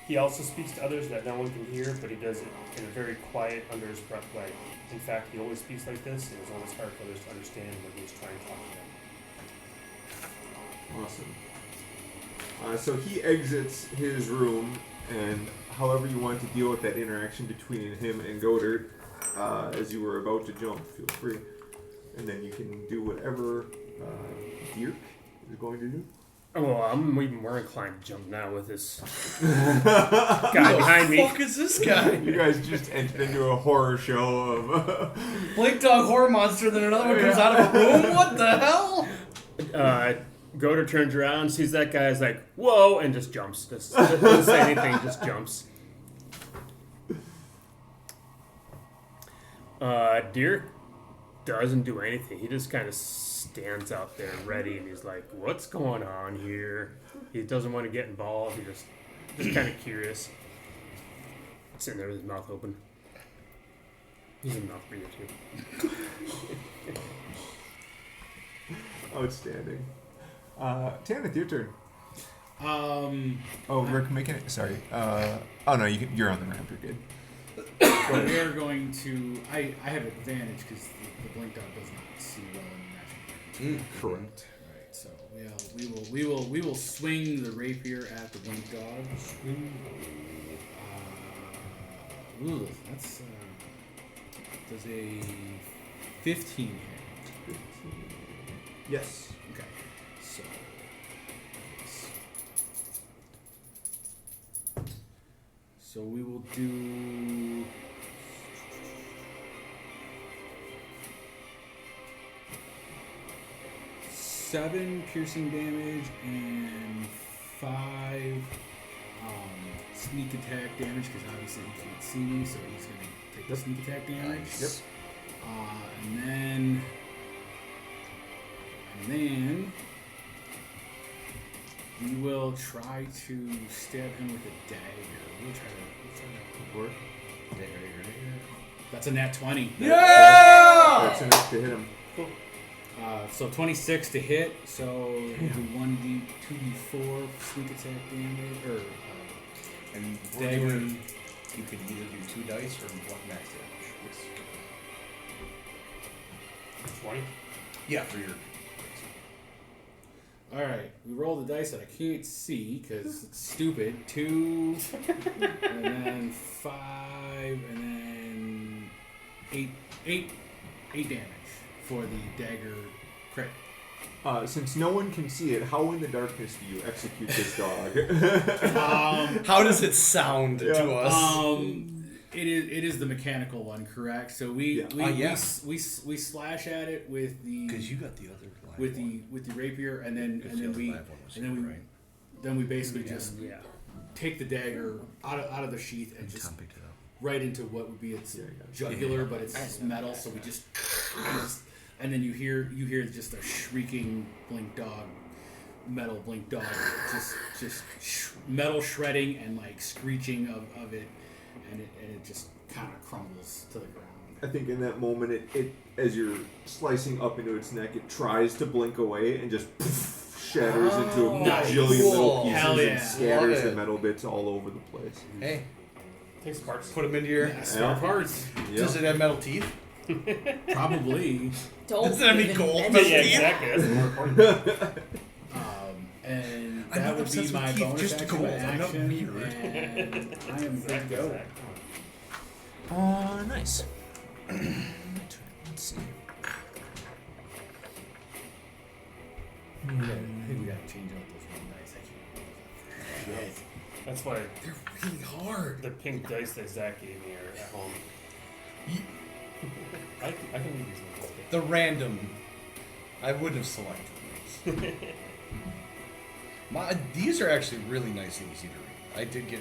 He also speaks to others that no one can hear, but he does it in a very quiet, under his breath way. In fact, he always speaks like this, and it's almost hard for others to understand when he's trying to talk to them. Awesome. So he exits his room, and however you want to deal with that interaction between him and Godard, as you were about to jump, feel free. And then you can do whatever Dirk is going to do. Oh, well, I'm even more inclined to jump now with this guy behind me. Who the fuck is this guy? You guys just entered into a horror show of... Blake Dog Horror Monster, then another one comes out of a room? What the hell? Goder turns around, sees that guy, is like, whoa, and just jumps. Just doesn't say anything, just jumps. Dirk doesn't do anything. He just kind of stands out there ready, and he's like, "What's going on here?" He doesn't want to get involved. He just kind of curious, sitting there with his mouth open. He's a mouth breather too. Outstanding. Tanith, your turn. Oh, Rick, making it. Sorry. Oh no, you're on the ramp. You're good. We are going to. I have advantage because the blink dog does not see well in magic. Correct. Alright, so we will swing the rapier at the blink dog. Ooh, that's does a 15 hit. Yes. Okay, so. So we will do 7 piercing damage and 5 sneak attack damage because obviously he can't see me, so he's going to take the sneak attack damage. Yep. And then we will try to stab him with a dagger. We'll try to Work. That's a nat 20. That's enough to hit him. So 26 to hit. So it'll be 2d4 sneak attack damage, And dagger. you can either do 2 dice or 1 max damage. 20. Yeah, for your. All right, we roll the dice that I can't see because it's stupid. 2, and then 5, and then 8 damage for the dagger crit. Since no one can see it, how in the darkness do you execute this dog? How does it sound to us? It is the mechanical one, correct? So we slash at it with the Because you got the other live with one. the rapier, and then Because the other live one was right. then we basically just take the dagger out of the sheath and just Tom picked it up. right into what would be its jugular, but it's metal. So we just and then you hear just a shrieking metal blink dog, just metal shredding and like screeching of it, and it just kind of crumbles to the ground. I think in that moment, it as you're slicing up into its neck, it tries to blink away and just shatters into a nice. bajillion little Cool. pieces Hell yeah. and scatters Love the it. metal bits all over the place. Hey, Takes parts. put them into your. Spare parts, Does it have metal teeth? probably. Don't Does it have any even gold? mention Yeah, it. exactly. That's more important. And I'm that not would be obsessed my with teeth, bonus just action. gold. I'm not action, weird. and I am good to go. Nice. Let's see. I think we gotta change out those one dice. I can't. Shit. That's why They're really hard. the pink dice that Zach gave me are at home. I can leave these ones. The random. I wouldn't have selected these. These are actually really nice and easy to read. I did get.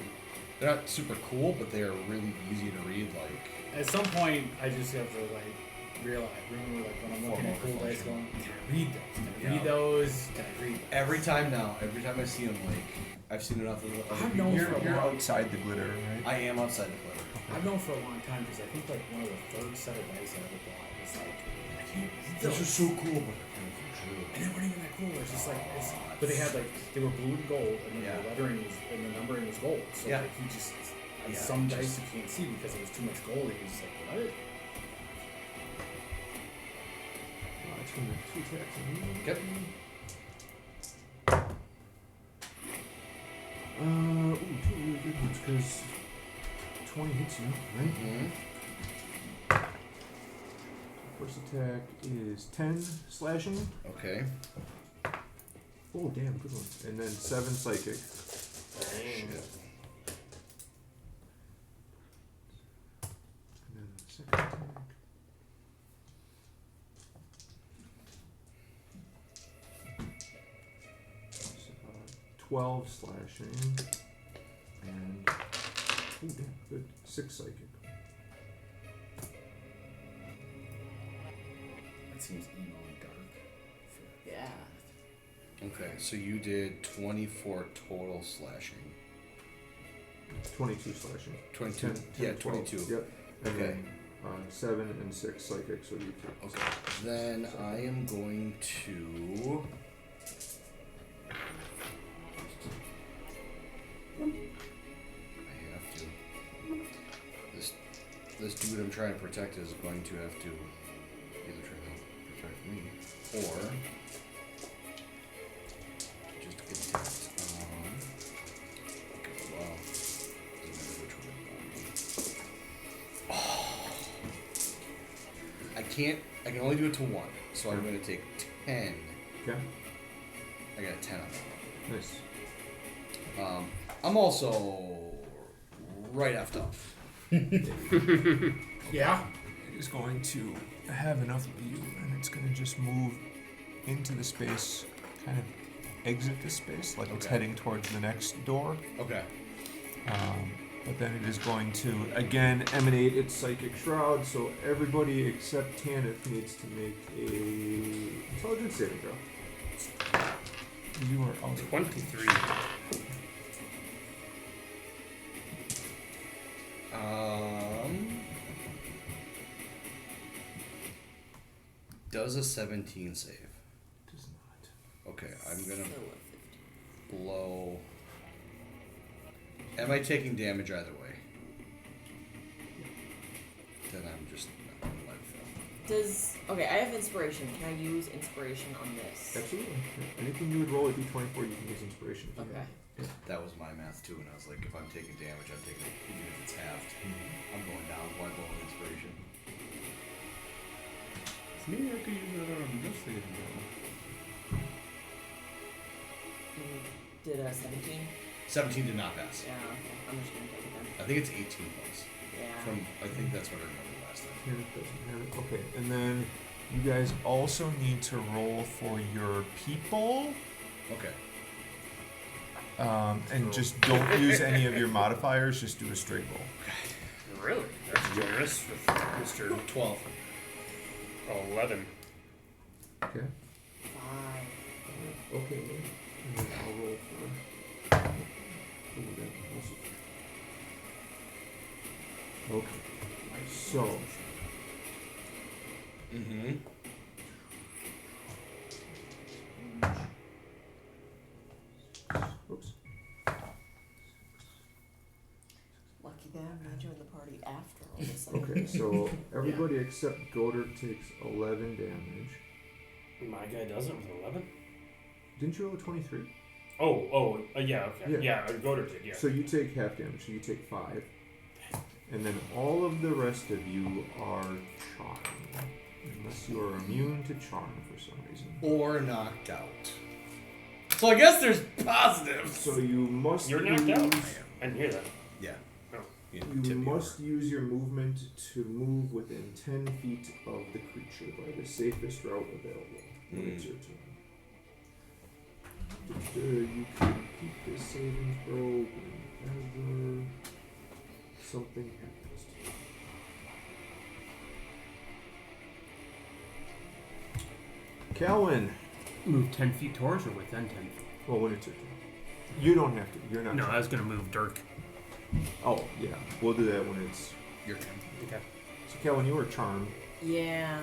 They're not super cool, but they are really easy to read. Like At some point, I just have to like remember like when I'm looking at cool dice, going, can I read those? Can I read those? Can I read? every time I see them, like I've seen enough of I've them. known You're for a you're long. outside the glitter, right? I am outside the glitter. I've known for a long time because I think like one of the third set of dice I ever bought was like I can't read Those are those. so cool, but And they weren't even that cool. It's just like, but they had like they were blue and gold, and then Yeah. the lettering was and the numbering was gold. So Yeah. like you just Yeah, some just- dice you can't see because it was too much gold. And you're just like, what? It's from the 2 attacks. Yep. Ooh, 2 really good ones because 20 hits you, right? Mm-hmm. First attack is 10 slashing. Okay. Oh, damn, good one. And then 7 psychic. Dang. And then the second attack. 12 slashing. And. Oh, damn, good. 6 psychic. seems emo and dark. Yeah. Okay, so you did 24 total slashing. 22 slashing. 22. 10, Yeah, 12. 22. Yep. And Okay. then 7 and 6 psychic, so you take. Okay. Then I am going to. I have to. This dude I'm trying to protect is going to have to either try to protect me or just get attacked. Okay, well, doesn't matter which one. I can't. I can only do it to 1, so I'm going to take 10. Okay. I got a 10 on that Nice. one. I'm also right effed up. Yeah. It is going to have enough of you, and it's going to just move into the space, kind of exit the space, like it's Okay. heading towards the next door. Okay. But then it is going to Again, emanate its psychic shroud, so everybody except Tanith needs to make a intelligence saving throw. You are out of 23. Does a 17 save? Does not. Okay, I'm gonna So what, 50? blow. Am I taking damage either way? Then I'm just not gonna let it fail. Okay, I have inspiration. Can I use inspiration on this? Absolutely. Yeah. Anything you would roll at d24, you can use inspiration. If you Okay. have. That was my math too, and I was like, if I'm taking damage, I'm taking it, even if it's halved. I'm going down. Why blow with inspiration? Maybe I could use that on this thing. Did a 17? 17 did not pass. Yeah, okay. I'm just gonna take it then. I think it's 18 plus. Yeah. I think that's what I remember last time. Tanith doesn't have it. Okay, and then you guys also need to roll for your people, Okay. and just don't use any of your modifiers. Just do a straight roll. Really? That's generous with Mr. 12. 11. Okay. 5. Okay. And then I'll roll for. Oh, that also. Okay. So. Mm-hmm. Oops. Lucky that I'm not joining the party after all this. Okay, so everybody except Goddard takes 11 damage. My guy doesn't with 11? Didn't you roll a 23? Yeah, okay. Yeah. Yeah, Goder did, yeah. So you take half damage, so you take 5. And then all of the rest of you are charmed. Unless you are immune to charm for some reason. Or knocked out. So I guess there's positives. So you must You're knocked out. I didn't hear that. Yeah. Oh. You You must use your movement to move within 10 feet of the creature by the safest route available. When it's your turn. You can keep this saving throw whenever something happens to you. Calvin. Move 10 feet towards or within 10 feet? Well, when it's your turn. You don't have to. You're not. No, charmed. I was going to move Dirk. Oh, yeah. We'll do that when it's Your turn. Okay. So, Calvin, you are charmed. Yeah.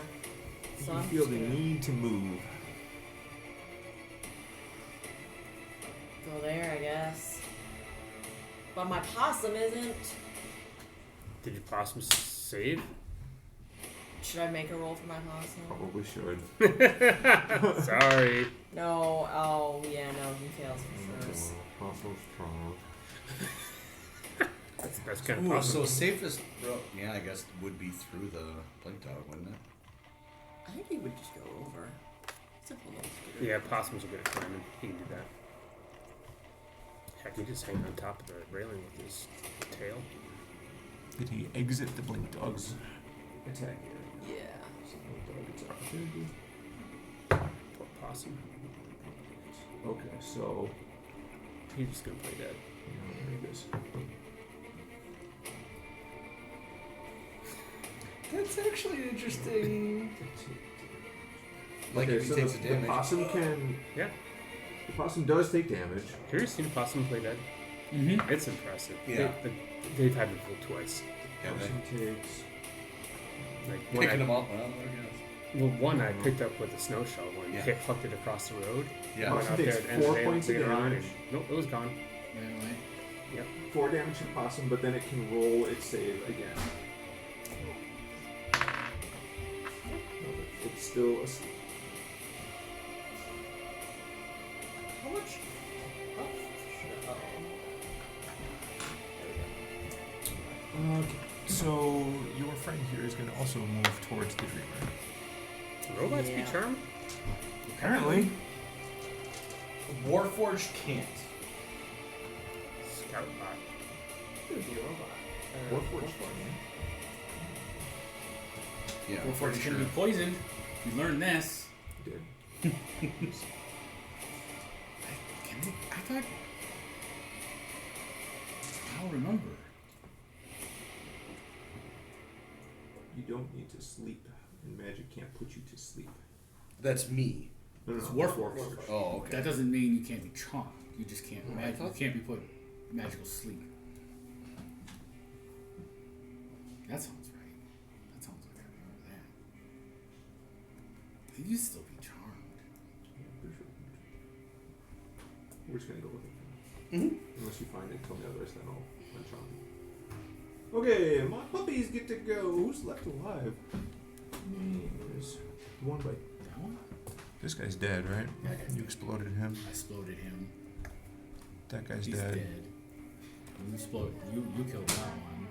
So You I'm feel just the gonna need to move. go there, I guess. But my possum isn't. Did your possum save? Should I make a roll for my possum? Probably should. Sorry. No. Oh, yeah, no. He fails for first. Possum's charmed. That's kind of Ooh, possum. so safest route, yeah, I guess would be through the blink dog, wouldn't it? I think he would just go over. Simple little scooter. Yeah, possums are good at climbing. He can do that. Heck, he just hang on top of the railing with his tail. Did he exit the blink dog's Attack area. Yeah. So no target's opportunity. Poor possum. Okay, so He's just gonna play dead. there it is. That's actually interesting. Like Okay, if he so takes the the damage. possum can. Yeah. The possum does take damage. Have you seen a possum play dead? Mm-hmm. It's impressive. Yeah. They've had me fool twice. Yeah, Possum takes. Like when picking I, them up. Well, there he well, one I picked up with a snow shovel and Yeah. hit plucked it across the road. goes. Yeah. Went Possum out there takes at the end of 4 the day, points of later on, damage. and nope, it was gone. 4 damage to possum, but then it can roll its save again. It's still asleep. How much? Okay. So your friend here is going to also move towards the dreamer. Robots Yeah. be charmed? Apparently. Warforged can't. Scout bot. It would be a robot. Warforged Yeah. Warforged pretty can sure. be poisoned. We learned this. did. Can they? I thought. I don't remember. You don't need to sleep, and magic can't put you to sleep. That's me. No, It's no, Warforged. Oh, okay. That doesn't mean you can't be charmed. You just can't. Oh, I You thought- can't be put in magical sleep. That sounds right. That sounds like I remember that. I think you'd still be charmed. Yeah, pretty sure. We're just gonna go with it. Mhm. Unless you find it, tell me otherwise, then I'll unchomp it. Okay, my puppies get to go. Who's left alive? There's one by. That one? This guy's dead, right? Yeah, that guy's You dead. exploded him. I exploded him. That guy's He's dead. dead. You exploded. You killed that one.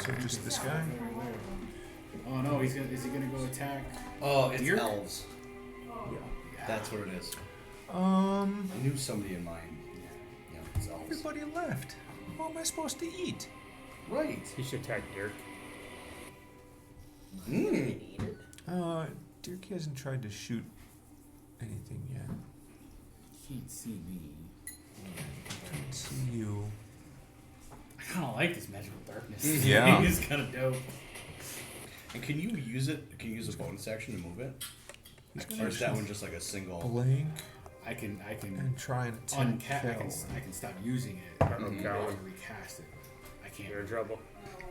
So just this guy? Oh no, he's gonna. Is he gonna go attack? Oh, it's Deer? elves. Yeah. That's what it is. Um, I knew somebody in mind. Yeah, it's elves. everybody left. What am I supposed to eat? Right. He should attack Dirk. Mm. Dirk hasn't tried to shoot anything yet. He can't see me. Can't see you. I kind of like this magical darkness. Yeah. It's kind of dope. And can you use it? Can you use a bonus action to move it? He's Or gonna is that one just like a single? blank I can and try and attack uncast. I Kel. can stop using it. Uh-oh, and Cal. recast it. I can't. You're in trouble.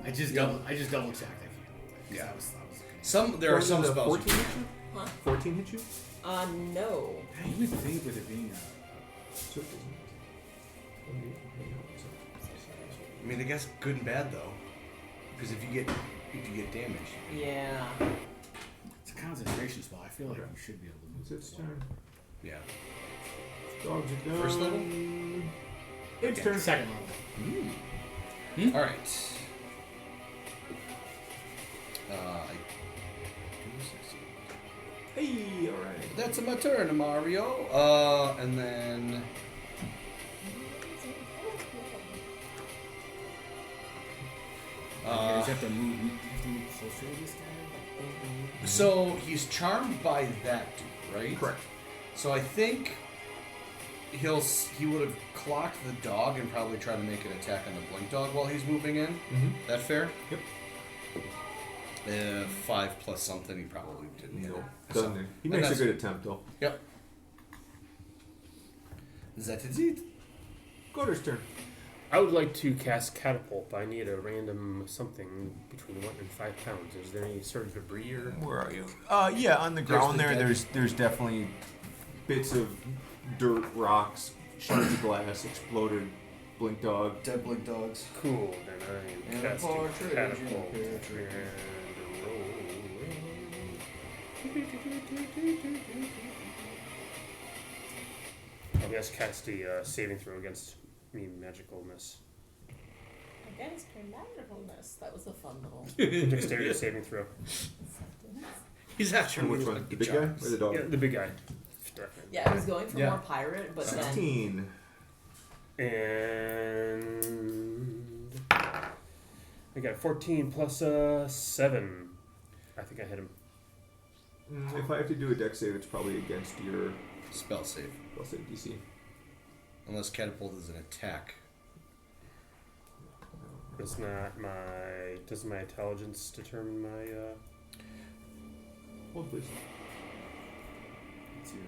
I just double checked. I can't. Do it. 'Cause Yeah. I was looking at Some there are some Does spells. 14 hit you? Huh? 14 hit you? No. it. You would think with it being So it doesn't. I mean, I guess good and bad though, because if you get damaged, Yeah. it's a concentration spell, I feel like Okay. you should be able to move It's its it. turn. yeah. Dogs are done. First level? Its Okay, turn. second level. All right. I do succeed. Hey, alright. That's my turn, Mario. And then You just have to move. You have to move closer to this guy. so he's charmed by that dude, right? Correct. So I think he would have clocked the dog and probably try to make an attack on the blink dog while he's moving in. Mm-hmm. That fair? Yep. 5 plus something. He probably didn't hit No, it. doesn't he? He makes a good attempt though. Yep. That is it. Goder's turn. I would like to cast Catapult, but I need a random something between 1 and 5 pounds. Is there any sort of debris or... Where are you? Yeah, on the ground the there. dead- There's definitely Bits of dirt, rocks, shards of glass, exploded blink dog. Dead blink dogs. Cool, then I am And a casting partridge, Catapult. and a partridge. I guess cast a saving throw against me magicalness. Against her magicalness. That was a fun little Dexterity saving throw. sentence. He's after Which one? The big guy or the dog? Yeah, the big guy. Definitely. Yeah, I was going for Yeah. more pirate, but then 16. And I got 14 plus 7. I think I hit him. If I have to do a dex save, it's probably against your Spell save. spell save DC. Unless catapult is an attack. It's not my. Does my intelligence determine my? Hold please. It's your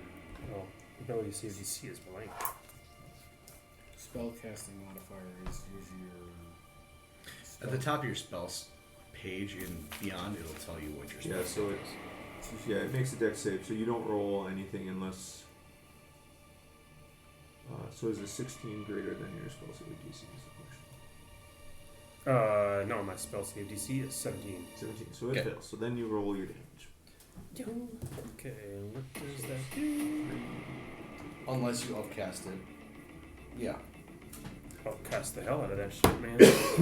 Well, ability to see if DC is blank. spellcasting modifier is your. At the top of your spells page and beyond, it'll tell you what your spell. Yeah, so it makes a dex save, so you don't roll anything unless. So is a 16 greater than your spell save DC? Is the question. No, my spell save DC is 17. 17. So it Okay. fails. So then you roll your damage. Okay, what does that do? Unless you upcast it. Yeah. I'll cast the hell out of that shit, man. If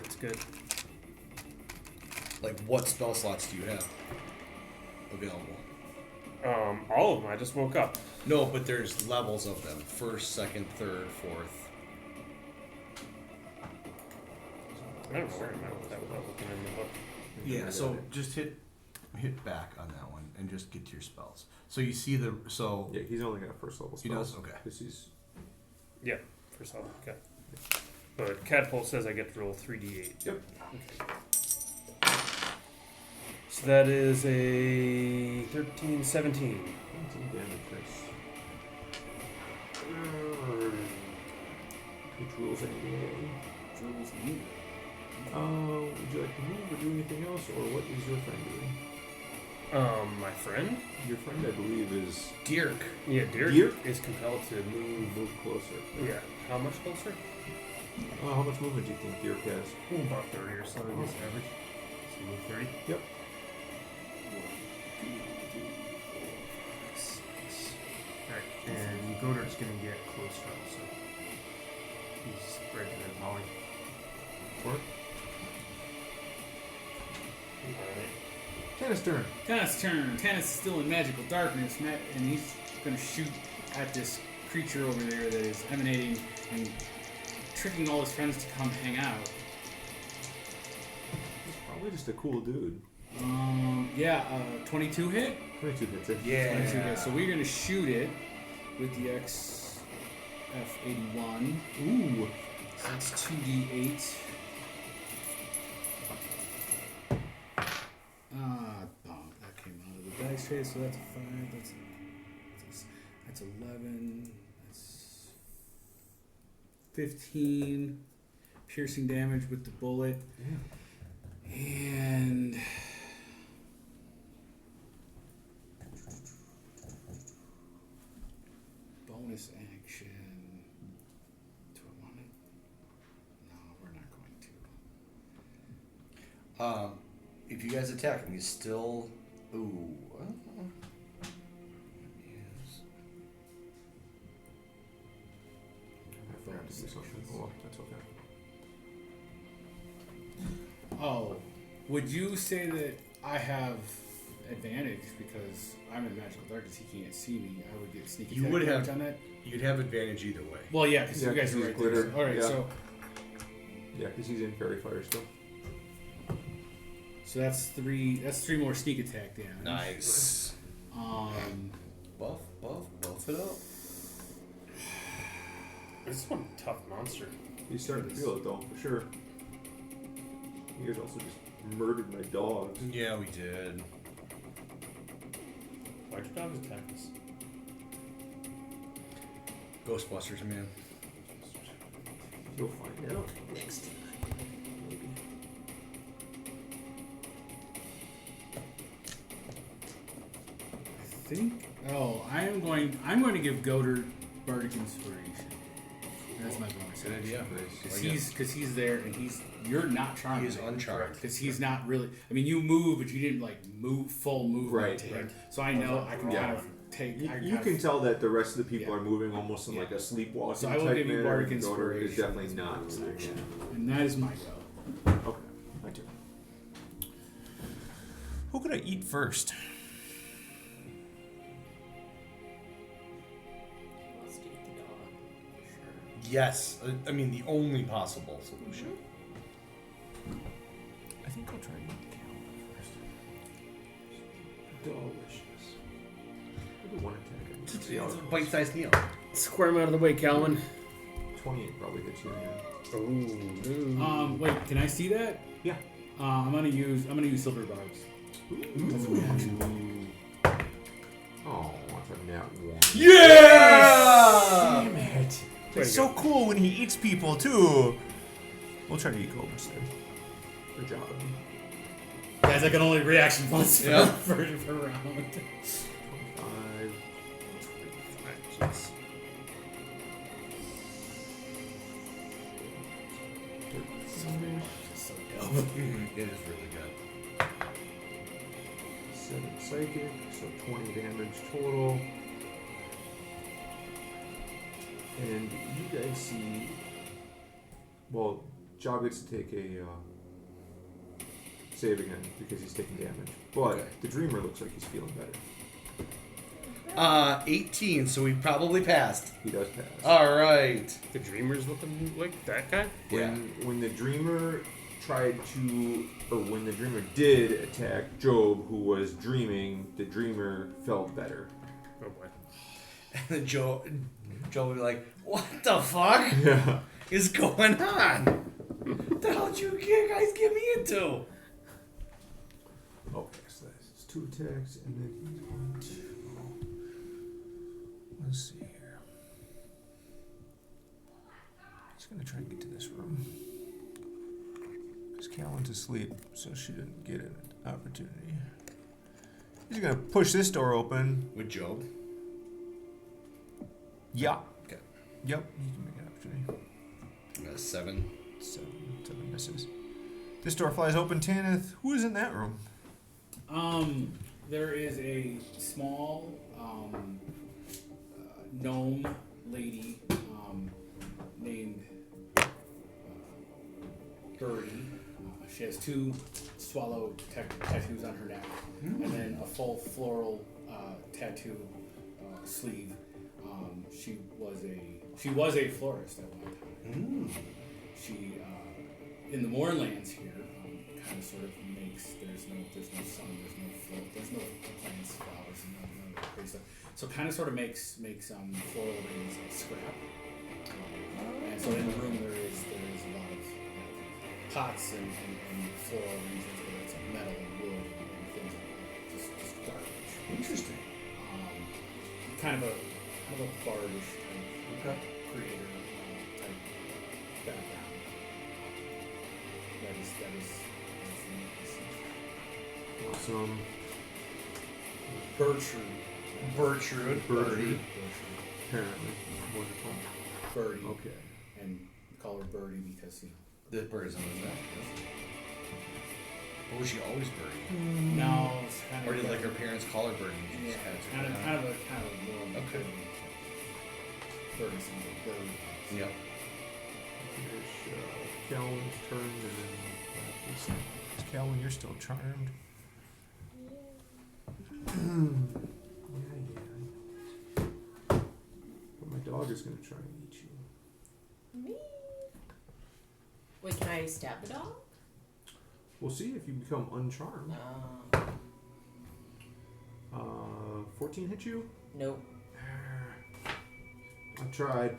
it's good. Like, what spell slots do you have available? All of them. I just woke up. No, but there's levels of them. First, second, third, fourth. I don't know where I'm at with that without looking in the book. Yeah, so just hit back on that one and just get to your spells. So you see Yeah, he's only got first level spells. He does? Okay. Because he's. Yeah, first level. Okay. But Catapult says I get to roll 3d8. Yep. Okay. So that is a 13, 17. 17 damage, nice. Which rules anything? Rules me. Would you like to move or do anything else, or what is your friend doing? My friend? Your friend, I believe, is Dirk. Yeah, Dirk Dirk? is compelled to move. closer. Yeah. How much closer? How much movement do you think Dirk has? About 30 or so, I guess, average. So move 30. Yep. Alright, and Godard's gonna get closer also. He's ready to volley. Work. Alright. Tennis turn. Tannis' turn. Tannis is still in magical darkness, and he's going to shoot at this creature over there that is emanating and tricking all his friends to come hang out. He's probably just a cool dude. 22 hit? 22 hits it. 22 hit. So we're going to shoot it with the XF81. Ooh. So that's 2d8. That came out of the dice tray, so that's a 5. That's 11. That's 15 piercing damage with the bullet. Yeah. And bonus action. Do I want it? No, we're not going to. If you guys attack him, he's still. Ooh. I forgot to do something. Oh, that's okay. Oh, would you say that I have advantage because I'm in magical darkness? He can't see me. I would get sneak attack. You would have on that. You'd have advantage either way. Well, yeah, because Yeah, you guys 'cause are he's right glitter. there. All right, Yeah. Yeah, because he's in fairy fire still. so that's three. That's 3 more sneak attack damage. Nice. Buff it up. This is one tough monster. He's starting to feel it though, for sure. You guys also just murdered my dogs. Yeah, we did. Why'd your dogs attack us? Ghostbusters, man. You'll find out next time. Maybe. I think. Oh, I'm going to give Godard Bardic Inspiration. That's my bonus. Good idea. Because he's there and you're not charmed. He is uncharmed. Because he's not really. I mean, you move, but you didn't like move full movement. Right, to him. right. So I know I can Yeah. kind of take. I You can tell that the rest of the people Yeah. are moving almost in Yeah. like a sleepwalking So I will type give you manner, Bardic and Godard is Inspiration. definitely not. and that is my go. Okay, my turn. Who could I eat first? Let's do the dog. Sure. Yes. I mean, the only possible solution. I think I'll try to eat the calendar first. Delicious. Maybe one attack. It's a bite-sized meal. Square him out of the way, Calvin. 28 probably hits you. Yeah. Ooh. Wait, can I see that? Yeah. I'm gonna use silver barbs. Oh, what's a nat 1? Yeah! Damn it. Way It's to so go. cool when he eats people, too. We'll try to eat Cobra instead. Good job. Guys, I can only reaction once Yeah. per round. 25. Jeez. So dope. It is really good. 7 psychic, so 20 damage total. And you guys see. Well, Job gets to take a save again because he's taking damage. But Okay. the Dreamer looks like he's feeling better. 18, so we probably passed. He does pass. All right. The Dreamer's looking like that guy? When the Dreamer tried to, or when the Dreamer did attack Job, who was dreaming, the Dreamer felt better. Oh boy. And then Joe would be like, "What the fuck Yeah. is going on? What the hell did you guys get me into?" Okay, so that's 2 attacks, and then he's going to. Let's see here. He's gonna try and get to this room. Because Cal went to sleep, so she didn't get an opportunity. He's gonna push this door open. With Job. Yeah. Okay. Yep, he can make an opportunity. 7. Seven misses. This door flies open. Tanith, who is in that room? There is a small gnome lady named Birdie. She has 2 swallow tattoos on her neck, and then a full floral tattoo sleeve. She was a florist at one time. She in the Moorlands here kind of sort of makes there's no sun, there's no plants, flowers, and none of that crazy stuff. So kind of sort of makes floral arrangements like scrap. And so in the room there is a lot of pots and floral arrangements, whether it's metal and wood and things like that, just garbage. Interesting. Kind of a bardish type creator type background. That is Awesome. Bertrude. Birdie. Apparently. Wonderful. Birdie. Okay. And call her Birdie because The bird is on his neck. Or was she always Birdie? no, it's kind Or of did like her parents call her Birdie? And she yeah, just had to kind of more Okay. Birdie sounds like Birdie. Yep. Finish Callan's turn, and then Calvin, you're still charmed. yeah. But my dog is going to try and eat you. Me? Wait, can I stab the dog? We'll see if you become uncharmed. 14 hit you? Nope. I tried.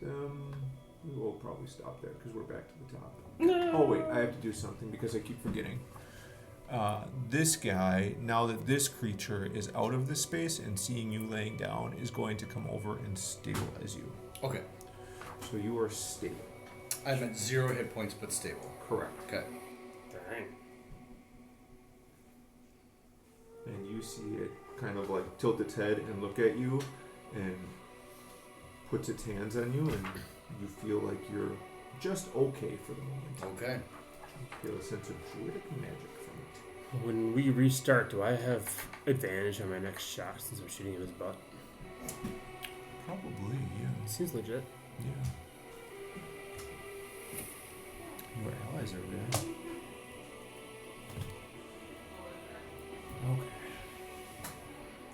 Okay. We will probably stop there because we're back to the top. No. Oh wait, I have to do something because I keep forgetting. This guy, now that this creature is out of this space and seeing you laying down, is going to come over and stabilize you. Okay. So you are stable. I'm at 0 hit points but stable. Correct. Okay. Dang. And you see it kind of like tilt its head and look at you and puts its hands on you, and you feel like you're just okay for the moment. Okay. You feel a sense of druidic magic from it. When we restart, do I have advantage on my next shot since I'm shooting in his butt? Probably, yeah. Seems legit. Yeah. Your allies are there. Okay.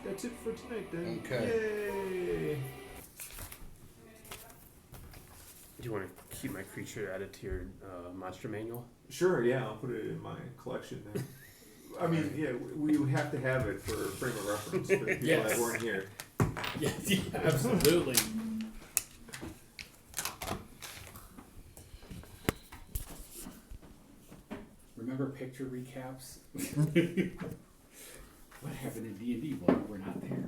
That's it for tonight then. Okay. Yay! Do you want to keep my creature added to your monster manual? Sure, yeah, I'll put it in my collection then. I mean, yeah, we would have to have it for frame of reference for the people Yes. that weren't here. Yeah, absolutely. picture recaps. What happened in D&D? Well, we're not there.